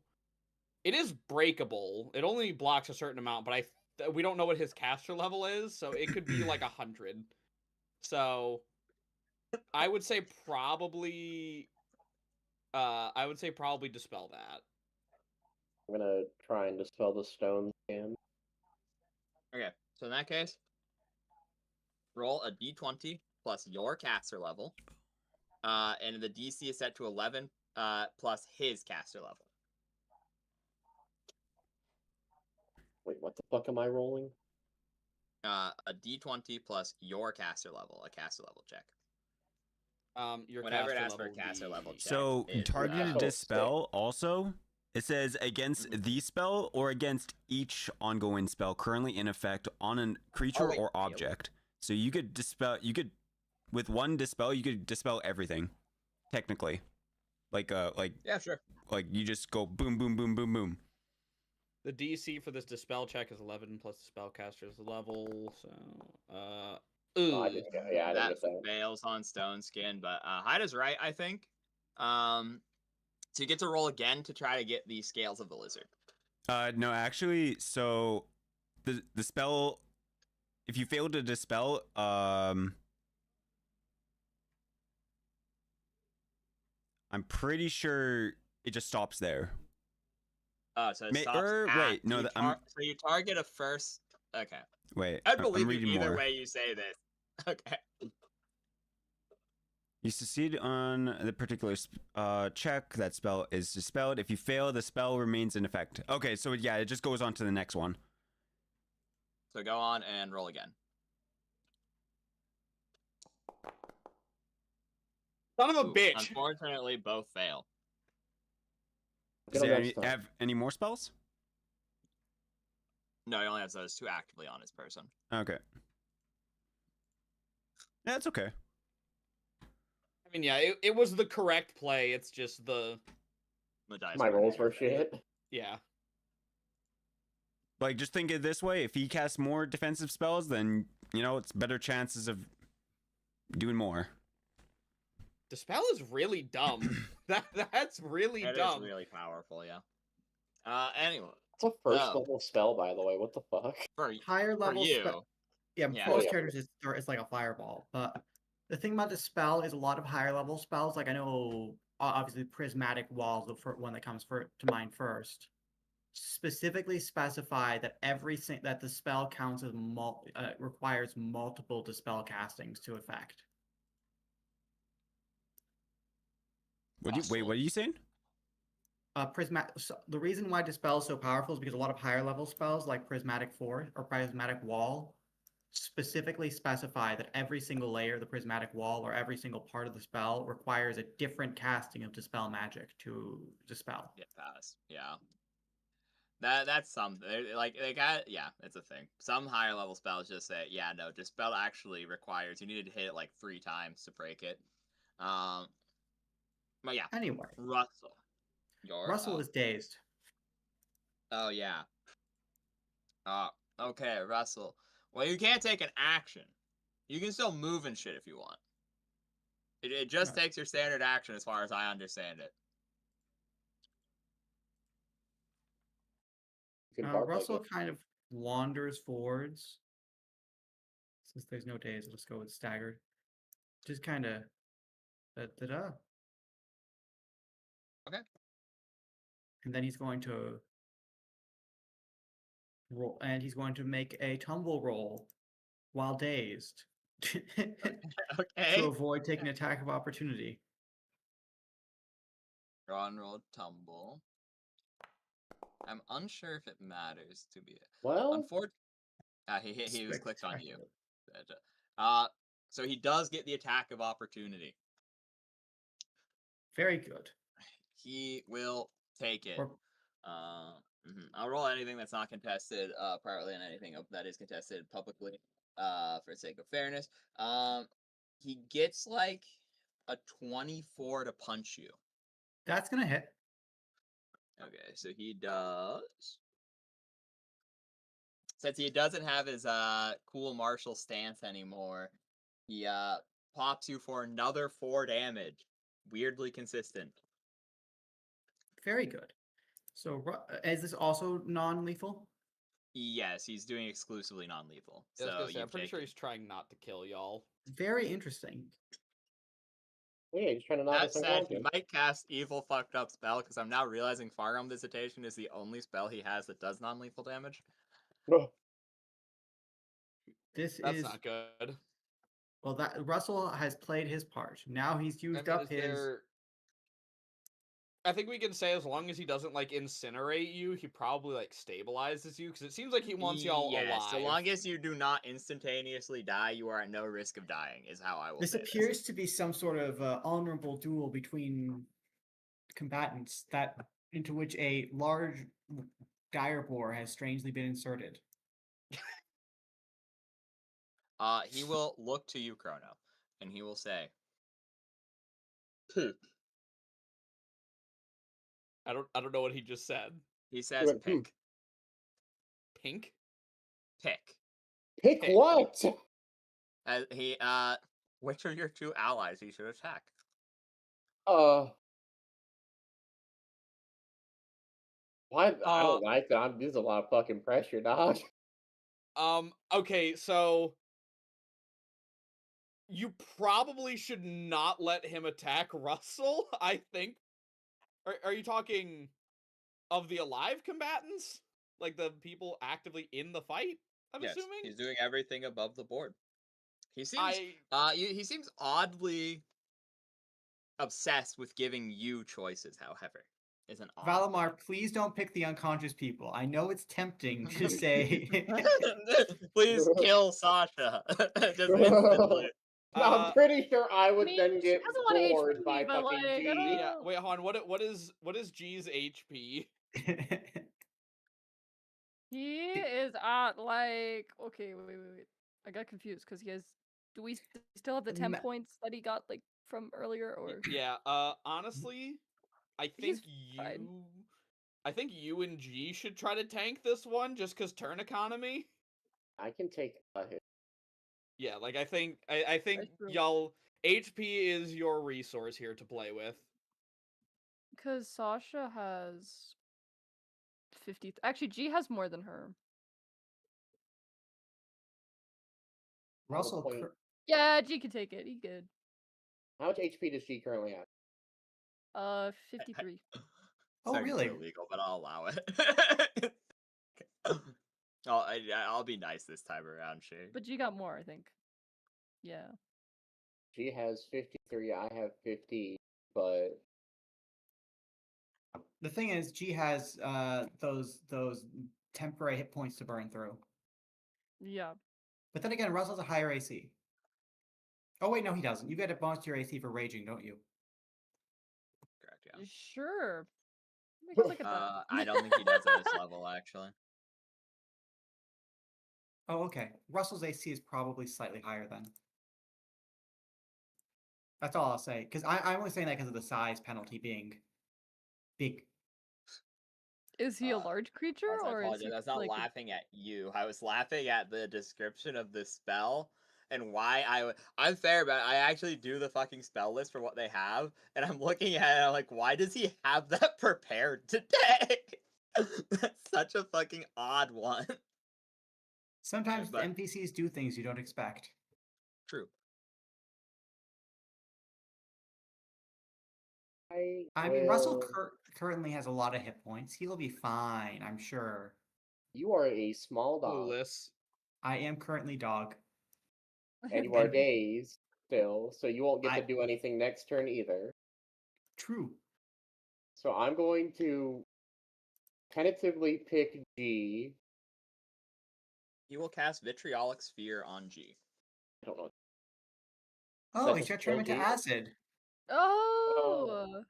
It is breakable. It only blocks a certain amount, but we don't know what his caster level is, so it could be like 100. So I would say probably dispel that.
I'm gonna try and dispel the stone scan.
Okay, so in that case, roll a d20 plus your caster level, and the DC is set to 11 plus his caster level.
Wait, what the fuck am I rolling?
A d20 plus your caster level, a caster level check.
Your
Whenever it
caster
asks for a
level
caster
be-
level check.
So
It,
targeted
uh,
dispel also. It says against
Mhm.
the spell or against each ongoing spell currently in effect on a creature
wait,
or
really?
object. So you could dispel. You could, with one dispel, you could dispel everything. Technically, like
Yeah, sure.
like you just go boom, boom, boom, boom, boom.
The DC for this dispel check is 11 plus the spellcaster's level. So,
Oh,
ooh.
I didn't get. Yeah, I didn't
That
get that.
fails on stone skin, but Hyda's right, I think. So you get to roll again to try to get the scales of the lizard.
No, actually, so the spell, if you fail to dispel, I'm pretty sure it just stops there.
Oh, so it stops at,
wait, no,
so you target a first. Okay,
wait.
I
I'm
believe you
reading
either
more.
way you say this. Okay.
You succeed on the particular check. That spell is dispelled. If you fail, the spell remains in effect. Okay, so yeah, it just goes on to the next one.
So go on and roll again.
Son of a
Ooh,
bitch.
Unfortunately, both fail.
Does
Get him
he
next time.
have any more spells?
No, he only has those two actively on his person.
Okay. Yeah, it's okay.
I mean, yeah, it was the correct play. It's just the
The dice
My
were
rolls were
negative.
shit.
yeah.
Like, just think it this way: if he casts more defensive spells, then it's better chances of doing more.
Dispel is really dumb. That's really
It
dumb.
is really powerful, yeah. Anyway,
It's a first
Oh.
level spell, by the way. What the fuck?
for
Higher
for
level
you,
spell. Yeah,
Yeah.
for most
Yeah.
characters it's like a fireball. But the thing about the spell is a lot of higher level spells, like I know obviously prismatic walls, the one that comes to mind first, specifically specify that that the spell counts as requires multiple dispel castings to effect.
What are you saying?
The reason why dispel is so powerful is because a lot of higher level spells like prismatic force or prismatic wall specifically specify that every single layer of the prismatic wall or every single part of the spell requires a different casting of dispel magic to dispel.
Get past. Yeah. That's something. Like they got it's a thing. Some higher level spells just say, yeah, no, dispel actually requires you need to hit it like 3 times to break it. But yeah.
Anyway,
Russell.
Russell is dazed.
Oh yeah. Okay, Russell. Well, you can't take an action. You can still move and shit if you want. It just
Right.
takes your standard action as far as I understand it.
You can bark
Russell
like it.
kind of wanders forwards. Since there's no days, I'll just go with staggered. Just kind of da-da-da.
Okay.
And then he's going to roll, and he's going to make a tumble roll while dazed to
Okay.
avoid taking an attack of opportunity.
Draw and roll tumble. I'm unsure if it matters to be.
Well,
Unfortunately, he was clicked on you.
Spectacular.
So he does get the attack of opportunity.
Very good.
He will take it.
Or-
I'll roll anything that's not contested privately and anything that is contested publicly for the sake of fairness. He gets like a 24 to punch you.
That's gonna hit.
Okay, so he does Since he doesn't have his cool martial stance anymore, he pops you for another 4 damage. Weirdly consistent.
Very good. So is this also non-lethal?
Yes, he's doing exclusively non-lethal.
I was
So
gonna say, I'm
you've
pretty sure
taken-
he's trying not to kill y'all.
Very interesting.
Yeah, he's trying to knock
That
us
said, he
unconscious.
might cast Evil Fucked Up Spell, because I'm now realizing Firearm Visitation is the only spell he has that does non-lethal damage.
Oh,
This
That's
is
not good.
well. That Russell has played his part. Now he's
I
used
mean,
up
is
his.
there... I think we can say as long as he doesn't like incinerate you, he probably like stabilizes you because it seems like he wants y'all
Yes,
alive.
so long as you do not instantaneously die, you are at no risk of dying, is how I will
This
say
appears to be some sort of honorable duel between combatants that into which a large dire boar has strangely been inserted.
He will look to you, Chrono, and he will say,
Pick.
I don't know what he just said.
he says,
went, "Hmm."
pick.
Pink?
Pick.
Pick
Pick.
what?
Which are your 2 allies he should attack?
Why? I don't like that. There's a lot of fucking pressure, dog.
Okay, so you probably should not let him attack Russell, I think. Are you talking of the alive combatants? Like the people actively in the fight, I'm
Yes,
assuming?
he's doing everything above the board. He seems he seems oddly obsessed with giving you choices, however. Is an odd
Valimar, please don't pick the unconscious people. I know it's tempting to say.
Please kill Sasha. Just instantly.
I'm pretty sure I would
mean,
then
she
get
doesn't want
bored
HP,
by
but,
fucking
like, I
G.
don't-
Yeah, wait, hold on. What is G's HP?
He is at like okay, wait. I got confused because he has. Do we still have the 10
Ma-
points that he got like from earlier, or
Yeah, honestly, I
He's
think
fine.
I think you and G should try to tank this one just cuz turn economy.
I can take a hit.
Yeah, like I think
That's true.
y'all HP is your resource here to play with.
because Sasha has 50. Actually, G has more than her.
Russell,
point.
Yeah, G can take it. He good.
How much HP does G currently have?
53.
Oh,
Technically
really?
illegal, but I'll allow it. I'll be nice this time around, Shay.
But G got more, I think. Yeah.
G has 53. I have 50. But
The thing is, G has those temporary hit points to burn through.
Yeah.
But then again, Russell's a higher AC. Oh wait, no, he doesn't. You get a bonus to your AC for raging, don't you?
Correct, yeah.
Sure. Let me look at that.
I don't think he does at this level, actually.
Oh, okay. Russell's AC is probably slightly higher then. That's all I'll say. Because I'm only saying that because of the size penalty being big.
Is he a large creature,
I
or is
apologize.
he
I was not
like?
laughing at you. I was laughing at the description of the spell and why I'm fair about it. I actually do the fucking spell list for what they have, and I'm looking at it, I'm like, why does he have that prepared today? That's such a fucking odd one.
Sometimes
But-
NPCs do things you don't expect.
True.
I mean, Russell currently has a lot of hit points. He'll be fine, I'm sure.
you are a small dog.
Clueless.
I am currently dog.
And you are dazed still, so you won't get
I-
to do anything next turn either.
True.
So I'm going to tentatively pick G.
He will cast Vitriolic Sphere on G.
I don't know.
Oh,
Such
he's
as
got turn him into
G?
acid.
Oh.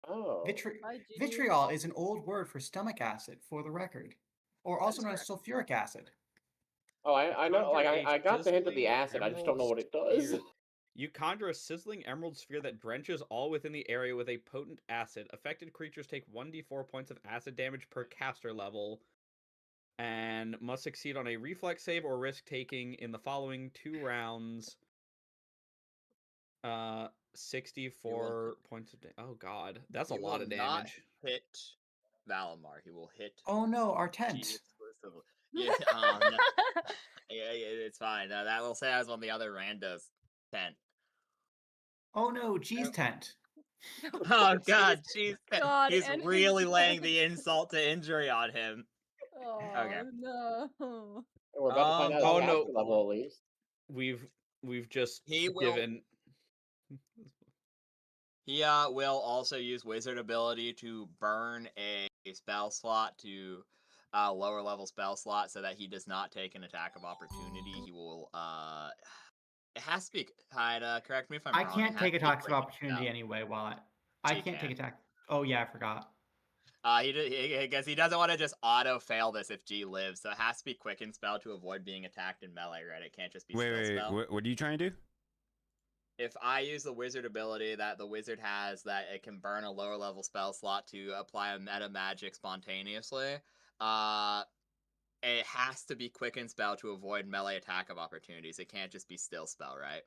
Oh.
Hi, G.
Vitriol is an old word for stomach acid, for the record, or also
is
known as sulfuric acid.
Oh, I know. Like
Conjure a
I got the hint of the
sizzling
acid. I just don't know
emerald
what it does.
sphere. You conjure a sizzling emerald sphere that drenches all within the area with a potent acid. Affected creatures take 1d4 points of acid damage per caster level. and must succeed on a reflex save or risk taking in the following 2 rounds. 64 points of damage. Oh god, that's a
He
lot
will
of
not
damage.
hit Valimar. He will hit
Oh no, our
G
tent.
exclusively. Yeah, no. Yeah, it's fine. That will say I was on the other randos tent.
Oh no, G's tent.
Oh god, jeez.
God,
He's
and his
really laying
tent.
the insult to injury on him.
Oh
Okay.
no.
And we're about to find out his
Oh, no.
caster level at least.
We've just
He will
given.
He will also use wizard ability to burn a spell slot to lower level spell slot so that he does not take an attack of opportunity. He will it has to be correct me if I'm
I
wrong.
can't
it has
take
to be
attacks of
quick
opportunity
spell.
anyway. While I
He
can't take
can.
attack. Oh yeah, I forgot.
Because he doesn't want to just auto fail this if G lives, so it has to be quicken spell to avoid being attacked in melee, right? It can't just be still
Wait,
spell.
what are you trying to do?
If I use the wizard ability that the wizard has, that it can burn a lower level spell slot to apply a meta magic spontaneously, it has to be quicken spell to avoid melee attack of opportunities. It can't just be still spell, right?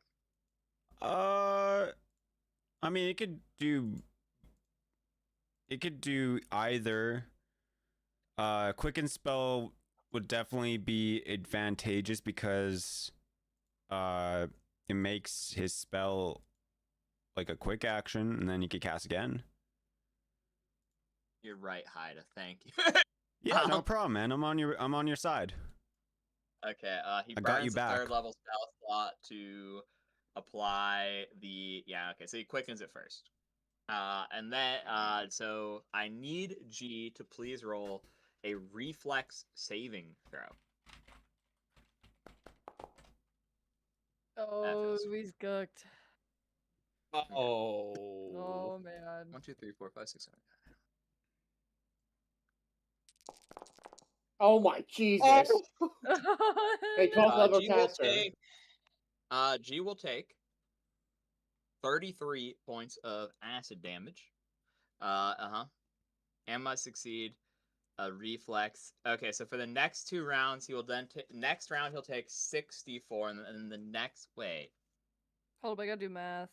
I mean, it could do either. Quicken spell would definitely be advantageous because it makes his spell like a quick action, and then he could cast again.
You're right, Haida. Thank you.
Yeah, no problem, man. I'm on your side.
Okay, he
I got you
burns a
back.
third level spell slot to apply the okay, so he quickens it first. And then so I need G to please roll a reflex saving throw.
Oh, he's cooked.
Oh.
Oh man.
1, 2, 3, 4, 5, 6, 7.
Oh my Jesus! A 12th level
G
caster.
will take 33 points of acid damage. And must succeed a reflex. Okay, so for the next 2 rounds, he will then next round he'll take 64, and then the next
Hold up, I gotta do math.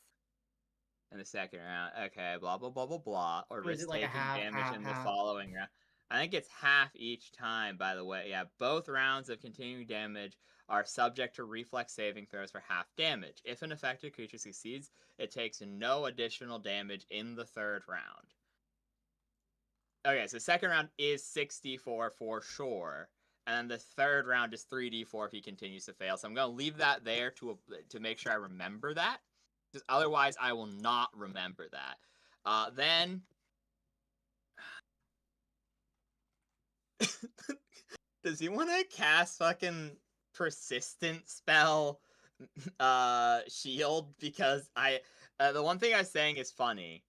in the second round. Okay, blah blah blah blah blah. Or
So is
risk
it like a
taking
half,
damage
half,
in the
half?
following round. I think it's half each time, by the way. Yeah, both rounds of continuing damage are subject to reflex saving throws for half damage. If an affected creature succeeds, it takes no additional damage in the 3rd round. Okay, so second round is 64 for sure. And then the 3rd round is 3d4 if he continues to fail. So I'm going to leave that there to make sure I remember that. Because otherwise, I will not remember that. Then... Does he want to cast fucking persistent spell shield? Because the one thing I was saying is funny.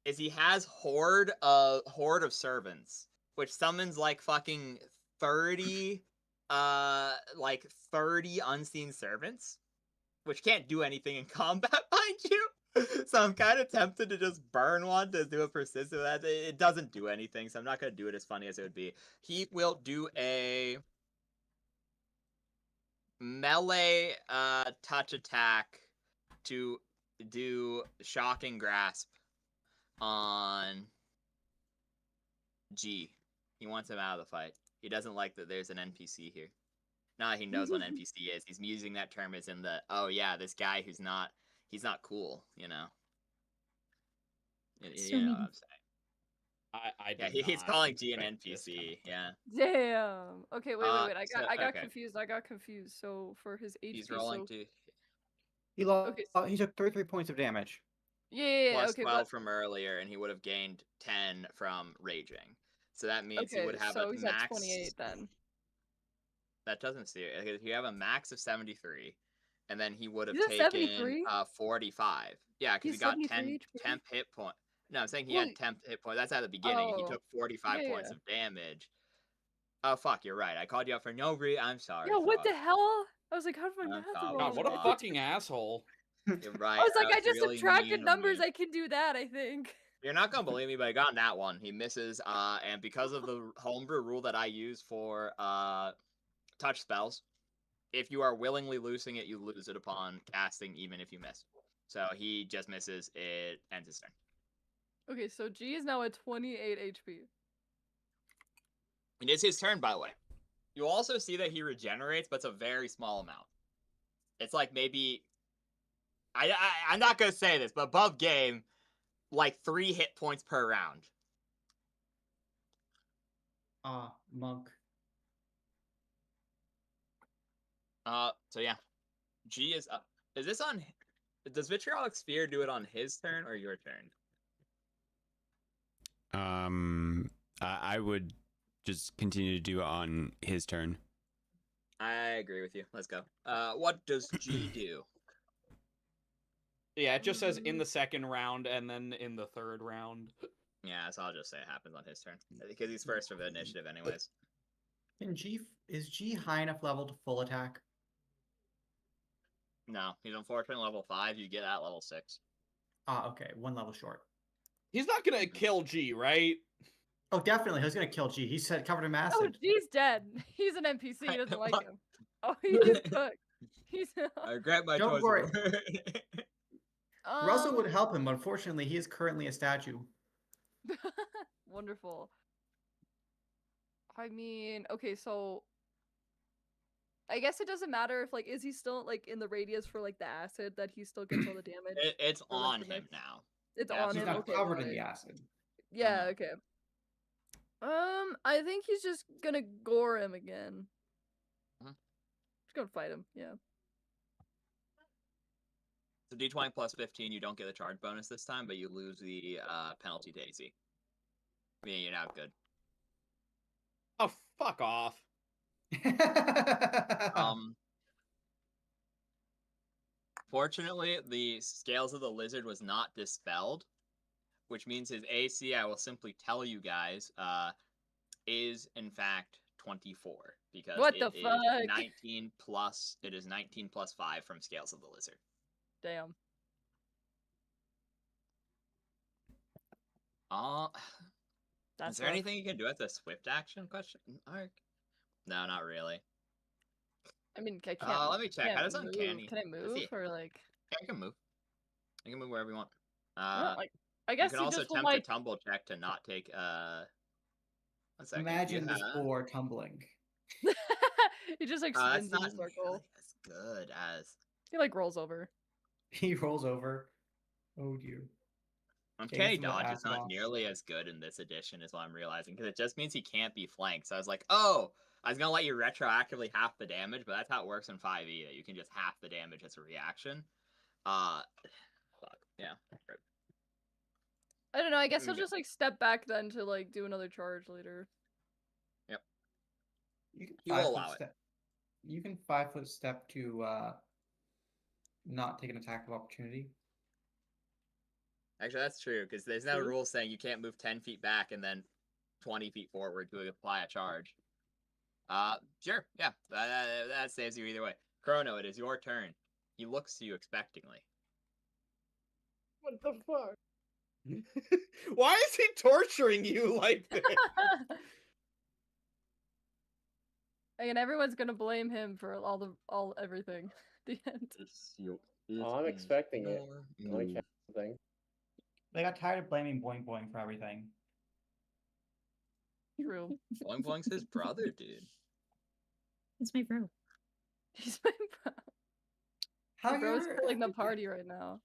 Is he has horde of servants, which summons like fucking 30 unseen servants, which can't do anything in combat, mind you. So I'm kind of tempted to just burn one to do a persistent. It doesn't do anything, so I'm not gonna do it as funny as it would be. He will do a melee touch attack to do shocking grasp on G. He wants him out of the fight. He doesn't like that there's an NPC here. Now he knows what NPC is. He's using that term as in the, oh yeah, this guy he's not cool, you know. You know what I'm saying. He's calling G an NPC, yeah.
Damn. Okay, wait. I got
okay.
confused. So for his HP,
He's rolling to
He lost. He took 33 points of damage.
Yeah.
plus
Okay,
12 from earlier, and he would have gained 10 from raging. So that means he would have
so
a
he's
max.
at 28 then.
That doesn't see it. If you have a max of 73, and then he would have
He's at
taken
73?
45. Yeah, because he
He's
got
73
10
HP?
hit point. No, I'm saying he
Well,
had 10 hit points. That's at the beginning. He
Oh,
took 45
yeah.
points of damage. Oh fuck, you're right. I called you out for no reason. I'm sorry.
Yeah, what
Frog.
the hell? I was like, how did my
I'm
math
sorry,
wrong?
God, what a
Frog.
fucking asshole.
You're right.
I was like,
that
I just
really
subtracted
mean of
numbers.
me.
I can do that, I think.
You're not gonna believe me, but I got that one. He misses, and because of the homebrew rule that I use for touch spells, if you are willingly losing it, you lose it upon casting, even if you miss. So he just misses. It ends his turn.
Okay, so G is now at 28 HP.
It is his turn, by the way. You'll also see that he regenerates, but it's a very small amount. It's like maybe I'm not gonna say this, but above game, like 3 hit points per round.
Monk.
So yeah, G is up. Is this on? Does Vitriolic Sphere do it on his turn or your turn?
I would just continue to do it on his turn.
I agree with you. Let's go. What does G do?
Yeah, it just says in the second round and then in the third round.
Yeah, so I'll just say it happens on his turn because he's first for the initiative, anyways.
Is G high enough level to full attack?
No, he's unfortunately level 5. You get at level 6.
Okay, one level short.
He's not gonna kill G, right?
Oh, definitely. He's gonna kill G. He said covered in
Oh,
acid.
G's dead. He's an NPC. He doesn't like
What?
him. Oh, he just cooked. He's.
I regret my
Don't
choice.
worry.
of word.
Russell would help him, but unfortunately, he is currently a statue.
Wonderful. I mean, okay, so I guess it doesn't matter if, like, is he still, like, in the radius for, like, the acid that he still gets all the damage?
It's
for, like,
on
the
him
next-
now.
It's
Yeah,
on
He's
him.
not
Okay,
covered
got
in the
it.
acid.
Yeah, okay. I think he's just gonna gore him again.
Mhm.
Just gonna fight him, yeah.
So D20 plus 15, you don't get the charge bonus this time, but you lose the penalty to AC. Meaning you're not good.
Oh, fuck off.
Fortunately, the scales of the lizard was not dispelled, which means his AC, I will simply tell you guys, is in fact 24 because
What
it
the
is
fuck?
19 plus. It is 19 plus 5 from scales of the lizard.
Damn.
Is there
rough.
anything you can do at the swift action question mark? No, not really.
I mean, I can't.
Let me check.
can't
How does
move.
uncanny?
Can I
Let's see.
move or like?
Yeah, you can move. You can move wherever you want.
Well, like, I
You
guess
can
he
also
just will
attempt
like.
a tumble check to not take. 1 second.
Imagine
Yeah.
this boar tumbling.
He just like
That's
spins in a
not
circle.
nearly as good as.
He like rolls over.
He rolls over. Oh dear.
Uncanny
some of the
dodge is
acid
not
off.
nearly as good in this edition, is what I'm realizing, because it just means he can't be flanked. So I was like, oh, I was gonna let you retroactively half the damage, but that's how it works in 5e. That you can just half the damage as a reaction. Fuck. Yeah.
I don't know. I guess he'll
Okay.
just like step back then to like do another charge later.
Yep.
You can
He will
5-foot
allow it.
step. You can 5-foot step to not take an attack of opportunity.
Actually, that's true, because there's no
True.
rule saying you can't move 10 feet back and then 20 feet forward to apply a charge. Sure, yeah, that saves you either way. Chrono, it is your turn. He looks to you expectingly.
What the fuck?
Why is he torturing you like this?
And everyone's gonna blame him for all everything. The end.
Oh, I'm expecting it. Like thing.
They got tired of blaming Boing Boing for everything.
True.
Boing Boing's his brother, dude.
It's my bro.
He's my bro.
How
My bro's
you
killing the party right now.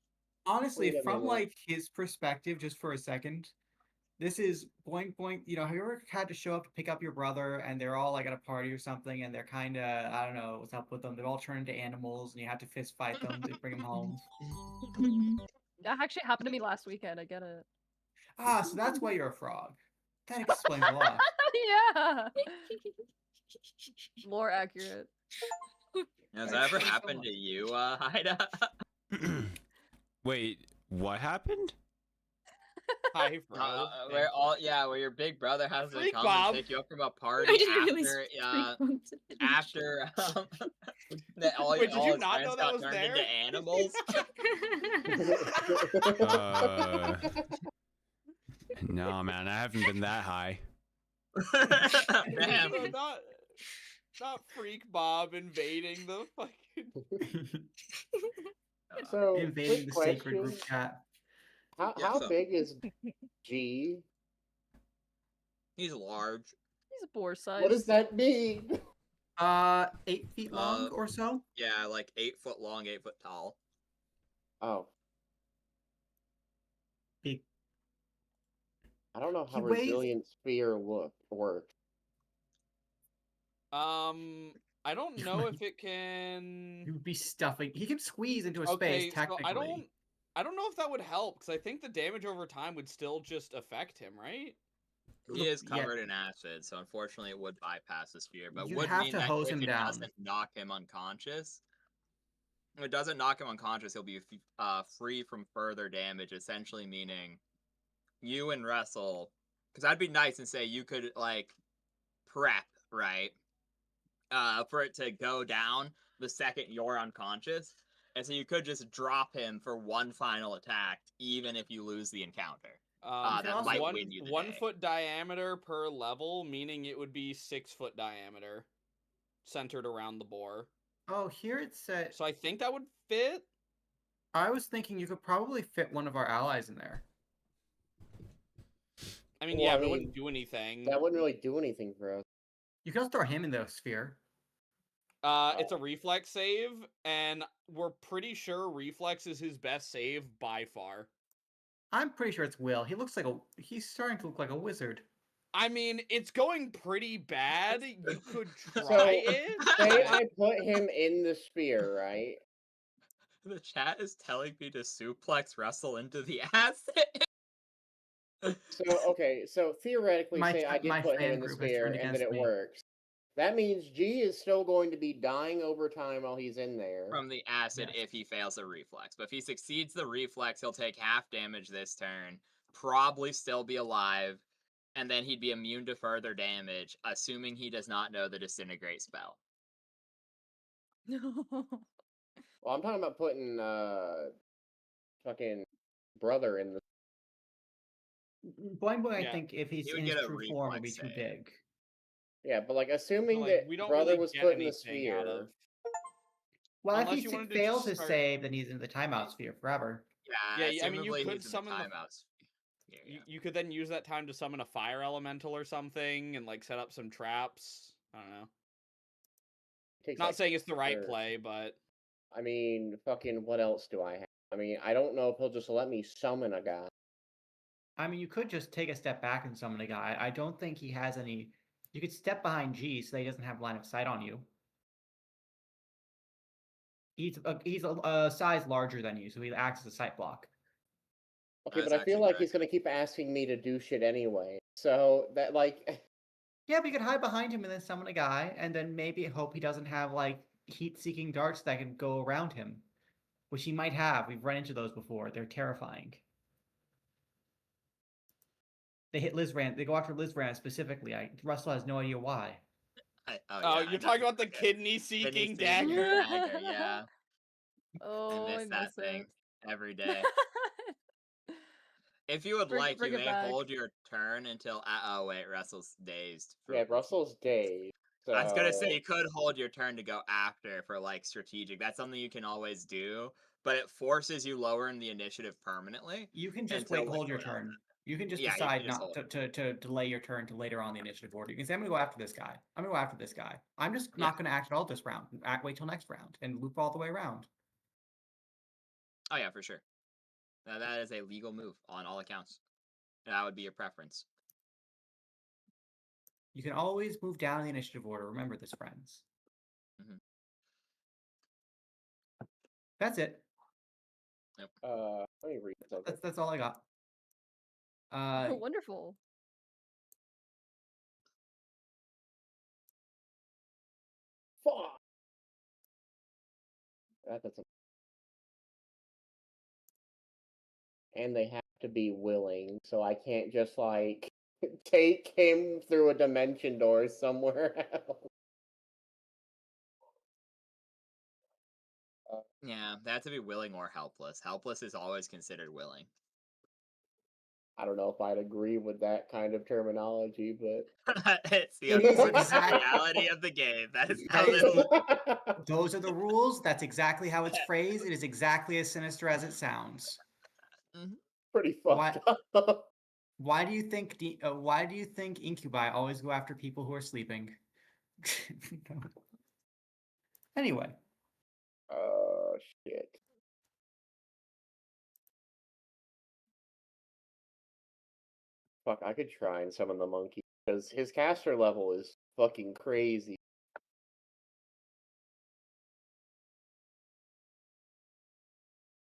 honestly,
Wait a
from
minute.
like his perspective, just for a second, this is Boing Boing. You know, have you ever had to show up to pick up your brother, and they're all like at a party or something, and they're kind of, I don't know what's up with them. They've all turned into animals, and you have to fist fight them to bring them home.
Mhm.
That actually happened to me last weekend. I get it.
Ah, so that's why you're a frog. That explains a lot.
Yeah. More accurate.
Has
That
that ever
explains a
happened
lot.
to you, Haida?
Wait, what happened?
Hi, bro.
Where your big brother has to
Freak
come
Bob.
and pick you up from a party
I didn't realize
after that all,
Wait, did
all
you
his
not
friends
know that
got
was
turned
there?
into animals.
No, man, I haven't been that high.
Damn.
So not Freak Bob invading the fucking.
So,
Invading
quick
the sacred
question:
group chat.
Yeah,
how
so-
big is G?
He's large.
He's a boar size.
What does that mean?
8 feet long or so.
Yeah, like 8 foot long, 8 foot tall.
Oh,
Big.
I don't know how
He weighs-
resilient sphere works.
I don't know if it can.
He would be stuffing. He can squeeze into a
Okay,
space
so
technically.
I don't know if that would help because I think the damage over time would still just affect him, right?
He is
Yeah.
covered in acid, so unfortunately it would bypass the sphere, but
You'd
would
have
mean
to
that
hose
if
him
it
down.
doesn't knock him unconscious, if it doesn't knock him unconscious, he'll be free from further damage, essentially meaning you and Russell, because that'd be nice and say you could, like, prep, right, for it to go down the second you're unconscious, and so you could just drop him for one final attack, even if you lose the encounter. That
also-
might win you the
1
day.
foot diameter per level, meaning it would be 6 foot diameter, centered around the boar.
Oh, here it said.
So I think that would fit.
I was thinking you could probably fit one of our allies in there.
I mean,
Well,
yeah,
I
but it
mean,
wouldn't do anything.
That wouldn't really do anything for us.
You can also throw him in the sphere.
It's a reflex save, and we're pretty sure reflex is his best save by far.
I'm pretty sure it's Will. He's starting to look like a wizard.
I mean, it's going pretty bad. You could try
So,
it.
Say
but-
I put him in the sphere, right?
The chat is telling me to suplex Russell into the acid.
So theoretically, say I did
my
put him
fan
in the
group has
sphere
turned
and then
against
it
me.
works. That means G is still going to be dying over time while he's in there.
From the acid
Yes.
if he fails a reflex. But if he succeeds the reflex, he'll take half damage this turn, probably still be alive, and then he'd be immune to further damage, assuming he does not know the disintegrate spell.
Well, I'm talking about putting fucking brother in the.
Blind Boy, I
Yeah.
think if he's
He would
in his
get a
true form, would be
reflex
too
save.
big.
Yeah, but like assuming
like,
that
we don't
brother
really
was
get
put in the
anything out
sphere.
of.
Well,
Unless
if
you
he
wanted to
fails
just
his
start-
save, then he's in the timeout sphere forever.
Yeah,
Yeah, I mean, you
assumably
could
he's in the
summon the-
timeouts.
You could then use that time to summon a fire elemental or something and like set up some traps. I don't know.
Takes,
Not
like,
saying it's the right
sure.
play, but
I mean, fucking, what else do I have? I mean, I don't know if he'll just let me summon a guy.
I mean, you could just take a step back and summon a guy. I don't think he has any. You could step behind G so that he doesn't have line of sight on you. He's a size larger than you, so he acts as a sight block.
Okay,
That's
but I feel
actually
like
correct.
he's gonna keep asking me to do shit anyway. So that like,
Yeah, we could hide behind him and then summon a guy, and then maybe hope he doesn't have like heat-seeking darts that can go around him, which he might have. We've run into those before. They're terrifying. They hit Lizran. They go after Lizran specifically. Russell has no idea why.
oh, you're talking about the
kidney
kidney-seeking
seeking
dagger.
dagger, yeah.
Oh,
I miss that thing
it.
every day. If you would
Bring
like, you
it
may
back.
hold your turn until. Oh wait, Russell's dazed.
yeah, Russell's dazed. So...
I was gonna say you could hold your turn to go after for like strategic. That's something you can always do, but it forces you lower in the initiative permanently.
You can just
Until,
wait,
like,
hold your
someone else
turn. You can just
Yeah, you
decide
can just
not
hold
to delay your turn to later on the initiative order. You can say, I'm going to go after this guy. I'm going to go after this guy. I'm just
Yeah.
not going to act at all this round. Wait till next round and loop all the way around.
Oh yeah, for sure. That is a legal move on all accounts. That would be your preference.
You can always move down in the initiative order. Remember this, friends.
Mhm.
That's it.
Let me read something.
That's all I got.
Wonderful.
Fuck. That's a... And they have to be willing, so I can't just like take him through a dimension door somewhere else.
Yeah, they have to be willing or helpless. Helpless is always considered willing.
I don't know if I'd agree with that kind of terminology, but
It's the
It is
unfortunate
exact-
reality of the game. That is how
That is
this.
Those are the rules. That's exactly how it's phrased. It is exactly as sinister as it sounds.
pretty fucked
What?
up.
Why do you think incubi always go after people who are sleeping? No. Anyway,
Oh shit. Fuck, I could try and summon the monkey because his caster level is fucking crazy.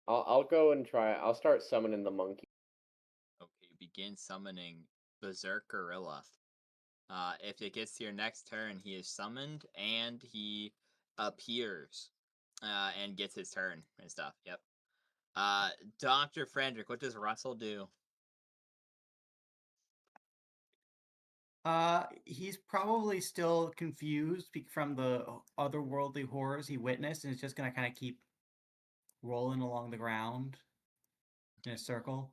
I'll go and try. I'll start summoning the monkey.
Okay, begin summoning Berserk Gorilla. If it gets to your next turn, he is summoned and he appears and gets his turn and stuff. Yep. Dr. Frederick, what does Russell do?
he's probably still confused from the otherworldly horrors he witnessed, and is just gonna kind of keep rolling along the ground in a circle.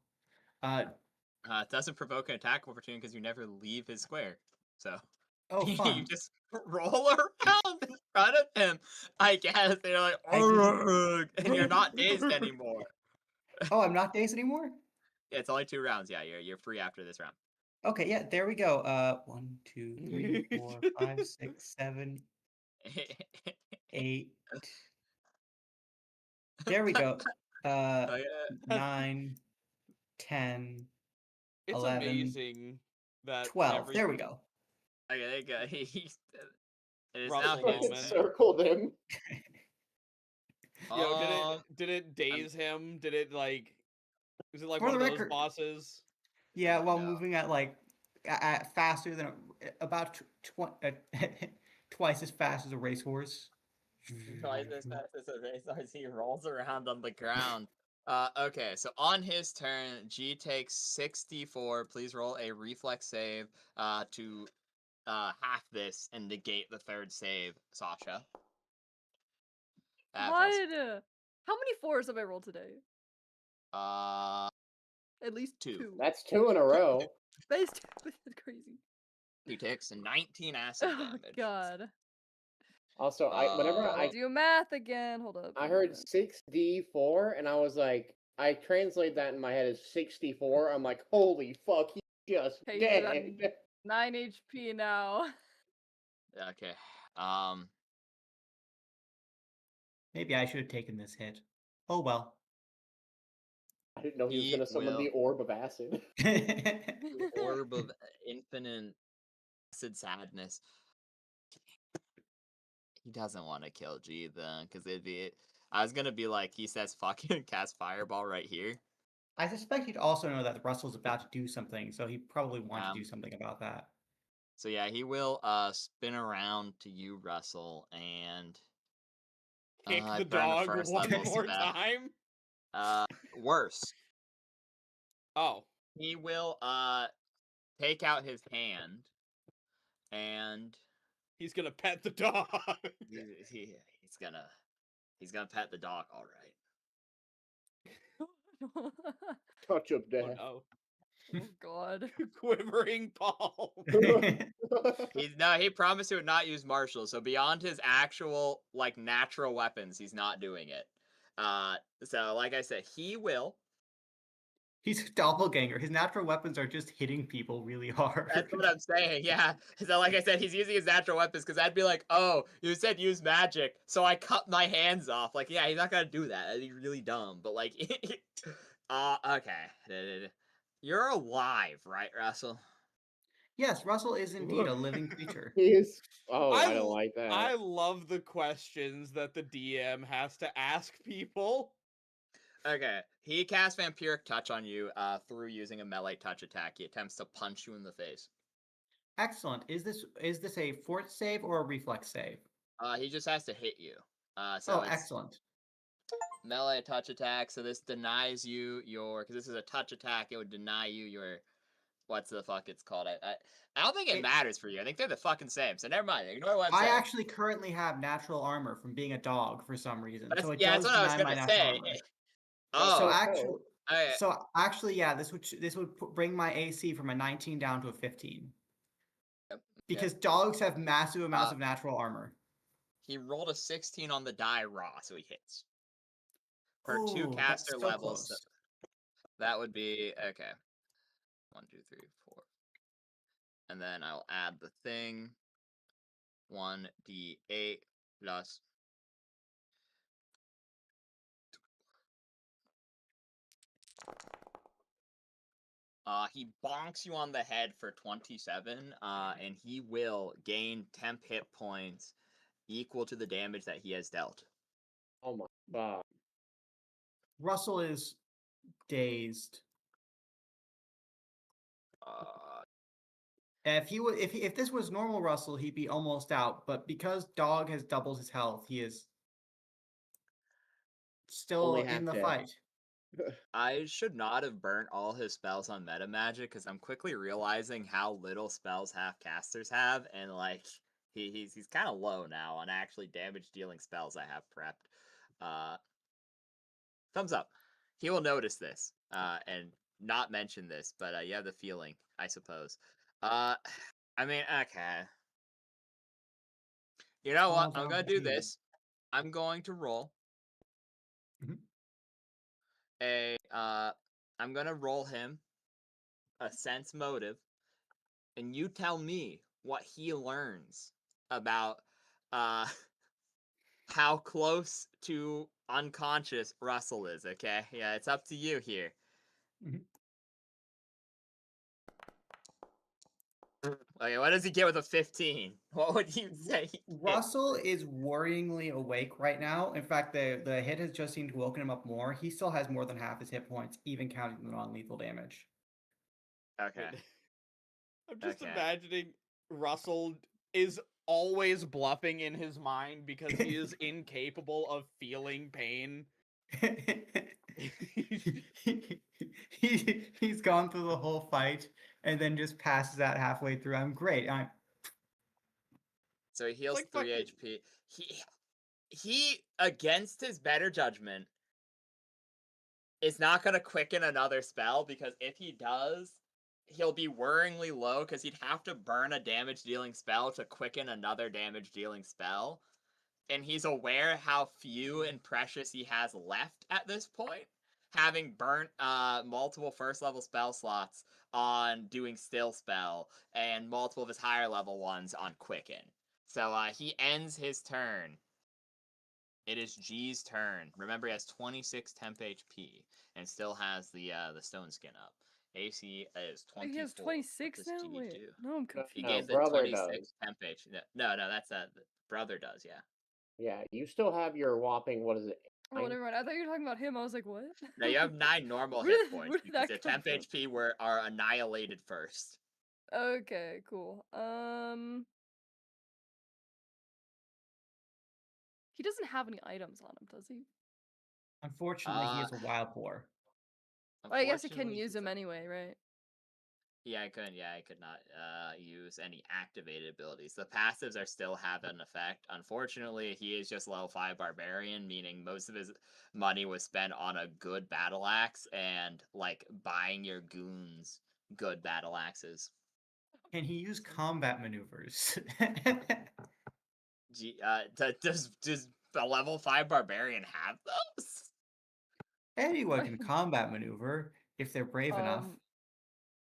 It doesn't provoke an attack opportunity because you never leave his square. So
Oh,
you
fun!
just roll around in front of him. I guess they're like,
I
"Arrgh," and you're not dazed anymore.
Oh, I'm not dazed anymore.
Yeah, it's only 2 rounds. Yeah, you're free after this round.
Okay, yeah, there we go. 1, 2, 3, 4, 5, 6, 7, 8. There we go.
Oh, yeah.
9, 10,
It's
11,
amazing that
12. There we
everything-
go.
Okay, there you go. It is
Russell
now
Fucking
his
moment.
turn.
circled him.
Yo, did it daze him? Did it like? Is it like
For
one
the
of those
record-
bosses?
Yeah, while
No.
moving at like at faster than about twice as fast as a racehorse.
Twice as fast as a racehorse, he rolls around on the ground. Okay, so on his turn, G takes 64. Please roll a reflex save to half this and negate the third save, Sasha.
God! How many 4s have I rolled today? At least
2.
2.
That's 2 in a row.
That is that's crazy.
He takes 19 acid
Oh
damage.
God.
Also, whenever
Gotta do math again. Hold up.
I
give me a
heard
minute.
6d4 and I was like, I translate that in my head as 64. I'm like, holy fuck, he's just
Okay,
dead.
he's at 9 HP now.
Okay.
Maybe I should have taken this hit. Oh well.
I didn't know he was
He
gonna summon
will-
the orb of acid.
Orb of infinite acid sadness. He doesn't want to kill G then, because it'd be. I was gonna be like, he says fucking cast fireball right here.
I suspect he'd also know that Russell's about to do something, so he probably wants to do
Um,
something about that.
So yeah, he will spin around to you, Russell, and
Kick the
burn a
dog
first
one
level
more
spell.
time.
Worse.
Oh,
He will take out his hand and
he's gonna pet the dog.
he's gonna pet the dog, all right.
Touch of
Oh
death.
no.
Oh God.
Quivering palm.
He promised he would not use martial, so beyond his actual like natural weapons, he's not doing it. So like I said, he will.
He's a doppelganger. His natural weapons are just hitting people really hard.
That's what I'm saying, yeah. So like I said, he's using his natural weapons because I'd be like, oh, you said use magic, so I cut my hands off. Like, yeah, he's not gonna do that. That'd be really dumb. But like, okay. You're alive, right, Russell?
Yes, Russell is indeed a living creature.
He is. Oh,
I
I don't
l-
like that.
I love the questions that the DM has to ask people.
Okay. He casts Vampiric Touch on you through using a melee touch attack. He attempts to punch you in the face.
Excellent. Is this a fort save or a reflex save?
He just has to hit you. So it's
excellent.
melee touch attack. So this denies you your, because this is a touch attack. It would deny you your, what's the fuck it's called? I don't think it matters for you. I think they're the fucking same. So never mind. Ignore what I'm saying.
I actually currently have natural armor from being a dog for some reason. So it
yeah,
does
that's what I was
deny my
gonna
natural
say.
armor.
Oh,
So actually,
Okay.
So actually, yeah, this would bring my AC from a 19 down to a 15
Yep,
because dogs have massive amounts
Uh,
of natural armor.
He rolled a 16 on the die raw, so he hits. For 2
Oh, that's
caster
so
levels,
close.
that would be okay. 1, 2, 3, 4. And then I'll add the thing. 1d8 plus. He bonks you on the head for 27, and he will gain temp hit points equal to the damage that he has dealt.
Oh my god.
Russell is dazed. If this was normal Russell, he'd be almost out. But because Dog has doubled his health, he is still
Only
in
half
the
dead.
fight.
I should not have burnt all his spells on meta magic because I'm quickly realizing how little spells half casters have, and like he's kind of low now on actually damage dealing spells I have prepped. Thumbs up. He will notice this and not mention this, but you have the feeling, I suppose. I mean, okay. You know what?
All
I'm
down
gonna
to
do
you.
this. I'm going to roll
Mhm.
I'm gonna roll him a sense motive, and you tell me what he learns about uh how close to unconscious Russell is, okay? Yeah, it's up to you here.
Mhm.
Okay, what does he get with a 15? What would you say he gets?
Russell is worryingly awake right now. In fact, the hit has just seemed to woken him up more. He still has more than half his hit points, even counting the non-lethal damage.
Okay.
I'm just
Okay.
imagining Russell is always bluffing in his mind because he is incapable of feeling pain.
He's gone through the whole fight and then just passes out halfway through. I'm great.
So he heals
like
3
fucking-
HP. He against his better judgment is not gonna quicken another spell because if he does, he'll be worryingly low because he'd have to burn a damage dealing spell to quicken another damage dealing spell. And he's aware how few and precious he has left at this point, having burnt multiple first level spell slots on doing still spell and multiple of his higher level ones on quicken. So he ends his turn. It is G's turn. Remember, he has 26 temp HP and still has the stone skin up. AC is 24.
He has
What
26
does
now?
G
Wait,
do?
no, I'm
No,
He
confused.
gave the
brother
26
does.
temp HP. No, that's brother does, yeah.
Yeah, you still have your whopping, what is it?
Oh,
9?
never mind. I thought you were talking about him. I was like, what?
Now you have 9 normal
Where
hit
did-
points
where did
because
that
your
come
temp
from?
HP are annihilated first.
Okay, cool. He doesn't have any items on him, does he?
Unfortunately, he is a wild boar.
Well, I guess I can
Unfortunately,
use
he's
him
a-
anyway, right?
Yeah, I could not use any activated abilities. The passives are still have an effect. Unfortunately, he is just level 5 barbarian, meaning most of his money was spent on a good battle axe and like buying your goons good battle axes.
Can he use combat maneuvers?
Does a level 5 barbarian have those?
Anyone can combat maneuver if they're brave enough.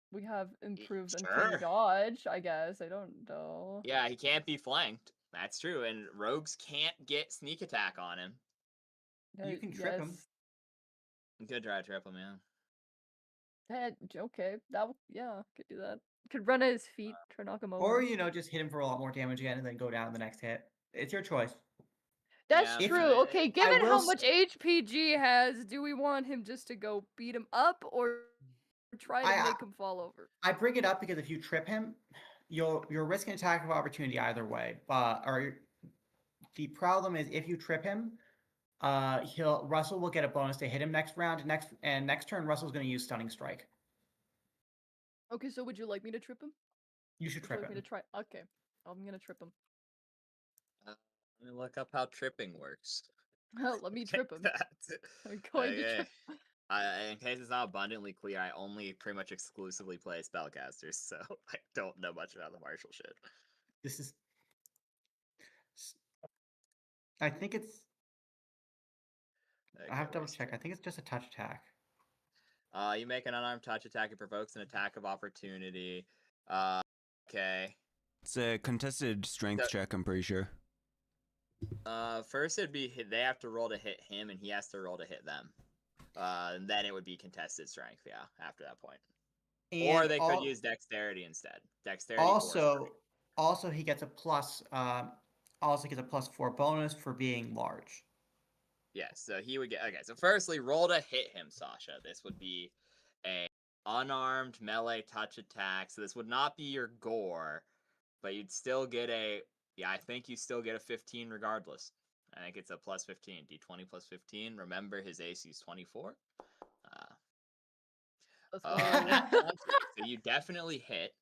We have improved
Sure.
uncanny dodge, I guess. I don't know.
Yeah, he can't be flanked. That's true, and rogues can't get sneak attack on him.
You can trip him.
You could try to trip him, yeah.
Okay, yeah, could do that. Could run at his feet, try to knock him over.
Or, just hit him for a lot more damage again and then go down the next hit. It's your choice.
That's
Yeah,
true. Okay,
I
given
will
how
s-
much HPG has, do we want him just to go beat him up or try to make him fall over?
I bring it up because if you trip him, you're risking attack of opportunity either way. The problem is if you trip him, Russell will get a bonus to hit him next round. Next turn, Russell's going to use Stunning Strike.
Okay, so would you like me to trip him?
You should
Would you
trip
like me
him.
to try? Okay, I'm gonna trip him.
Let me look up how tripping works.
Let me trip him.
That-
I'm going to
Okay.
trip.
In case it's not abundantly clear, I only pretty much exclusively play spellcasters, so I don't know much about the martial shit.
This is. I think it's. I have to double check. I think it's just a touch attack.
You make an unarmed touch attack. It provokes an attack of opportunity. Okay.
It's a contested strength check, I'm pretty sure.
First it'd be they have to roll to hit him, and he has to roll to hit them. And then it would be contested strength. Yeah, after that point. Or
And
they could use dexterity instead. Dexterity.
Also he gets a plus. Also gets a +4 bonus for being large.
Yes, so he would get. Okay, so firstly, roll to hit him, Sasha. This would be a unarmed melee touch attack. So this would not be your gore, but you'd still get a. Yeah, I think you still get a 15 regardless. I think it's a +15. D20 +15. Remember, his AC is 24.
Let's go.
So you definitely hit.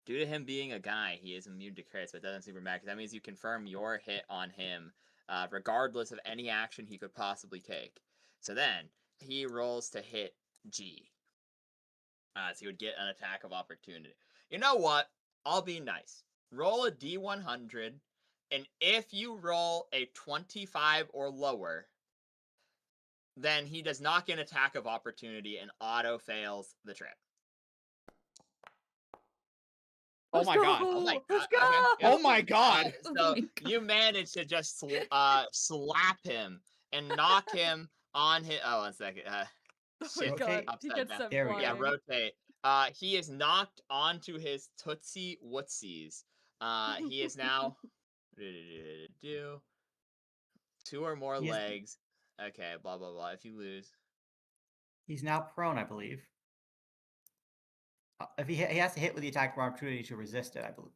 Due to him being a guy, he is immune to crits, but it doesn't super matter. That means you confirm your hit on him, regardless of any action he could possibly take. So then he rolls to hit G. So he would get an attack of opportunity. You know what? I'll be nice. Roll a D100, and if you roll a 25 or lower, then he does not get an attack of opportunity and auto fails the trip.
Oh my god.
Oh my god.
Let's go!
Okay.
Oh my god.
Oh
So
my God.
you managed to just slap him and knock him on his. Oh, 1 second.
Oh my
Shit.
god, he
Upside
gets
down.
sent
There we go.
Yeah,
flying.
rotate. He is knocked onto his Tootsie Wootsies. He is now 2 or more
He is-
legs. Okay, blah blah blah. If you lose,
He's now prone, I believe. If he has to hit with the attack of opportunity to resist it, I believe.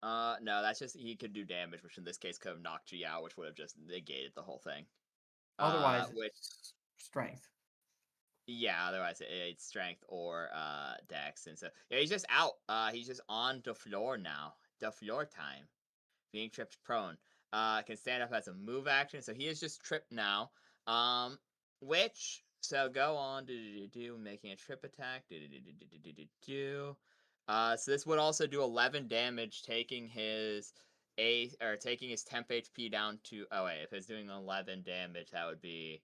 no, that's just he could do damage, which in this case could have knocked you out, which would have just negated the whole thing.
Otherwise,
which
strength.
yeah, otherwise it's strength or dex, and so yeah, he's just out. He's just on the floor now. The floor time. Being tripped prone. Can stand up as a move action, so he is just tripped now. So go on making a trip attack. So this would also do 11 damage, taking his temp HP down to. Oh wait, if it's doing 11 damage, that would be.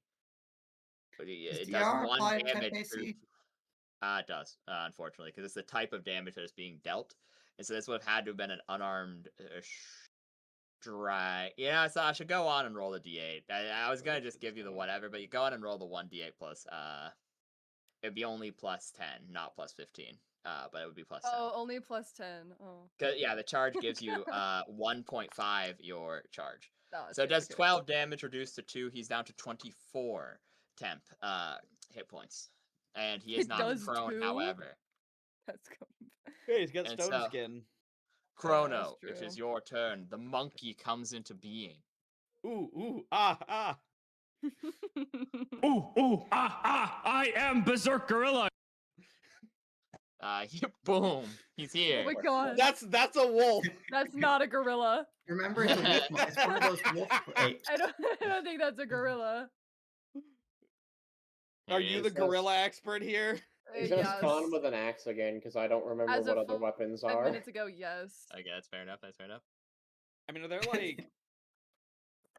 It does
DR
1
apply temp
damage.
AC?
It does, unfortunately, because it's the type of damage that is being dealt, and so this would have had to have been an unarmed strike. Yeah, so I should go on and roll the d8. I was gonna just give you the whatever, but you go on and roll the 1d8 plus. It'd be only +10, not +15. But it would be +10.
Oh, only +10. Oh.
Yeah, the charge gives you 1.5 your charge.
Oh,
So it
okay,
does
okay.
12 damage reduced to 2. He's down to 24 temp hit points. And he is
It
not
does
prone,
2?
however.
That's going.
Hey, he's got
And
stone
so-
skin.
Chrono,
that's
it is
true.
your turn. The monkey comes into being.
Ooh, ah.
I am Berserk Gorilla.
Boom, he's
Oh
here.
my god.
That's a wolf.
That's not a gorilla.
Remember, it's a wolf. It's one of those wolf apes.
I don't think that's a gorilla.
Are
Here
you
he
the
is.
gorilla expert here?
He's gonna
Yes.
spawn with an axe again because I don't remember
As
what
of
other weapons
5
are.
minutes ago, yes.
Okay, that's fair enough.
I mean, are there like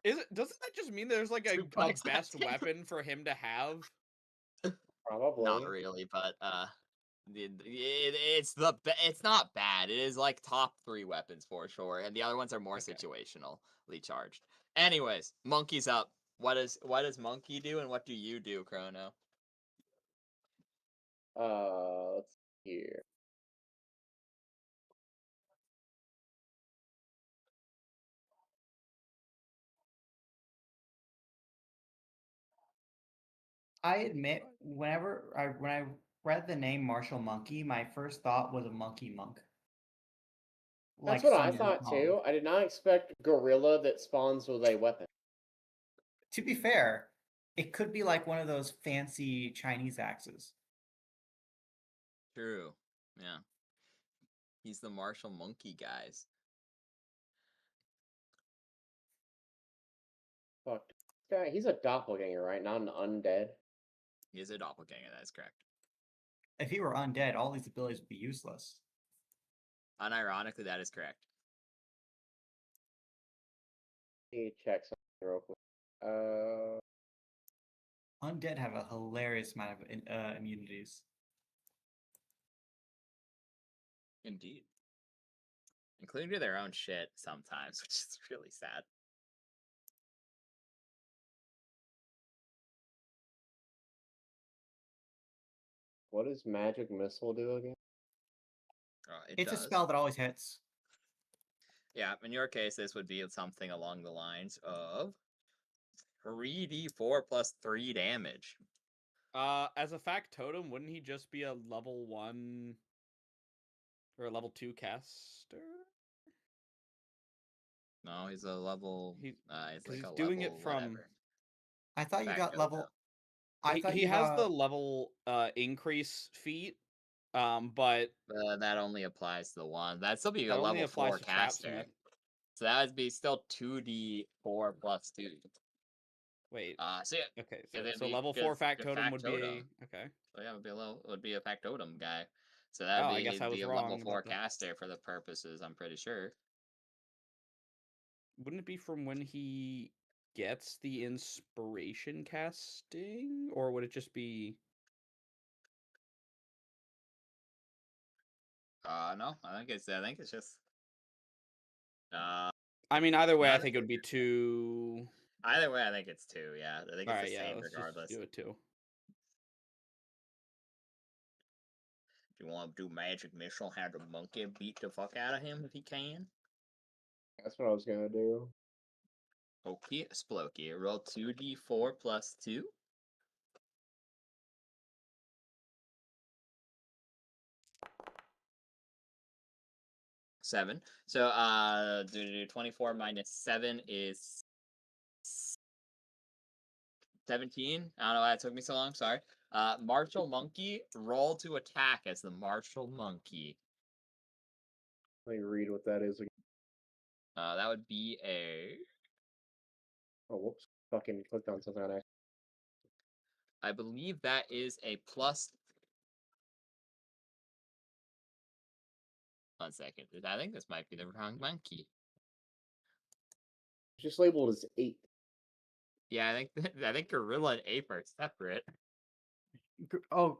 doesn't that just mean there's like a
2 points
best
left.
weapon for him to have?
Probably.
Not really, but it's not bad. It is like top 3 weapons for sure, and the other ones are more situationally charged. Anyways, monkey's up. What does monkey do, and what do you do, Chrono?
Let's see here.
I admit, when I read the name Martial Monkey, my first thought was a monkey monk.
That's
Like
what I
Sun Tzu
thought
Kong.
too. I did not expect gorilla that spawns with a weapon.
To be fair, it could be like one of those fancy Chinese axes.
True. Yeah. He's the martial monkey, guys.
Fuck. guy, he's a doppelganger, right? Not an undead.
He is a doppelganger, that is correct.
If he were undead, all these abilities would be useless.
Unironically, that is correct.
Let me check something real quick.
Undead have a hilarious amount of immunities.
Indeed. Including to their own shit sometimes, which is really sad.
What does Magic Missile do again?
It's
does.
a spell that always hits.
Yeah, in your case, this would be something along the lines of 3d4 plus 3 damage.
As a factotum, wouldn't he just be a level 1 or a level 2 caster?
No, he's a level.
He's
like a
doing
level
it from.
whatever.
I thought you got
Factotum.
level. I thought
He
you
has
got...
the level increase feat, but
that only applies to the one. That'd still be a
that only
level
applies
4
to
caster.
Trapsuit.
So that would be still 2d4 plus 2.
Wait.
So yeah.
Okay,
it'd
so
be
level
good-
4
good
factotum would be
factotum.
okay.
So yeah, would be a factotum guy. So that would
I
be
guess I was
a
wrong
level 4
about that.
caster for the purposes, I'm pretty sure.
Wouldn't it be from when he gets the inspiration casting, or would it just be?
No, I think it's just.
I mean, either way,
no,
I think it would be 2.
Either way, I think it's 2. Yeah, I think
All
it's
right,
the
yeah,
same
let's
regardless.
just do it 2.
If you want to do magic missile, have the monkey beat the fuck out of him if he can.
That's what I was gonna do.
Okay, Splokey. Roll 2d4 plus 2. Seven. So 24 minus 7 is 17. I don't know why it took me so long, sorry. Martial Monkey, roll to attack as the Martial Monkey.
Let me read what that is again.
That would be a.
Oh, whoops. Fucking clicked on something on accident.
I believe that is a plus. 1 second. I think this might be the wrong monkey.
It's just labeled as 8.
Yeah, I think gorilla and ape are separate.
I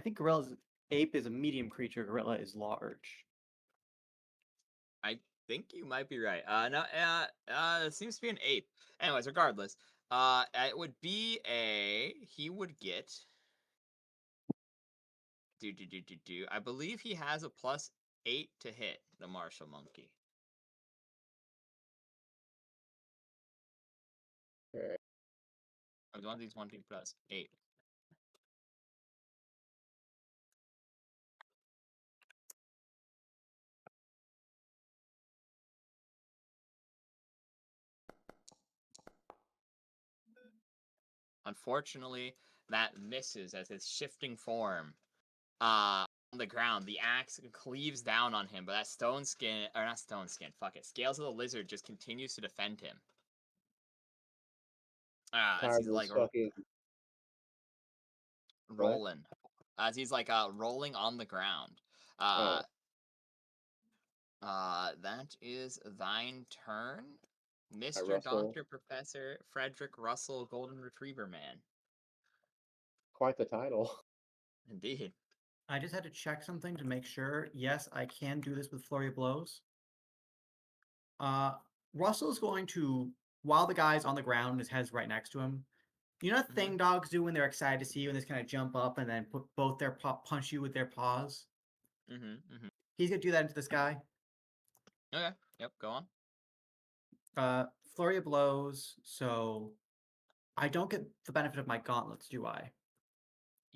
think ape is a medium creature. Gorilla is large.
I think you might be right. No, it seems to be an ape. Anyways, regardless, it would be he would get. I believe he has a plus 8 to hit the martial monkey.
Okay.
One of these 1d plus 8. Unfortunately, that misses as his shifting form on the ground. The axe cleaves down on him, but that Scales of the Lizard just continues to defend him. As he's like
fucking...
rolling. As he's like rolling on the ground. That is thine turn, Mr. Dr. Professor Frederick Russell Golden Retriever Man.
Quite the title.
Indeed.
I just had to check something to make sure. Yes, I can do this with Flurry of Blows. Russell's going to, while the guy's on the ground and his head's right next to him, you know what thing dogs do when they're excited to see you and they just kind of jump up and then put both their punch you with their paws? He's going to do that into this guy.
Okay. Yep, go on.
Flurry of Blows, so I don't get the benefit of my gauntlets, do I?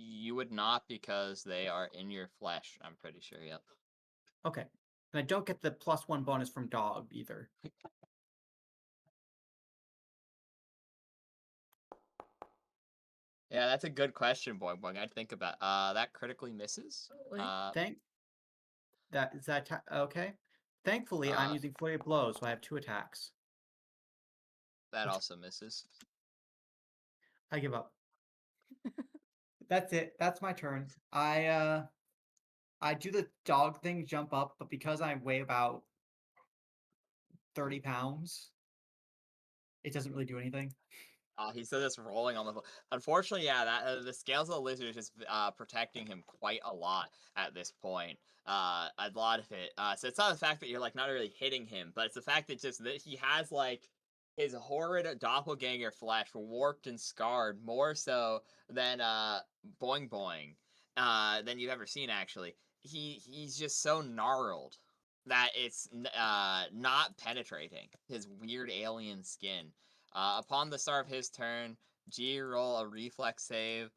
You would not, because they are in your flesh, I'm pretty sure, yep.
Okay. And I don't get the +1 bonus from dog either.
Yeah, that's a good question, Boing Boing. I'd think about that critically misses.
Okay. Thankfully, I'm using Flurry of Blows, so I have 2 attacks.
That also misses.
I give up. That's it. That's my turn. I do the dog thing, jump up, but because I weigh about 30 pounds, it doesn't really do anything.
He's still just rolling on the floor. Unfortunately, yeah, that the scales of the lizard is just protecting him quite a lot at this point. A lot of it. So it's not the fact that you're like not really hitting him, but it's the fact that just that he has like his horrid doppelganger flesh warped and scarred more so than Boing Boing than you've ever seen. Actually, he's just so gnarled that it's not penetrating his weird alien skin. Upon the start of his turn, G roll a reflex save,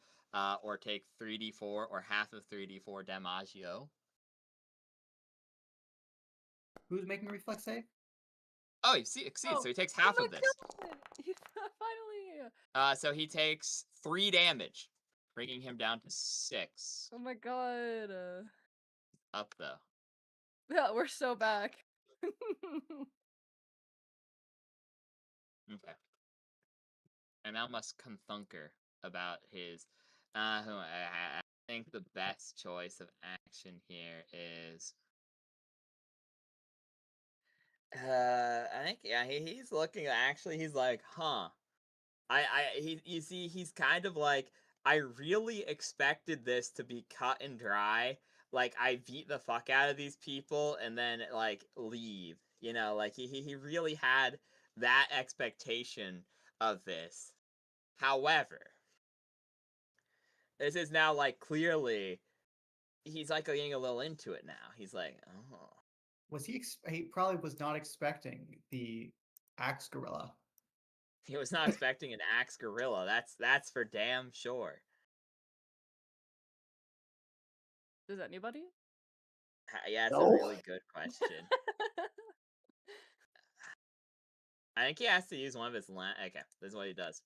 or take 3d4 or half of 3d4 damaggio.
Who's making a reflex save?
Oh, you see, exceeds, so he takes half
my
of this.
God! He's finally.
So he takes 3 damage, bringing him down to 6.
Oh my God.
Up though.
Yeah, we're so back.
Okay. I now must conthunker about his. I think the best choice of action here is. I think yeah, he's looking. Actually, he's like, huh. You see, he's kind of like, I really expected this to be cut and dry. Like, I beat the fuck out of these people and then like leave. You know, like he really had that expectation of this. However, this is now like clearly he's like getting a little into it now. He's like, oh.
Was he? He probably was not expecting the axe gorilla.
He was not expecting an axe gorilla. That's for damn sure.
Does anybody?
Yeah, it's
No.
a really good question. I think he has to use one of his okay, this is what he does.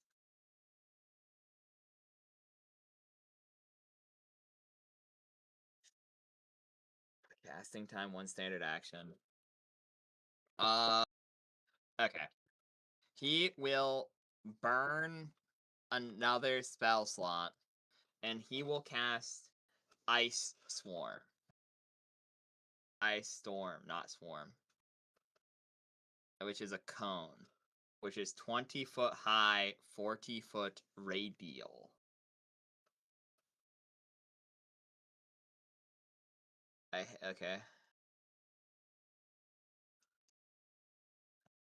Casting time, 1 standard action. Okay. He will burn another spell slot, and he will cast Ice Swarm. Ice Storm, not Swarm. Which is a cone. Which is 20-foot high, 40-foot radial. Okay.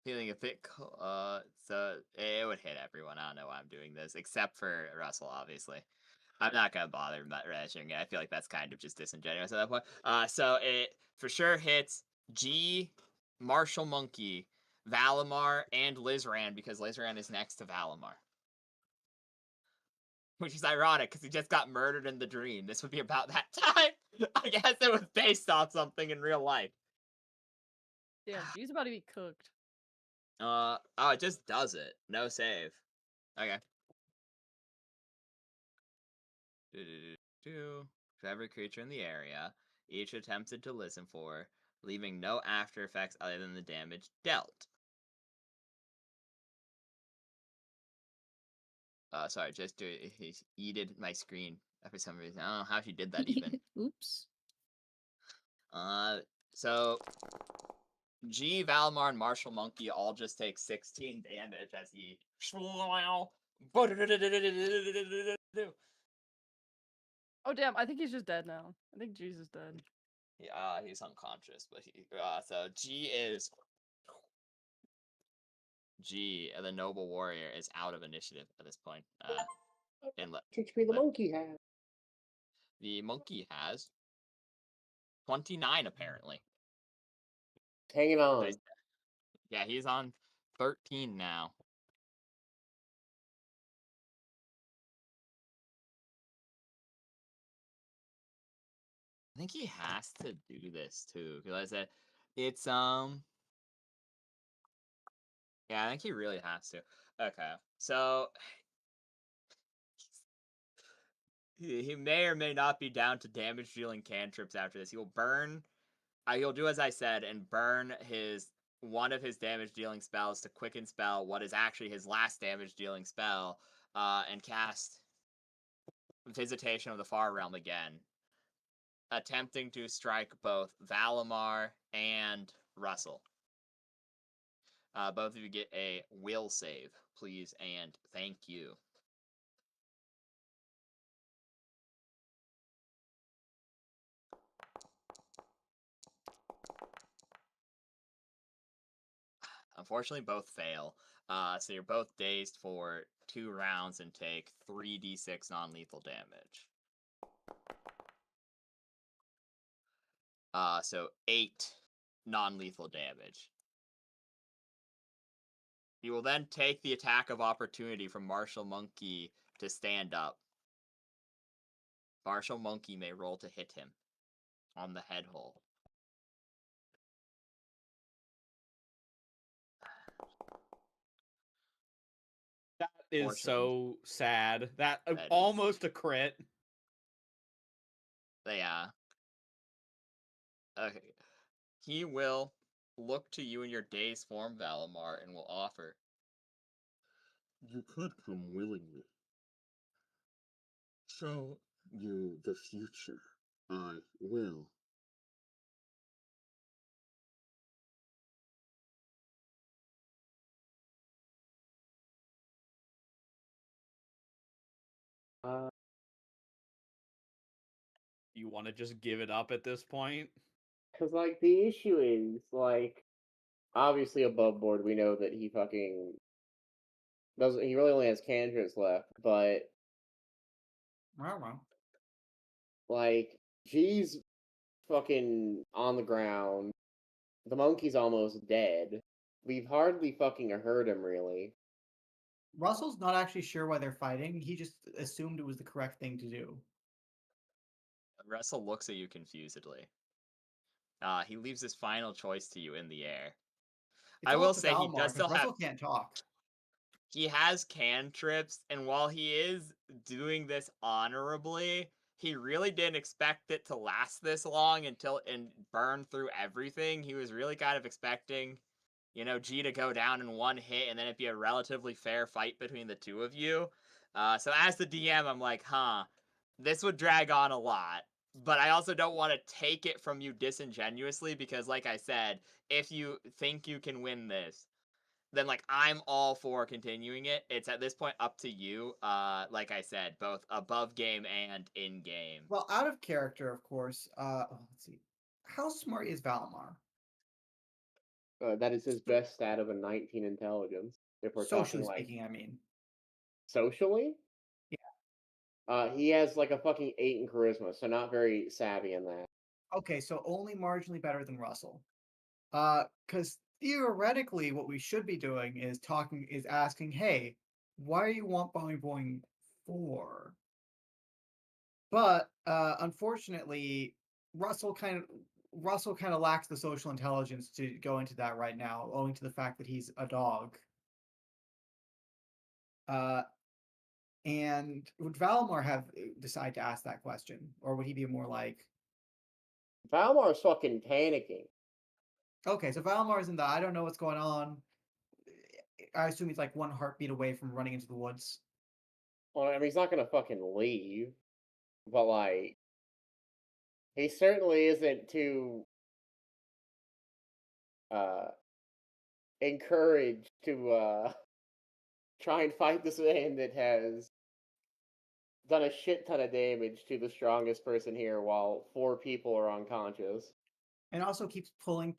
Feeling a bit so it would hit everyone. I don't know why I'm doing this, except for Russell, obviously. I'm not gonna bother measuring it. I feel like that's kind of just disingenuous at that point. So it for sure hits G, Marshall Monkey, Valimar, and Lizran, because Lizran is next to Valimar. Which is ironic, because he just got murdered in the dream. This would be about that time. I guess it was based on something in real life.
Damn, she's about to be cooked.
Oh, it just does it. No save. Okay. For every creature in the area, each attempted to listen for, leaving no after effects other than the damage dealt. Sorry, just he yeeted my screen for some reason. I don't know how she did that even.
Oops.
So G, Valimar, and Marshall Monkey all just take 16 damage as he.
Oh damn, I think he's just dead now. I think G's is dead.
Yeah, he's unconscious, but so G is. G, the noble warrior, is out of initiative at this point.
Teach me the monkey has.
The monkey has 29 apparently.
Hanging
So
on.
yeah, he's on 13 now. I think he has to do this too, because I said it's yeah, I think he really has to. Okay, so he may or may not be down to damage dealing cantrips after this. He will burn. He'll do as I said and burn his one of his damage-dealing spells to quicken spell what is actually his last damage-dealing spell, and cast Visitation of the Far Realm again, attempting to strike both Valimar and Russell. Both of you get a will save, please, and thank you. Unfortunately, both fail. So you're both dazed for 2 rounds and take 3d6 non-lethal damage. So 8 non-lethal damage. You will then take the attack of opportunity from Martial Monkey to stand up. Martial Monkey may roll to hit him on the head hole.
That is
Fortune.
so sad. That
That is-
almost a crit.
Yeah. Okay. He will look to you in your dazed form, Valimar, and will offer.
You could come willingly. Show you the future. I will.
You want to just give it up at this point?
Because, like, the issue is, like, obviously above board, we know that he fucking doesn't. He really only has cantrips left, but
Well.
like, G's fucking on the ground. The monkey's almost dead. We've hardly fucking heard him, really.
Russell's not actually sure why they're fighting. He just assumed it was the correct thing to do.
Russell looks at you confusedly. He leaves his final choice to you in the air.
It's
I
all
will
up to
say he
Valimar,
does
'cause
still have.
Russell can't talk.
He has cantrips, and while he is doing this honorably, he really didn't expect it to last this long and burn through everything. He was really kind of expecting, G to go down in one hit, and then it'd be a relatively fair fight between the two of you. So as the DM, I'm like, this would drag on a lot. But I also don't want to take it from you disingenuously, because like I said, if you think you can win this, then like I'm all for continuing it. It's at this point up to you. Like I said, both above game and in game.
Well, out of character, of course. Let's see. How smart is Valimar?
That is his best stat of a 19 intelligence. If we're
Socially
talking like
speaking, I mean.
socially,
Yeah.
he has like a fucking 8 in charisma, so not very savvy in that.
Okay, so only marginally better than Russell. Because theoretically, what we should be doing is asking, hey, why are you want boing boing for? But unfortunately, Russell kind of lacks the social intelligence to go into that right now, owing to the fact that he's a dog. And would Valimar have decided to ask that question, or would he be more like,
Valmar's fucking panicking.
okay, so Valimar's in the I don't know what's going on. I assume he's like one heartbeat away from running into the woods.
Well, I mean, he's not gonna fucking leave, but like, he certainly isn't too encouraged to try and fight this man that has done a shit ton of damage to the strongest person here while 4 people are unconscious.
And also keeps pulling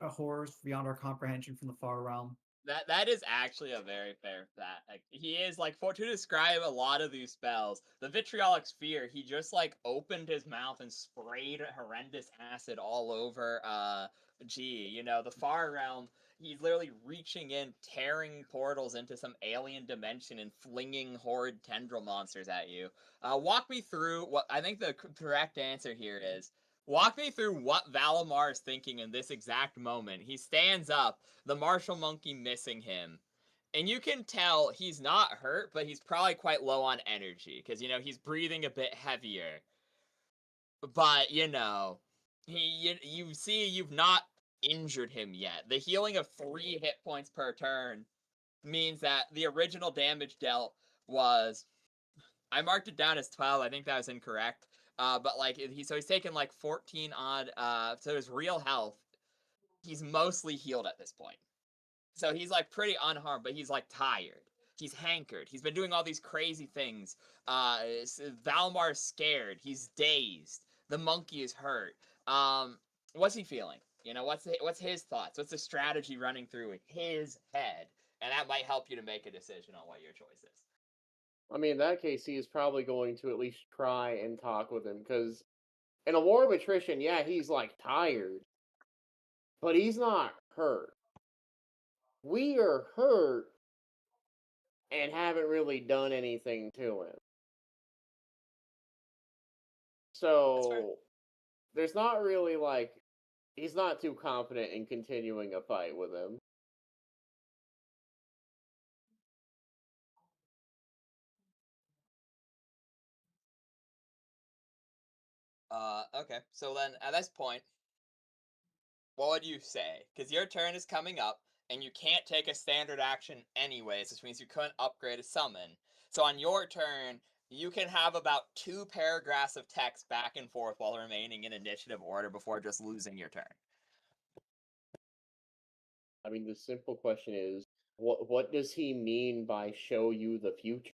horrors beyond our comprehension from the far realm.
That is actually a very fair fact. Like, he is like, to describe a lot of these spells, the vitriolic sphere, he just like opened his mouth and sprayed horrendous acid all over G. The far realm, he's literally reaching in, tearing portals into some alien dimension and flinging horrid tendril monsters at you. Walk me through what I think the correct answer here is. Walk me through what Valimar is thinking in this exact moment. He stands up, the martial monkey missing him. And you can tell he's not hurt, but he's probably quite low on energy, because, he's breathing a bit heavier. But, you see you've not injured him yet. The healing of 3 hit points per turn means that the original damage dealt was, I marked it down as 12. I think that was incorrect. But like he's taken like 14 odd. So his real health, he's mostly healed at this point. So he's like pretty unharmed, but he's like tired. He's hankered. He's been doing all these crazy things. Valmar's scared. He's dazed. The monkey is hurt. What's he feeling? You know, what's his thoughts? What's the strategy running through his head? And that might help you to make a decision on what your choice is.
I mean, in that case, he is probably going to at least try and talk with him, because in a war of attrition, yeah, he's like tired, but he's not hurt. We are hurt and haven't really done anything to him. So there's not really like, he's not too confident in continuing a fight with him.
Okay. So then at this point, what would you say? Because your turn is coming up, and you can't take a standard action anyways, which means you couldn't upgrade a summon. So on your turn, you can have about 2 paragraphs of text back and forth while remaining in initiative order before just losing your turn.
I mean, the simple question is, what does he mean by show you the future?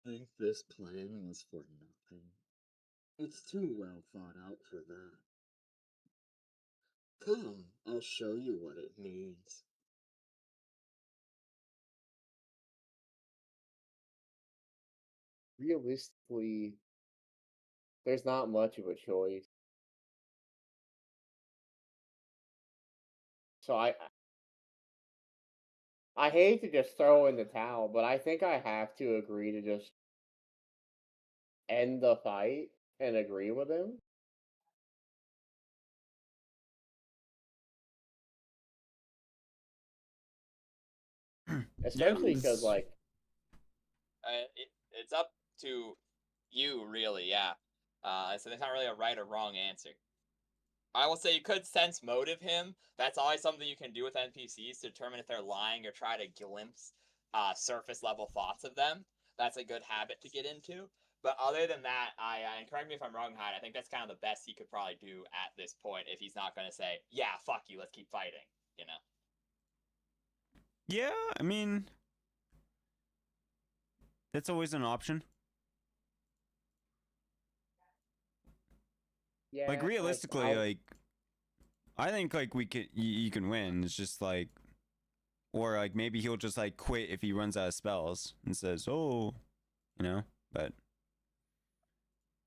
I think this plan was for nothing. It's too well thought out for that. Come, I'll show you what it means.
Realistically, there's not much of a choice. So I hate to just throw in the towel, but I think I have to agree to just end the fight and agree with him. Especially because, like,
It's up to you, really, yeah. So there's not really a right or wrong answer. I will say you could sense motive him. That's always something you can do with NPCs to determine if they're lying or try to glimpse surface level thoughts of them. That's a good habit to get into. But other than that, and correct me if I'm wrong, Hyde, I think that's kind of the best he could probably do at this point if he's not going to say, yeah, fuck you, let's keep fighting, you know?
Yeah, I mean, that's always an option.
yeah,
Like realistically, like I think like you can win. It's just like, or like maybe he'll just like quit if he runs out of spells and says, "Oh, you know." But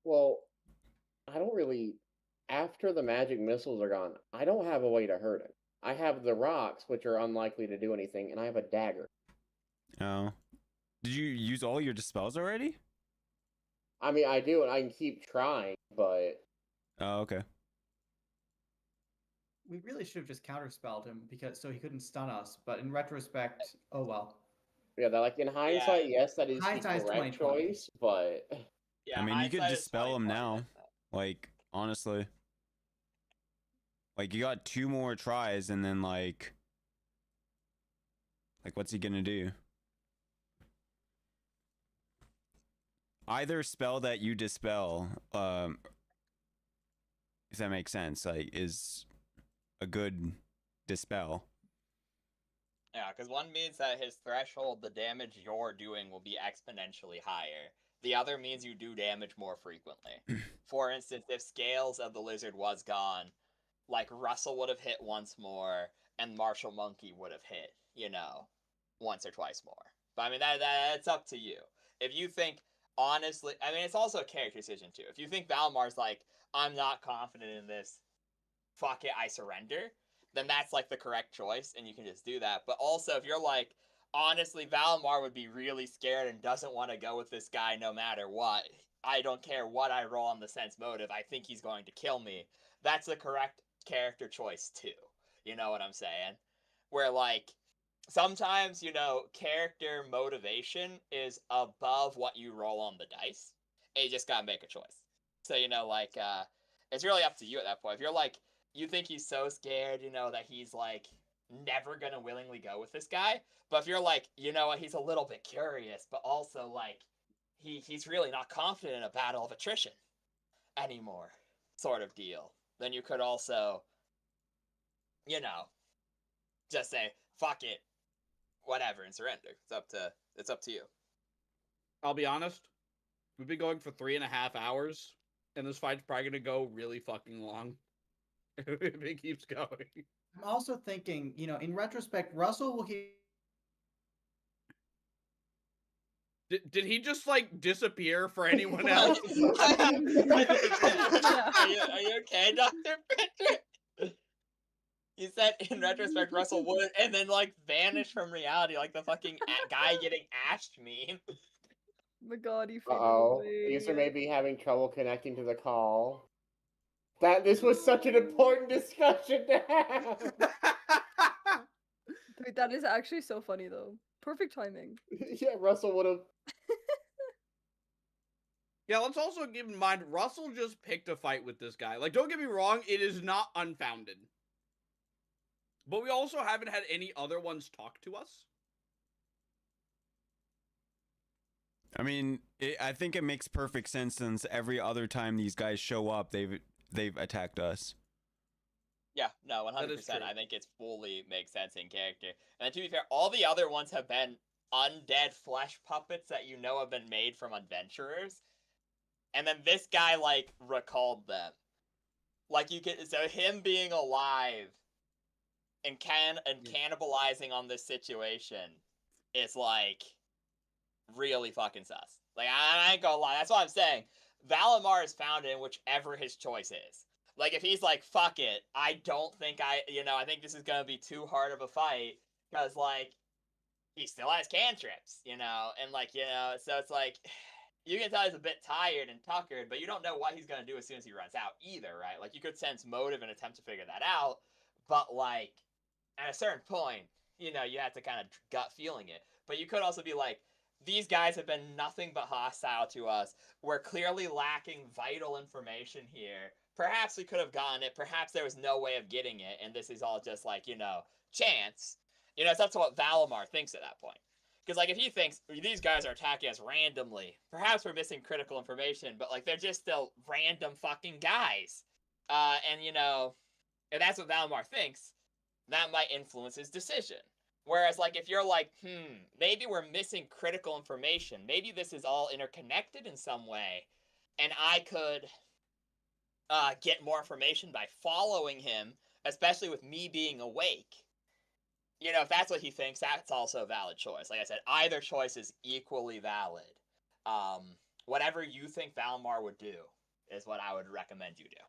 well, I don't really. After the magic missiles are gone, I don't have a way to hurt him. I have the rocks, which are unlikely to do anything, and I have a dagger.
oh, did you use all your dispels already?
I mean, I do, and I can keep trying, but
Oh, okay.
We really should have just counterspelled him because so he couldn't stun us. But in retrospect, oh well.
yeah, that like in hindsight, yes, that is the
Hindsight's
correct
20/20.
choice, but
Yeah,
I mean, you could
hindsight is
dispel him
20/20,
now.
that's that.
Like honestly, like you got 2 more tries, and then like what's he gonna do? Either spell that you dispel, if that makes sense, like is a good dispel.
Yeah, because one means that his threshold, the damage you're doing, will be exponentially higher. The other means you do damage more frequently. For instance, if Scales of the Lizard was gone, like Russell would have hit once more, and Marshall Monkey would have hit, you know, once or twice more. But I mean, that's up to you. If you think, honestly, I mean, it's also a character decision too. If you think Valmar's like, I'm not confident in this, fuck it, I surrender, then that's like the correct choice, and you can just do that. But also, if you're like, honestly, Valimar would be really scared and doesn't want to go with this guy no matter what. I don't care what I roll on the sense motive. I think he's going to kill me. That's the correct character choice too. You know what I'm saying? Where like sometimes, you know, character motivation is above what you roll on the dice. And you just gotta make a choice. So, like, it's really up to you at that point. If you're like, you think he's so scared, that he's like never gonna willingly go with this guy. But if you're like, what, he's a little bit curious, but also like he's really not confident in a battle of attrition anymore, sort of deal, then you could also, just say, fuck it, whatever, and surrender. It's up to you.
I'll be honest. We've been going for 3.5 hours, and this fight's probably gonna go really fucking long if it keeps going.
I'm also thinking, in retrospect, Russell will hear.
Did he just like disappear for anyone else?
Are you okay, Dr. Patrick? He said, in retrospect, Russell would, and then like vanish from reality, like the fucking guy getting ashed meme.
Oh my god, he faded
Uh-oh.
away.
User may be having trouble connecting to the call. This was such an important discussion to have.
Wait, that is actually so funny though. Perfect timing.
Yeah, Russell would have.
Yeah, let's also keep in mind, Russell just picked a fight with this guy. Like, don't get me wrong, it is not unfounded. But we also haven't had any other ones talk to us.
I mean, I think it makes perfect sense since every other time these guys show up, they've attacked us.
Yeah, no, 100%. I think it fully makes sense in character. And to be fair, all the other ones have been undead flesh puppets that have been made from adventurers. And then this guy, like, recalled them. Like, so him being alive and cannibalizing on this situation is, like, really fucking sus. Like, I ain't gonna lie, that's what I'm saying. Valimar is founded in whichever his choice is. Like, if he's like, fuck it, I don't think I think this is gonna be too hard of a fight, because, like, he still has cantrips, and, like, so it's like, you can tell he's a bit tired and tuckered, but you don't know what he's gonna do as soon as he runs out either, right? Like, you could sense motive and attempt to figure that out, but, like, at a certain point, you have to kind of gut feeling it. But you could also be like, these guys have been nothing but hostile to us. We're clearly lacking vital information here. Perhaps we could have gotten it. Perhaps there was no way of getting it, and this is all just like, chance. It's up to what Valimar thinks at that point. Because, like, if he thinks these guys are attacking us randomly, perhaps we're missing critical information, but, like, they're just still random fucking guys. And, if that's what Valimar thinks, that might influence his decision. Whereas, like, if you're like, maybe we're missing critical information. Maybe this is all interconnected in some way. And I could get more information by following him, especially with me being awake. If that's what he thinks, that's also a valid choice. Like I said, either choice is equally valid. Whatever you think Valimar would do is what I would recommend you do,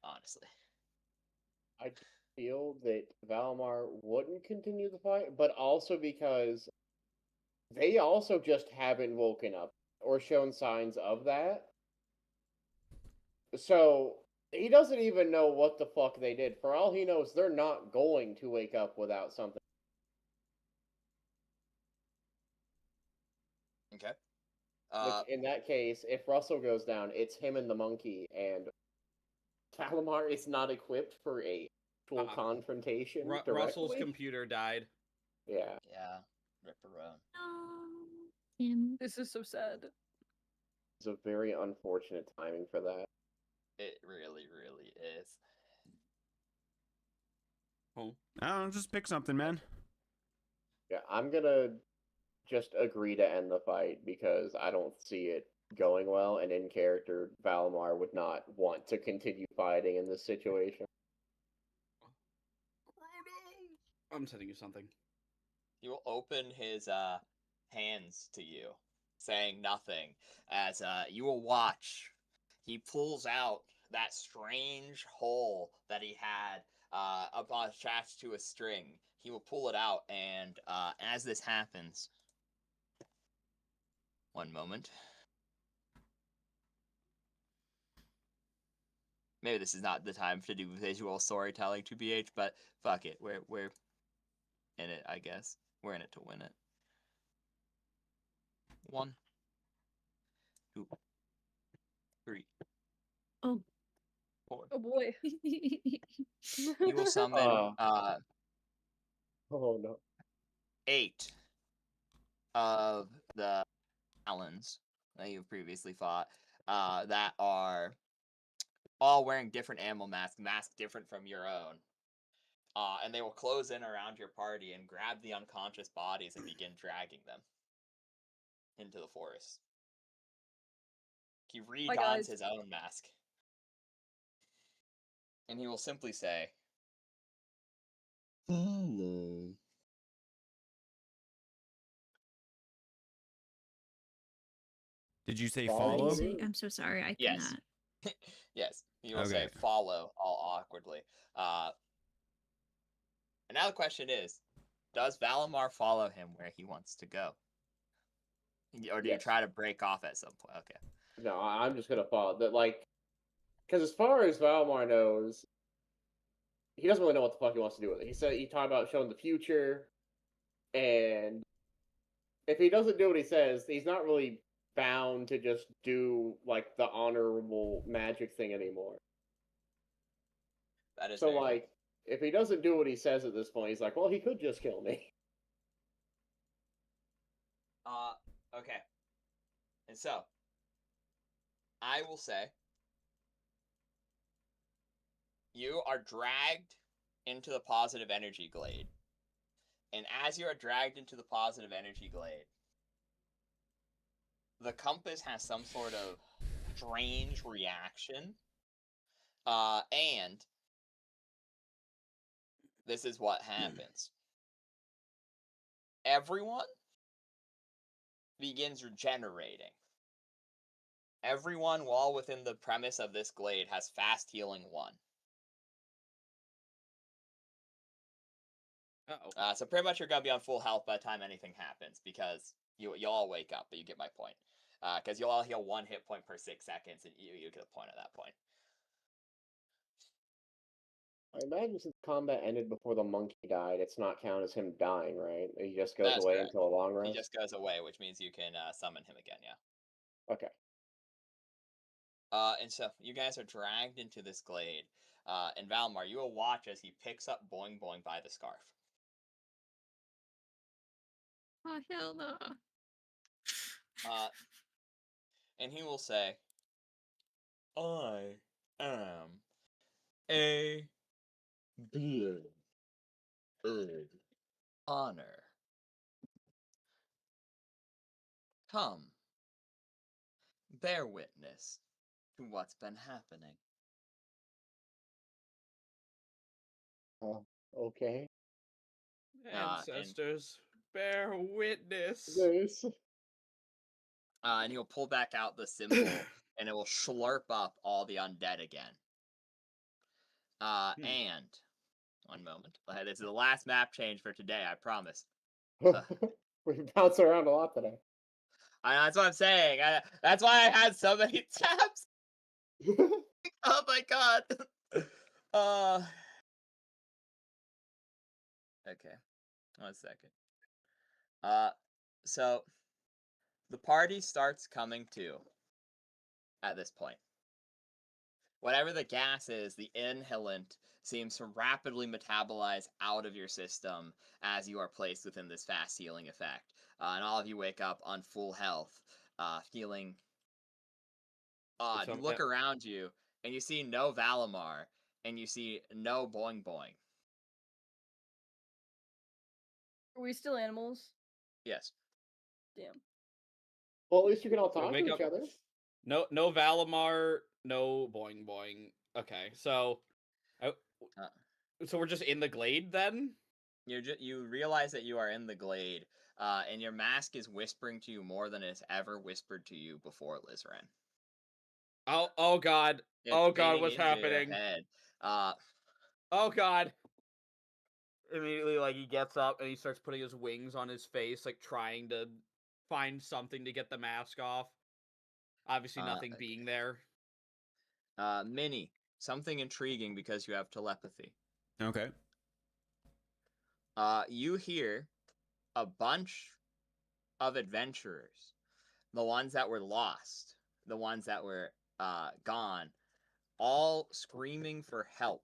honestly.
I feel that Valimar wouldn't continue the fight, but also because they also just haven't woken up or shown signs of that. So he doesn't even know what the fuck they did. For all he knows, they're not going to wake up without something.
Okay.
Which, in that case, if Russell goes down, it's him and the monkey, and Valimar is not equipped for a full confrontation directly.
Russell's computer died.
Yeah.
Yeah. Ripperone.
This is so sad.
It's a very unfortunate timing for that.
It really, really is.
Oh, I don't know, just pick something, man.
Yeah, I'm gonna just agree to end the fight because I don't see it going well, and in character, Valimar would not want to continue fighting in this situation.
I'm sending you something.
He will open his hands to you, saying nothing, as you will watch. He pulls out that strange hole that he had attached to a string. He will pull it out, and as this happens, one moment. Maybe this is not the time to do visual storytelling to BH, but fuck it. We're in it, I guess. We're in it to win it. 1, 2, 3,
Oh.
Oh boy.
You will summon
oh no.
8 of the talons that you've previously fought that are all wearing different animal masks different from your own. And they will close in around your party and grab the unconscious bodies and begin dragging them into the forest. He redons
guys.
his own mask. And he will simply say,
Follow.
Did you say
Follow?
follow?
Say-
I'm so sorry, I
yes.
cannot.
Yes, he will
Okay.
say follow all awkwardly. And now the question is, does Valimar follow him where he wants to go? Or do you
Yes.
try to break off at some point? Okay.
No, I'm just gonna follow that. Like, because as far as Valmar knows, he doesn't really know what the fuck he wants to do with it. He talked about showing the future, and if he doesn't do what he says, he's not really bound to just do like the honorable magic thing anymore.
That is
So
very
like,
true.
if he doesn't do what he says at this point, he's like, well, he could just kill me.
Okay. And so, I will say, you are dragged into the positive energy glade. And as you are dragged into the positive energy glade, the compass has some sort of strange reaction. And this is what happens. Everyone begins regenerating. Everyone, while within the premise of this glade, has fast healing 1.
Uh-oh.
So pretty much you're gonna be on full health by the time anything happens, because you'll all wake up, but you get my point. Because you'll all heal 1 hit point per 6 seconds, and you get a point at that point.
I imagine since combat ended before the monkey died, it's not count as him dying, right? He just goes
That's
away
correct.
until a long rest.
He just goes away, which means you can summon him again, yeah.
Okay.
And so you guys are dragged into this glade, and Valmar, you will watch as he picks up Boing Boing by the scarf.
Oh, hell no.
And he will say, I am a
Beard. Egg.
honor. Come, bear witness to what's been happening.
Okay.
Ancestors, bear witness.
This.
And he'll pull back out the symbol, and it will slurp up all the undead again. And, one moment. This is the last map change for today, I promise.
We bounce around a lot today.
That's what I'm saying. That's why I had so many tabs. Oh my god. Okay. 1 second. So the party starts coming to at this point. Whatever the gas is, the inhalant seems to rapidly metabolize out of your system as you are placed within this fast healing effect. And all of you wake up on full health, feeling odd. You look around you, and you see no Valimar, and you see no Boing Boing.
Are we still animals?
Yes.
Damn.
Well, at least you can all
So
talk
wake
to
up-
each other.
No Valimar, no Boing Boing. Okay, so so we're just in the glade then?
You realize that you are in the glade, and your mask is whispering to you more than it's ever whispered to you before, Lizren.
Oh god.
It's
Oh god,
fading
what's
into your
happening?
head.
Oh god. Immediately, like, he gets up and he starts putting his wings on his face, like, trying to find something to get the mask off. Obviously, nothing
Okay.
being there.
Minnie, something intriguing because you have telepathy.
Okay.
You hear a bunch of adventurers, the ones that were lost, the ones that were gone, all screaming for help.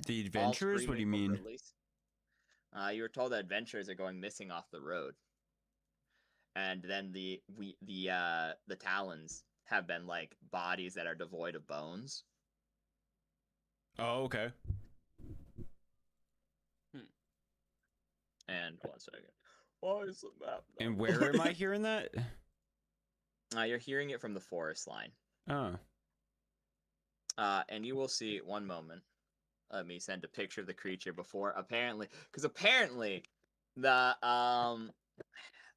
The
All
adventurers? What do you
screaming for
mean?
release. You were told that adventurers are going missing off the road, and then the talons have been like bodies that are devoid of bones.
Oh, okay.
And 1 second. Why is the map?
And where am I hearing that?
You're hearing it from the forest line.
Oh.
And you will see, one moment. Let me send a picture of the creature before, because apparently the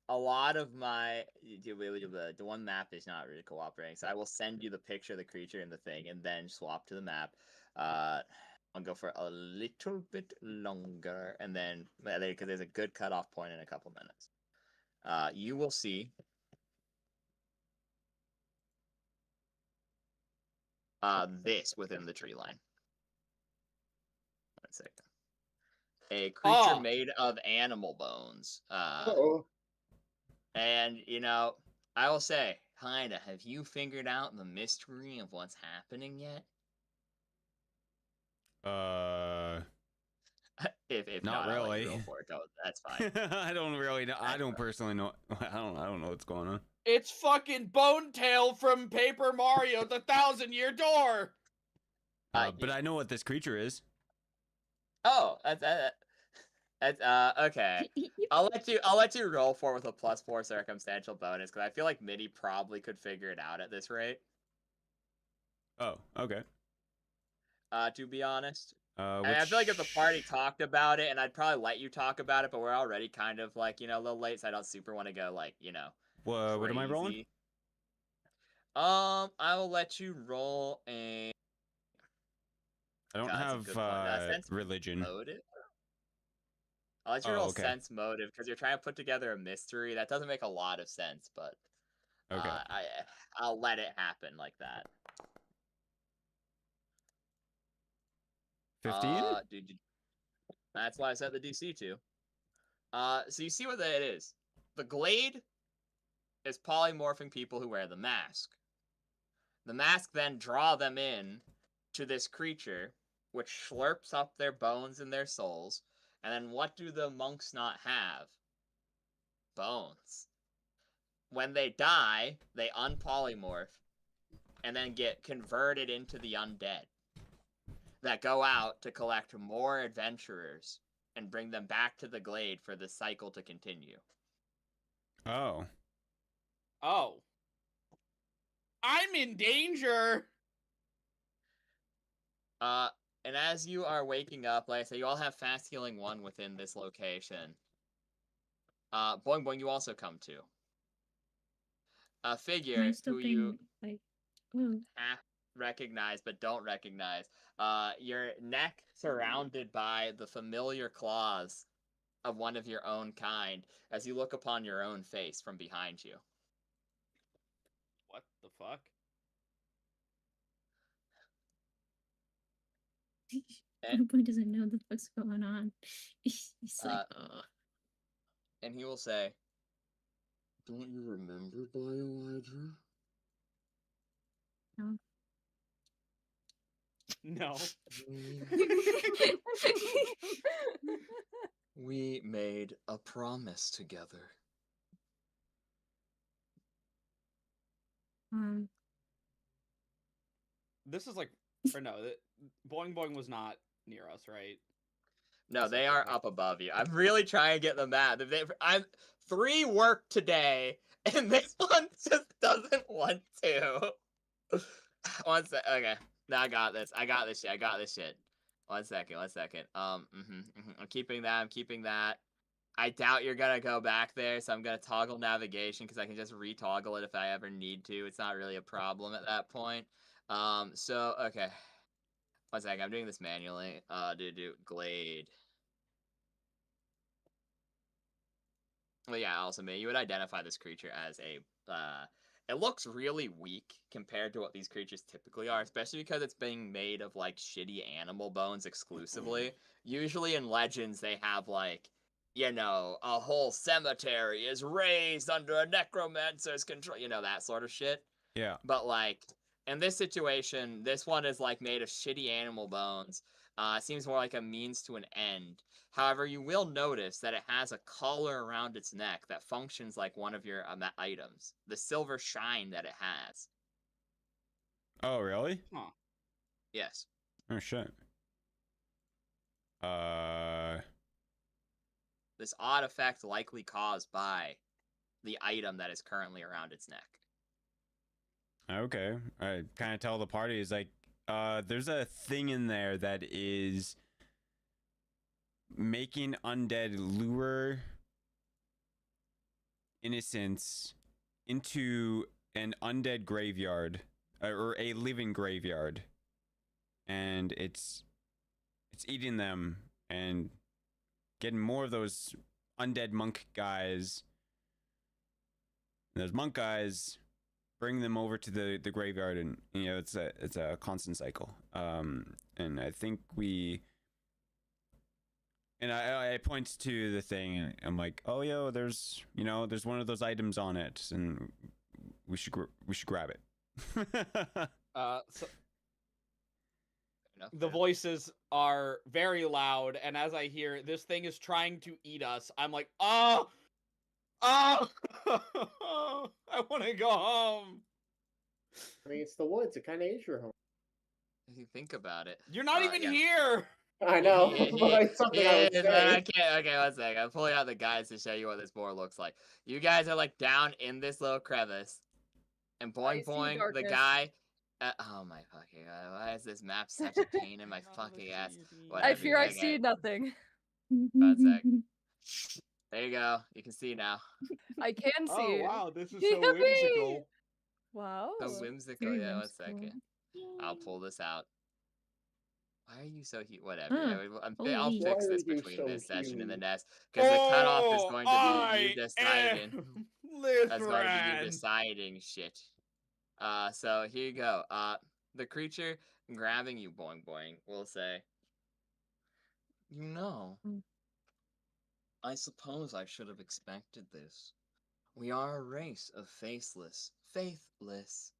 a lot of my the one map is not really cooperating, so I will send you the picture of the creature in the thing and then swap to the map. I'll go for a little bit longer, and then because there's a good cutoff point in a couple minutes. You will see this within the tree line. 1 second. A creature made of animal bones. And I will say, kinda, have you figured out the mystery of what's happening yet? If
not
not, I'll let
really.
you roll for it. Go. That's fine.
I don't really know. I don't personally know. I don't know what's going on.
It's fucking Bone Tail from Paper Mario: The 1,000-Year Door.
But I know what this creature is.
Oh, that's okay. I'll let you roll for it with a +4 circumstantial bonus, because I feel like Minnie probably could figure it out at this rate.
Oh, okay.
To be honest.
And
I feel like if the party talked about it, and I'd probably let you talk about it, but we're already kind of like, a little late, so I don't super want to go like,
what am I rolling?
crazy. I will let you roll a.
I don't have religion.
Motive? I'll let you roll sense motive, because you're trying to put together a mystery. That doesn't make a lot of sense, but
okay.
I'll let it happen like that.
15?
That's why I set the DC to. So you see what that is. The glade is polymorphing people who wear the mask. The mask then draw them in to this creature, which slurps up their bones and their souls. And then what do the monks not have? Bones. When they die, they unpolymorph and then get converted into the undead that go out to collect more adventurers and bring them back to the glade for the cycle to continue.
Oh. I'm in danger!
And as you are waking up, like I say, you all have fast healing 1 within this location. Boing Boing, you also come to. A figure who you half recognize but don't recognize. Your neck surrounded by the familiar claws of one of your own kind as you look upon your own face from behind you.
What the fuck?
Boy doesn't know the fuck's going on. He's like, oh.
And he will say,
"Don't you remember Biohydra?"
No.
No.
We made a promise together.
This is like, or no, Boing Boing was not near us, right?
No, they are up above you. I'm really trying to get the map. I'm 3 work today, and this one just doesn't want to. 1 sec. Okay, now I got this. I got this shit. 1 second. I'm keeping that. I doubt you're gonna go back there, so I'm gonna toggle navigation because I can just retoggle it if I ever need to. It's not really a problem at that point. So okay. 1 second, I'm doing this manually. Glade. Well, yeah, also, you would identify this creature as it looks really weak compared to what these creatures typically are, especially because it's being made of, like, shitty animal bones exclusively. Usually in Legends, they have, like, a whole cemetery is raised under a necromancer's control, that sort of shit.
Yeah.
But, like, In this situation, this one is like made of shitty animal bones. Seems more like a means to an end. However, you will notice that it has a collar around its neck that functions like one of your items. The silver shine that it has.
Oh, really?
Huh.
Yes.
Oh, shit.
This odd effect likely caused by the item that is currently around its neck.
Okay. I kind of tell the party is like, there's a thing in there that is making undead lure innocents into an undead graveyard or a living graveyard, and it's eating them and getting more of those undead monk guys. And those monk guys bring them over to the graveyard, and it's a constant cycle. And I think I point to the thing, and I'm like, oh, yo, there's one of those items on it, and we should grab it.
So the voices are very loud, and as I hear this thing is trying to eat us, I'm like, oh, I want to go home.
I mean, it's the woods. It kind of is your home.
If you think about it.
You're not even here.
I know, but it's something I would say.
Okay, one second. I'm pulling out the guides to show you what this board looks like. You guys are like down in this little crevice, and boing boing, the guy. Oh my fucking god! Why is this map such a pain in my fucking ass?
I fear I see nothing.
1 sec. There you go. You can see now.
I can see.
Oh wow, this is so whimsical.
Wow.
So whimsical. Yeah, 1 second. I'll pull this out. Why are you so huge? Whatever. I'll fix this between this session and the next, because the cutoff is going to be you deciding. That's going to be you deciding shit. So here you go. The creature grabbing you, boing boing, will say, I suppose I should have expected this. We are a race of faceless, faithless,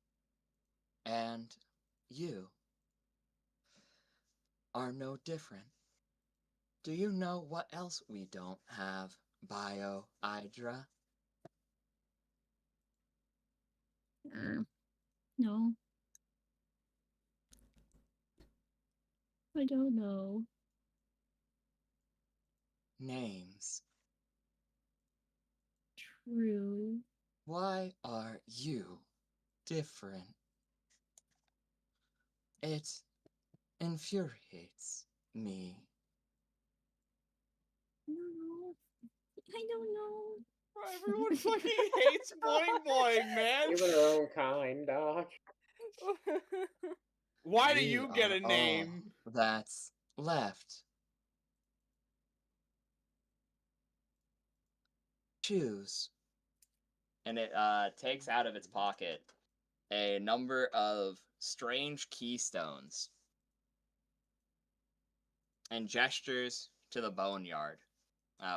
and you are no different. Do you know what else we don't have, Bio-Hydra?
No. I don't know.
Names.
True.
Why are you different? It infuriates me.
I don't know.
Everyone fucking hates Boing Boing, man.
Even her own kind, Doc.
Why do you get a name?
That's left. Choose. And it takes out of its pocket a number of strange keystones and gestures to the boneyard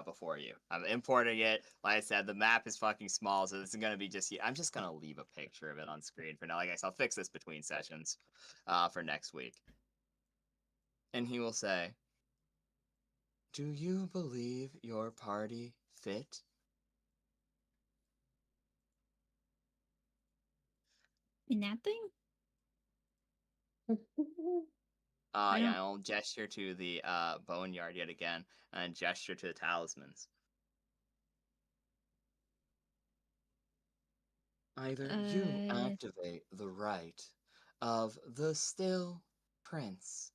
before you. I'm importing it. Like I said, the map is fucking small, so this is gonna be I'm just gonna leave a picture of it on screen for now. Like I said, I'll fix this between sessions for next week. And he will say, do you believe your party fit?
In that thing?
Yeah, I'll gesture to the boneyard yet again, and gesture to the talismans. Either you activate the right of the still prince,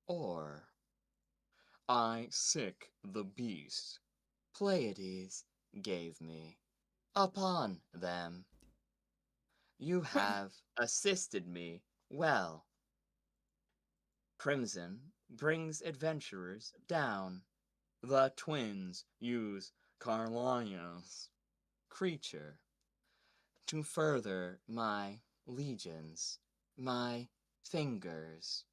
or I sick the beast Pleiades gave me upon them. You have assisted me well. Crimson brings adventurers down. The twins use Carlia's creature to further my legions, my fingers.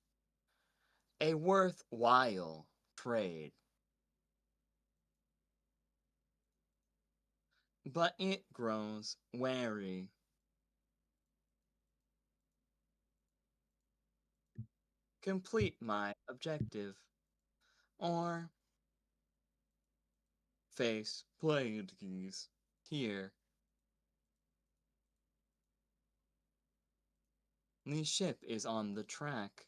A worthwhile trade. But it grows wary. complete my objective, or face Pleiades here. The ship is on the track.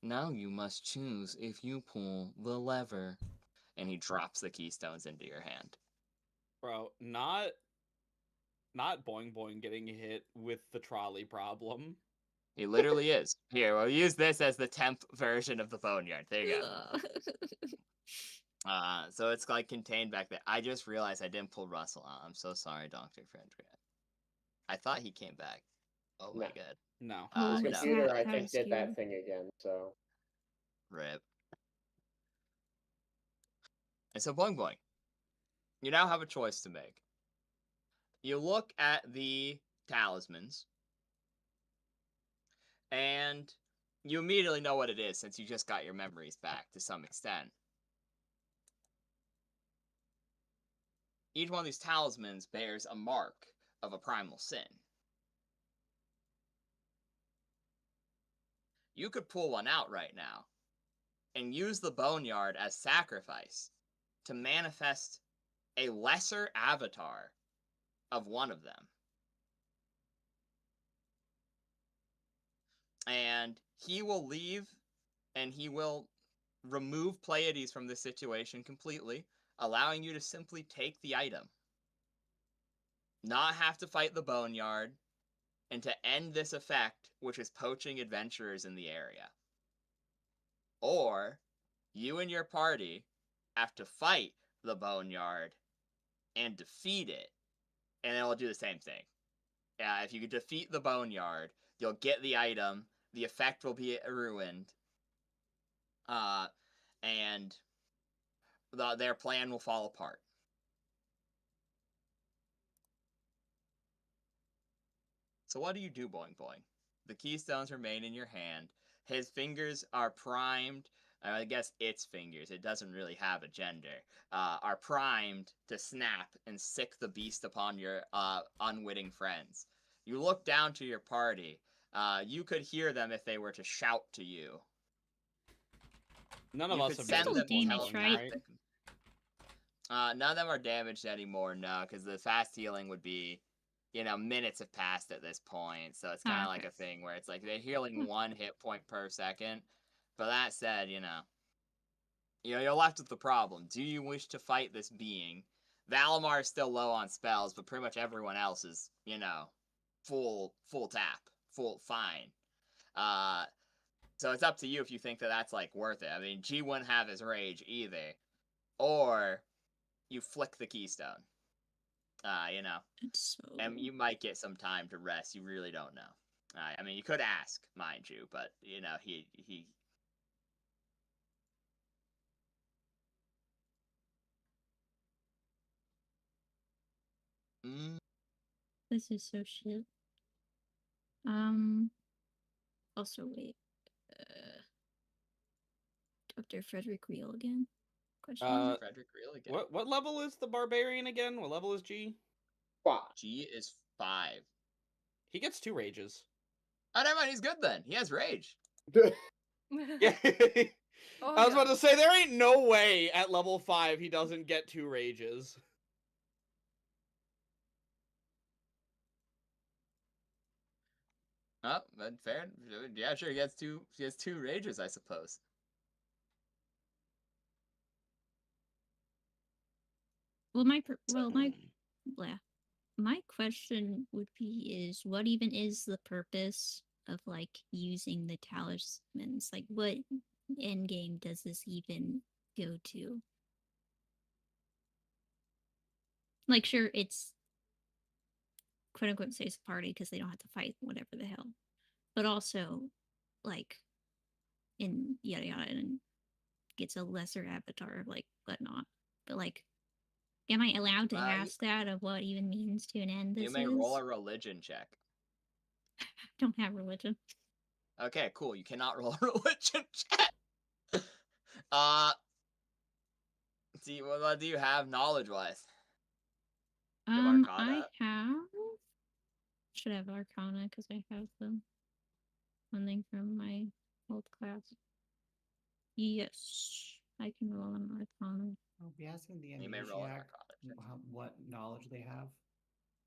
Now you must choose if you pull the lever. And he drops the keystones into your hand.
Bro, not Boing Boing getting hit with the trolley problem.
He literally is. Here, we'll use this as the temp version of the boneyard. There you go. So it's like contained back there. I just realized I didn't pull Russell out. I'm so sorry, Dr. Frederick. I thought he came back. Oh my
No.
god.
No.
His
Who
no.
is
computer,
that?
I
That
think,
was
did that
cute.
thing again, so.
Rip. And so Boing Boing. You now have a choice to make. You look at the talismans, and you immediately know what it is since you just got your memories back to some extent. Each one of these talismans bears a mark of a primal sin. You could pull one out right now and use the boneyard as sacrifice to manifest a lesser avatar of one of them. And he will leave and he will remove Pleiades from this situation completely, allowing you to simply take the item, not have to fight the boneyard, and to end this effect, which is poaching adventurers in the area. Or you and your party have to fight the boneyard and defeat it, and it will do the same thing. If you could defeat the boneyard, you'll get the item, the effect will be ruined, and their plan will fall apart. So what do you do, Boing Boing? The keystones remain in your hand. His fingers are primed. I guess its fingers, it doesn't really have a gender, are primed to snap and sick the beast upon your unwitting friends. You look down to your party. You could hear them if they were to shout to you.
None of
You
us
could
have been
send
Still
them
damaged, right?
telepathically. None of them are damaged anymore, no, because the fast healing would be, minutes have passed at this point, so it's kind of like
Okay.
a thing where it's like they're healing 1 hit point per second. But that said, you're left with the problem. Do you wish to fight this being? Valimar is still low on spells, but pretty much everyone else is, full tap, full fine. So it's up to you if you think that that's like worth it. I mean, G wouldn't have his rage either, or you flick the keystone.
It's so...
And you might get some time to rest. You really don't know. I mean, you could ask, mind you, but he.
This is so shit. Also, wait. Dr. Frederick Real again? Question mark?
Frederick Real again.
What level is the barbarian again? What level is G?
5.
G is 5.
He gets 2 rages.
Oh, never mind. He's good then. He has rage.
Yeah.
Oh,
I was about
yeah.
to say there ain't no way at level 5 he doesn't get 2 rages.
Oh, but fair. Yeah, sure. He has two rages, I suppose.
Well, my question would be is what even is the purpose of like using the talismans? Like what end game does this even go to? Like sure it's quote unquote saves the party because they don't have to fight whatever the hell. But also like in yada yada and gets a lesser avatar, like whatnot. But like am I allowed to ask that of what even means to an end this
You may
is?
roll a religion check.
Don't have religion.
Okay, cool. You cannot roll a religion check. See, what do you have knowledge-wise?
I have. Should have Arcana because I have the one thing from my Old class. Yes. I can roll an Arcana.
I'll be asking the
You may roll an
amnesiac
Arcana check.
what knowledge they have.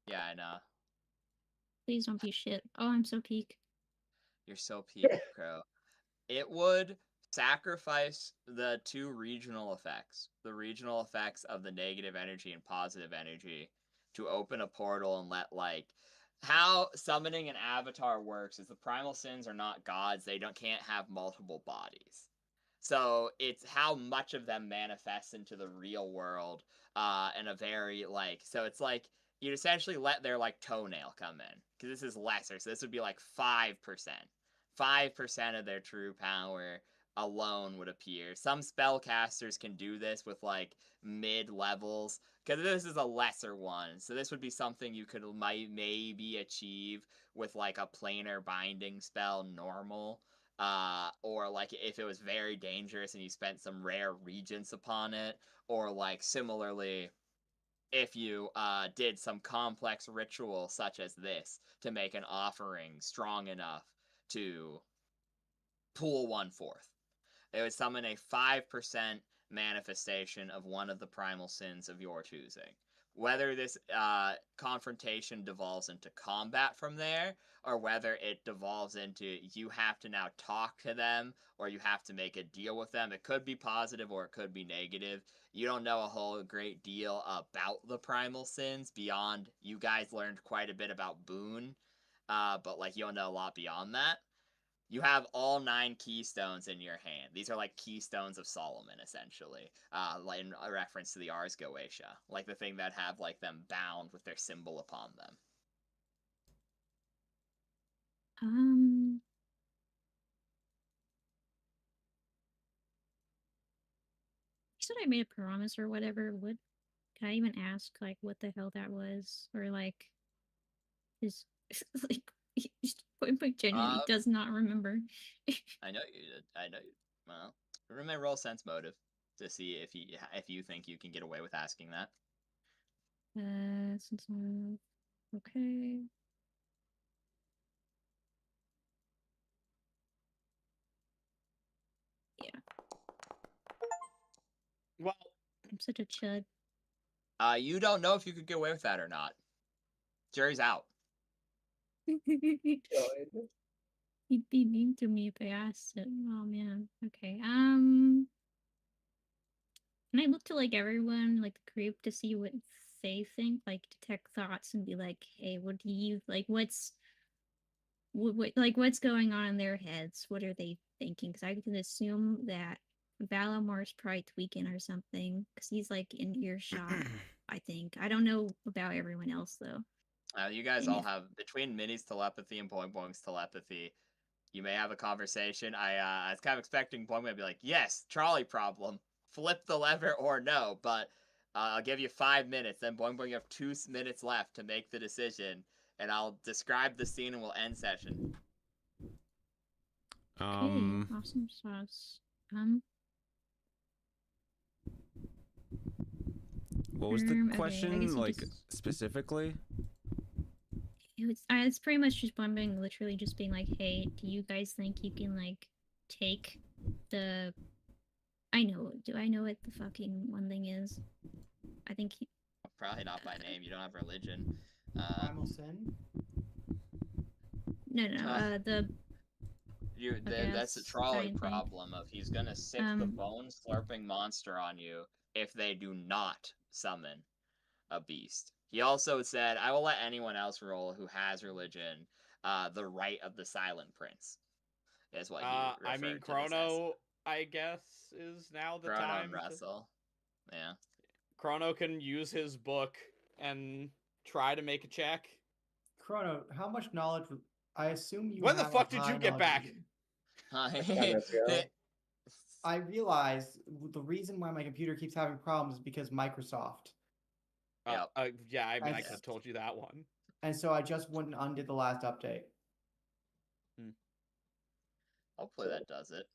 Yeah, I know.
Please don't be shit. Oh, I'm so peak.
You're so peak, Crow. It would sacrifice the two regional effects, the regional effects of the negative energy and positive energy, to open a portal and let, like, how summoning an avatar works is the primal sins are not gods. They can't have multiple bodies. So it's how much of them manifests into the real world in a very, like, so it's like you'd essentially let their, like, toenail come in, because this is lesser, so this would be like 5%. 5% of their true power alone would appear. Some spellcasters can do this with, like, mid levels, because this is a lesser one. So this would be something you could maybe achieve with, like, a planar binding spell normal. Or, like, if it was very dangerous and you spent some rare regents upon it, or, like, similarly, if you did some complex ritual such as this to make an offering strong enough to pull 1/4. It would summon a 5% manifestation of one of the primal sins of your choosing. Whether this confrontation devolves into combat from there, or whether it devolves into you have to now talk to them, or you have to make a deal with them, it could be positive or it could be negative. You don't know a whole great deal about the primal sins beyond you guys learned quite a bit about Boone, but, like, you don't know a lot beyond that. You have all 9 keystones in your hand. These are like keystones of Solomon, essentially, like in a reference to the Ars Goetia, like the thing that have, like, them bound with their symbol upon them.
You said I made a promise or whatever. What can I even ask, like, what the hell that was, or like, is like, point genuinely does not remember.
I know you did. I know you. Well, remember, roll sense motive to see if you think you can get away with asking that.
Since okay. Yeah.
Well,
I'm such a chud.
You don't know if you could get away with that or not. Jury's out.
He'd be mean to me if I asked it. Oh man. Okay. Can I look to, like, everyone, like the group, to see what they think, like detect thoughts and be like, hey, what do you like? What's going on in their heads? What are they thinking? Because I can assume that Valamar's probably tweaking or something, because he's, like, in earshot. I think. I don't know about everyone else though.
You guys
And
all
if-
have, between Minnie's telepathy and Boing Boing's telepathy, you may have a conversation. I was kind of expecting Boing Boing to be like, yes, trolley problem, flip the lever or no, but I'll give you 5 minutes. Then Boing Boing, you have 2 minutes left to make the decision, and I'll describe the scene and we'll end session.
Okay, awesome sauce.
What was the
okay, I
question,
guess you
like,
just-
specifically?
It's pretty much just bumbling, literally just being like, hey, do you guys think you can, like, take the... do I know what the fucking one thing is? I think
Probably not by name, you don't have religion.
Primal sin?
No,
that's a
guess
trolley
giant thing.
problem of he's gonna sick the bone slurping monster on you if they do not summon a beast. He also said, I will let anyone else roll who has religion, the right of the silent prince, is what he referred
I mean,
to this
Chrono, I guess, is now the
Chrono
time
and Russell. Yeah.
Chrono can use his book and try to make a check.
Chrono, how much knowledge? I assume you.
When the
have
fuck
a
did
high
you get
knowledge
back?
I realized the reason why my computer keeps having problems is because Microsoft.
Yep.
Yeah, I mean, I
And-
could have told you that one.
And so I just went and undid the last update.
Hopefully that does it.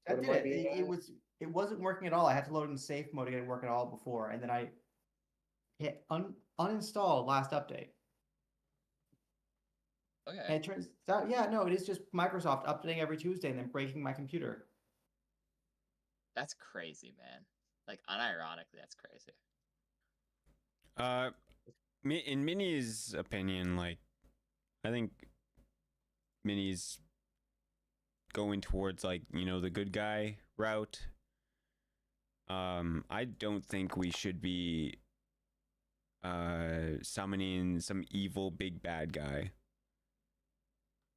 That did it. It wasn't working at all. I had to load in safe mode to get it working at all before, and then I hit uninstall last update. And
Okay.
it turns out, yeah, no, it is just Microsoft updating every Tuesday and then breaking my computer.
That's crazy, man. Like, unironically, that's crazy.
In Minnie's opinion, like, I think Minnie's going towards, like, the good guy route. I don't think we should be summoning some evil big bad guy.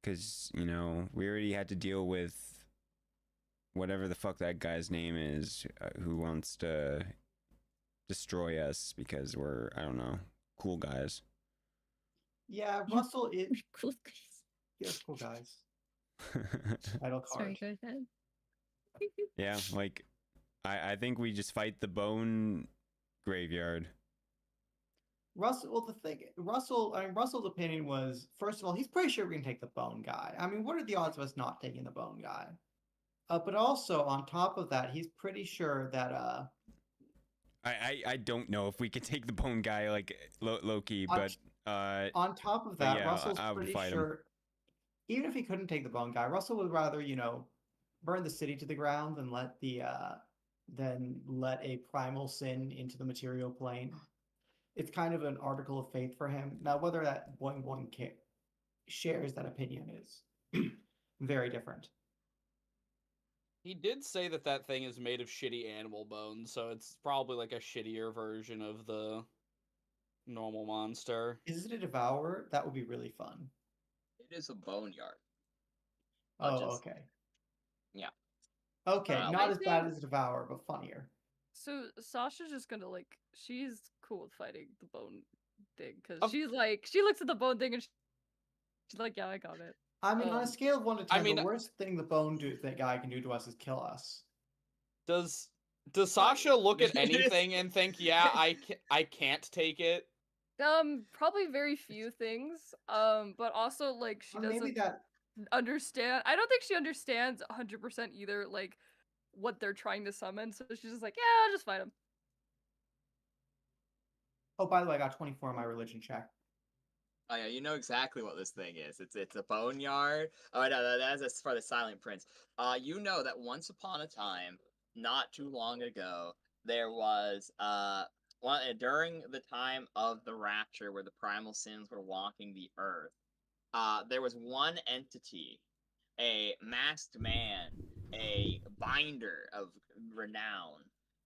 Because, we already had to deal with whatever the fuck that guy's name is, who wants to destroy us because we're, I don't know, cool guys.
Yeah, Russell is.
Cool guys.
Yes, cool guys. Title card.
Sorry, go ahead.
Yeah, like, I think we just fight the bone graveyard.
Russell, well, the thing, Russell's opinion was, first of all, he's pretty sure we can take the bone guy. I mean, what are the odds of us not taking the bone guy? But also, on top of that, he's pretty sure that,
I don't know if we can take the bone guy, like, low-key, but,
on top of that,
yeah,
Russell's
I would
pretty
fight him.
sure, even if he couldn't take the bone guy, Russell would rather, burn the city to the ground than let a primal sin into the material plane. It's kind of an article of faith for him. Now, whether that Boing Boing shares that opinion is very different.
He did say that that thing is made of shitty animal bones, so it's probably like a shittier version of the normal monster.
Is it a devourer? That would be really fun.
It is a boneyard.
Oh, okay.
Yeah.
Okay,
I
not as bad
think-
as a devourer, but funnier.
So Sasha's just gonna she's cool with fighting the bone thing because
Of-
she's like she looks at the bone thing and she's like, yeah, I got it.
I mean, on a scale of 1 to 10,
I mean,
the worst thing that guy can do to us is kill us.
Does Sasha look at anything and think, yeah, I can't take it?
Probably very few things. But also like she
Maybe
doesn't
that.
understand. I don't think she understands 100% either, like what they're trying to summon. So she's just like, yeah, I'll just fight him.
Oh, by the way, I got 24 on my religion check.
Oh yeah, you know exactly what this thing is. It's a boneyard. Oh no, that's for the Silent Prince. You know that once upon a time, not too long ago, there was during the time of the Rapture, where the primal sins were walking the earth. There was one entity, a masked man, a binder of renown,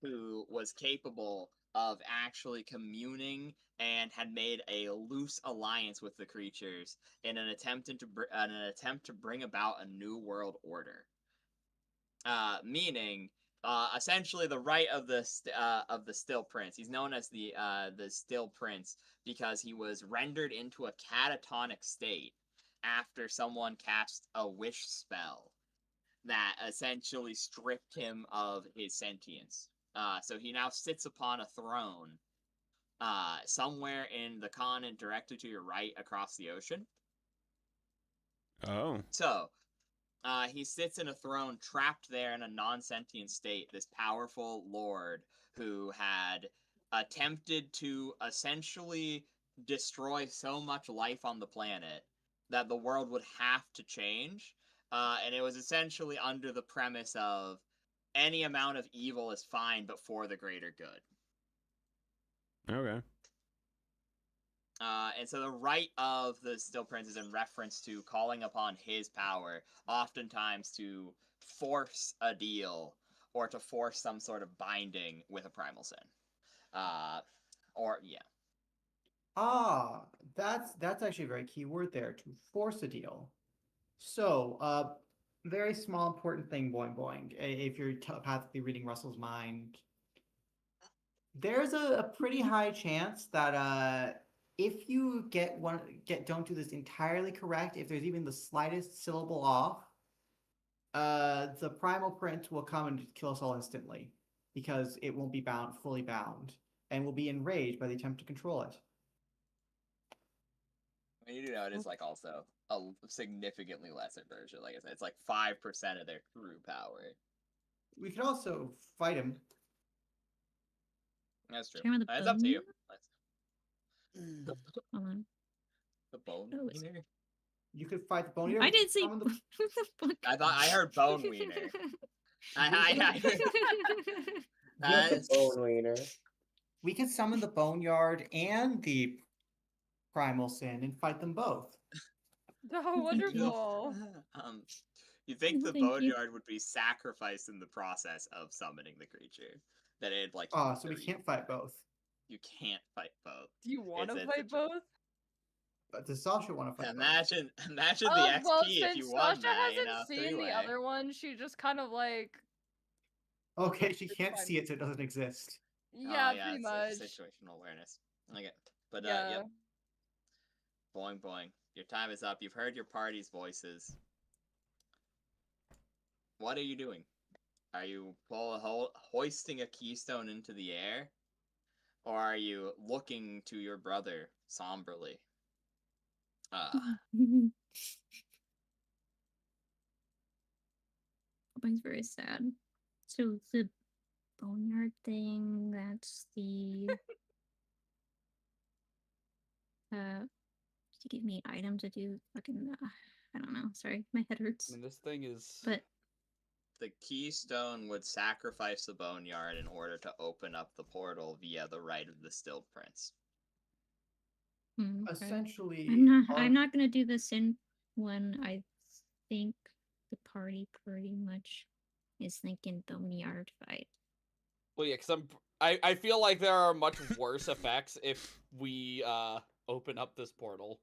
who was capable of actually communing and had made a loose alliance with the creatures in an attempt to bring about a new world order. Meaning, essentially, the right of the Still Prince. He's known as the Still Prince because he was rendered into a catatonic state after someone cast a wish spell that essentially stripped him of his sentience. So he now sits upon a throne somewhere in the continent directly to your right across the ocean.
Oh.
So, he sits in a throne trapped there in a non-sentient state, this powerful lord who had attempted to essentially destroy so much life on the planet that the world would have to change. And it was essentially under the premise of any amount of evil is fine, but for the greater good.
Okay.
And so the right of the Still Prince is in reference to calling upon his power, oftentimes to force a deal or to force some sort of binding with a primal sin.
That's actually a very key word there, to force a deal. So, very small important thing, Boing Boing. If you're telepathically reading Russell's mind, there's a pretty high chance that if you don't do this entirely correct, if there's even the slightest syllable off, the primal prince will come and kill us all instantly because it won't be fully bound, and will be enraged by the attempt to control it.
I mean, you know, it is like also a significantly lesser version. Like I said, it's like 5% of their true power.
We could also fight him.
That's true.
Talking about the
It's up to you.
bone? Hold on.
The bone
Oh, it's-
cleaner.
You could fight the boneyard.
I
we could
didn't say.
summon the-
I thought I heard bone wiener. I
Just a bone wiener.
We could summon the boneyard and the primal sin and fight them both.
Oh,
Thank you.
wonderful.
You think the
Thank you.
boneyard would be sacrificed in the process of summoning the creature? That it'd like.
Oh, so we
eat
can't fight both.
You can't fight both.
Do you want to
It's
fight both?
But does Sasha want to fight both?
Imagine the XP
Well,
if
since
you won
Sasha
that in
hasn't
a
seen
three-way.
the other one, she just kind of like,
Okay, she
It's
can't
fine.
see it, so it doesn't exist.
yeah,
yeah,
pretty
it's
much.
situational awareness. Okay, but
Yeah.
yep. Boing boing. Your time is up. You've heard your party's voices. What are you doing? Are you hoisting a keystone into the air? Or are you looking to your brother somberly?
Mine's very sad. So the boneyard thing, that's the to give me an item to do fucking I don't know, sorry, my head hurts.
I mean, this thing is.
But
The keystone would sacrifice the boneyard in order to open up the portal via the right of the Still Prince.
okay.
Essentially,
I'm not gonna do the sin one. I think the party pretty much is thinking boneyard fight.
Well, yeah, because I feel like there are much worse effects if we open up this portal.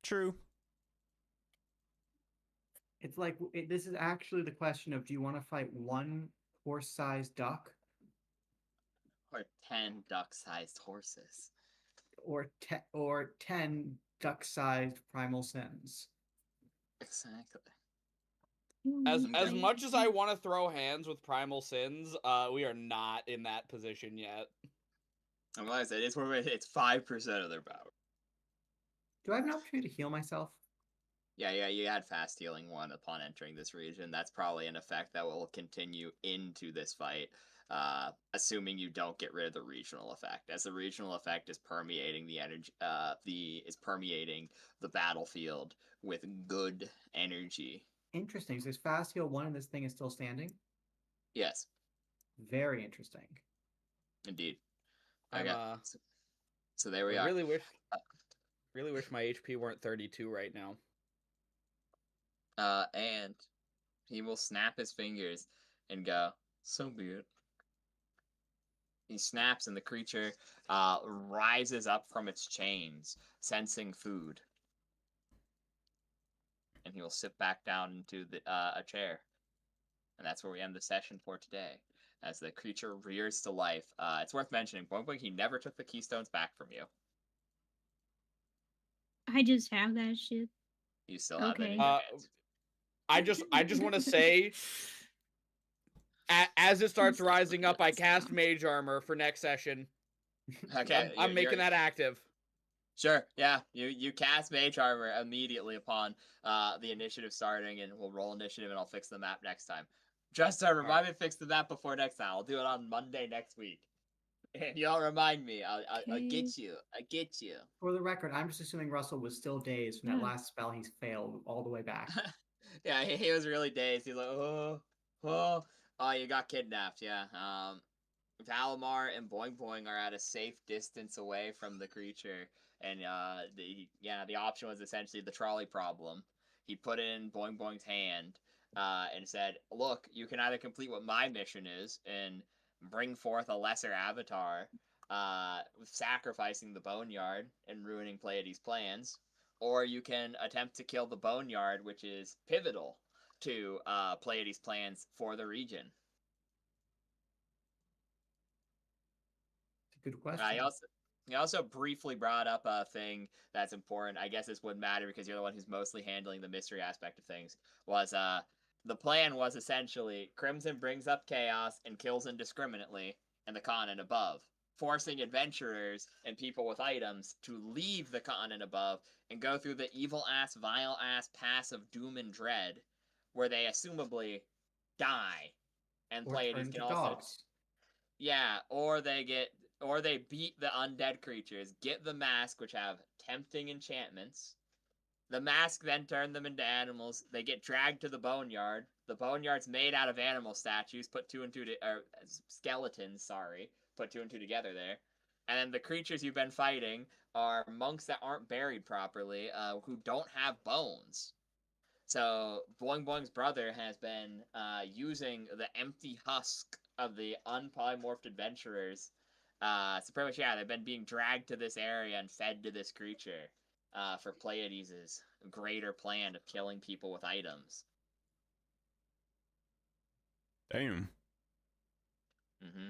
True.
It's like this is actually the question of: do you want to fight one horse-sized duck,
Or 10 duck-sized horses.
or 10 duck-sized primal sins?
Exactly.
As
Okay.
much as I want to throw hands with primal sins, we are not in that position yet.
And like I said, it's 5% of their power.
Do I have an opportunity to heal myself?
Yeah, you had fast healing 1 upon entering this region. That's probably an effect that will continue into this fight, assuming you don't get rid of the regional effect, as the regional effect is permeating the energy, permeating the battlefield with good energy.
Interesting. So there's fast heal 1 and this thing is still standing?
Yes,
Very interesting.
indeed.
I'm,
Okay. So there we
I
are.
really wish my HP weren't 32 right now.
And he will snap his fingers and go, so be it. He snaps and the creature rises up from its chains, sensing food. And he will sit back down into a chair. And that's where we end the session for today. As the creature rears to life. It's worth mentioning, Boing Boing, he never took the keystones back from you.
I just have that shit.
You still have it in
Okay.
your hands.
I just want to say, as it starts rising up, I cast Mage Armor for next session.
Okay,
I'm making that active.
Sure, yeah. You cast Mage Armor immediately upon the initiative starting, and we'll roll initiative, and I'll fix the map next time. Just remind me to fix the map before next time. I'll do it on Monday next week. And y'all remind me. I'll get you. I get you.
For the record, I'm just assuming Russell was still dazed from that
Yeah.
last spell he's failed all the way back.
Yeah, he was really dazed. He's like, oh, you got kidnapped. Yeah. Valimar and Boing Boing are at a safe distance away from the creature, and the option was essentially the trolley problem. He put it in Boing Boing's hand, and said, "Look, you can either complete what my mission is and bring forth a lesser avatar, sacrificing the Boneyard and ruining Pleiades' plans, or you can attempt to kill the Boneyard, which is pivotal to Pleiades' plans for the region."
Good question.
He also briefly brought up a thing that's important. I guess this wouldn't matter because you're the one who's mostly handling the mystery aspect of things. Was the plan was essentially Crimson brings up chaos and kills indiscriminately in the continent above, forcing adventurers and people with items to leave the continent above and go through the evil-ass, vile-ass pass of doom and dread, where they assumably die. And
Or
Pleiades
turn
can
to
also...
dogs.
Yeah, or they beat the undead creatures, get the mask, which have attempting enchantments. The mask then turned them into animals. They get dragged to the boneyard. The boneyard's made out of animal statues, put two and two or skeletons, sorry, put two and two together there. And then the creatures you've been fighting are monks that aren't buried properly, who don't have bones. So Boing Boing's brother has been using the empty husk of the unpolymorphed adventurers. So pretty much, yeah, they've been being dragged to this area and fed to this creature for Pleiades' greater plan of killing people with items.
Damn.
Mm-hmm.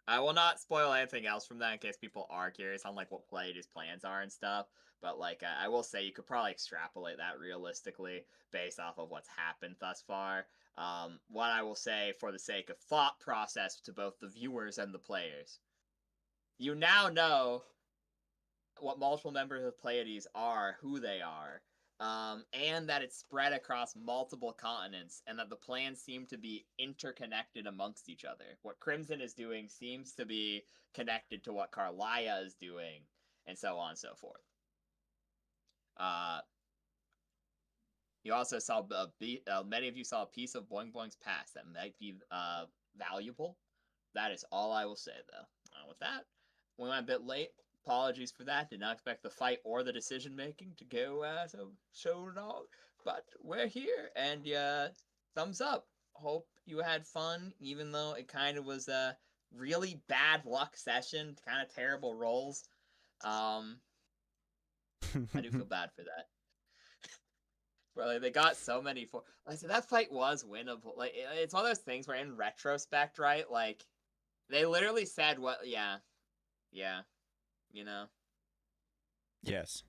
I will not spoil anything else from that in case people are curious on like what Pleiades' plans are and stuff. But like I will say, you could probably extrapolate that realistically based off of what's happened thus far. What I will say for the sake of thought process to both the viewers and the players, you now know what multiple members of Pleiades are, who they are, and that it's spread across multiple continents, and that the plans seem to be interconnected amongst each other. What Crimson is doing seems to be connected to what Carlia is doing, and so on and so forth. You also saw many of you saw a piece of Boing Boing's past that might be valuable. That is all I will say, though. With that, we went a bit late. Apologies for that. Did not expect the fight or the decision making to go so long, but we're here, and thumbs up. Hope you had fun, even though it kind of was a really bad luck session, kind of terrible rolls. I do feel bad for that. Bro, like, they got so many for. Like, so that fight was winnable. Like, it's one of those things where, in retrospect, right? Like, they literally said, "What? Yeah, you know."
Yes.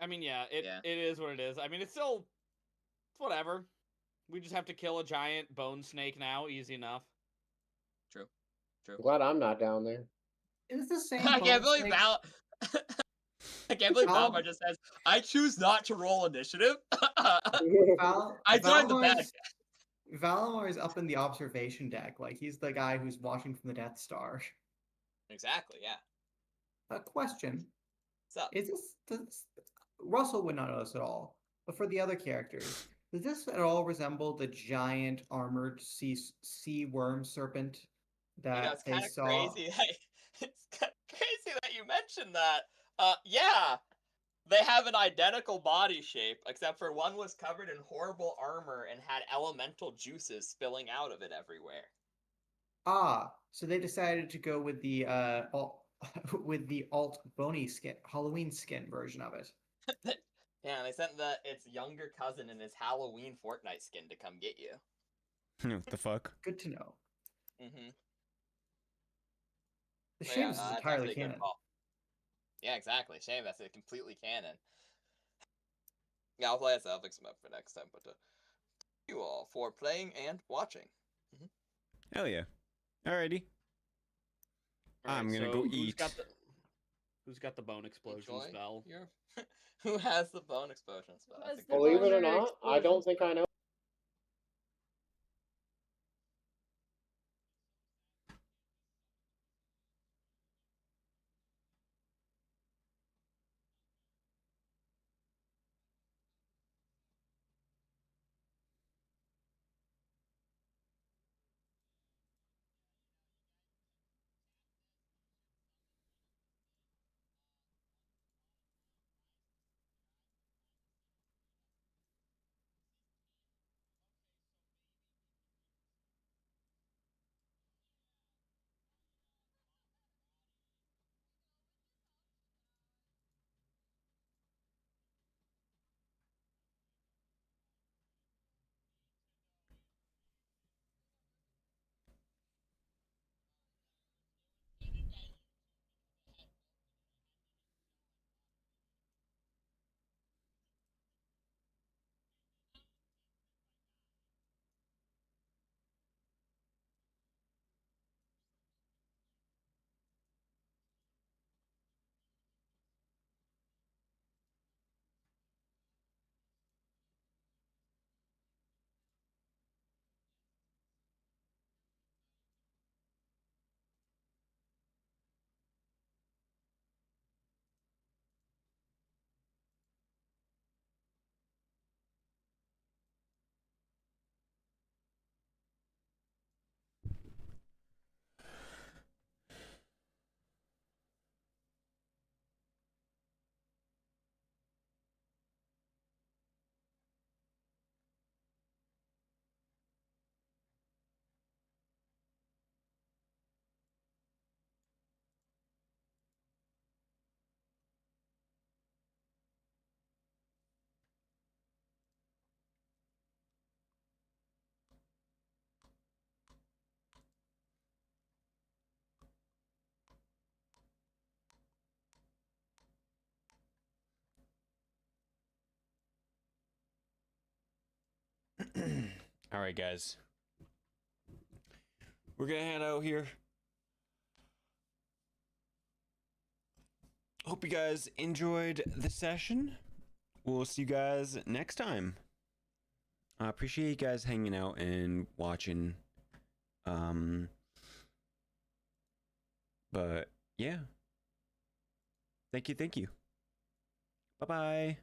I mean, yeah, it
Yeah.
is what it is. I mean, it's whatever. We just have to kill a giant bone snake now. Easy enough.
True.
Glad I'm not down there.
Is the same
I can't
bone
believe
snake-
I can't believe
Val-
Valmar just says, "I choose not to roll initiative."
Val-
I joined the bad.
Valamar's- Valimar is up in the observation deck, like he's the guy who's watching from the Death Star.
Exactly. Yeah.
A question:
What's up?
does Russell would not know this at all, but for the other characters, does this at all resemble the giant armored sea worm serpent that
It's
they
kind of
saw?
crazy. It's kind of crazy that you mentioned that. Yeah. They have an identical body shape, except for one was covered in horrible armor and had elemental juices spilling out of it everywhere.
Ah, so they decided to go with the with the alt bony skin Halloween skin version of it.
Yeah, they sent its younger cousin in his Halloween Fortnite skin to come get you.
What the fuck?
Good to know.
Mm-hmm.
The
Yeah,
shame this is
that's
entirely
actually a good
canon.
call. Yeah, exactly. Shame that's completely canon. Yeah, I'll play this. I'll fix them up for next time. But thank you all for playing and watching.
Hell yeah. Alrighty. I'm gonna go eat.
Who's got the bone explosion
Enjoy
spell?
your... Who has the bone explosion spell?
Who has
That's a
the
good
Believe it or
boner
not, I don't think I know.
All right, guys. We're gonna head out here. Hope you guys enjoyed the session. We'll see you guys next time. I appreciate you guys hanging out and watching. But yeah. Thank you. Bye-bye.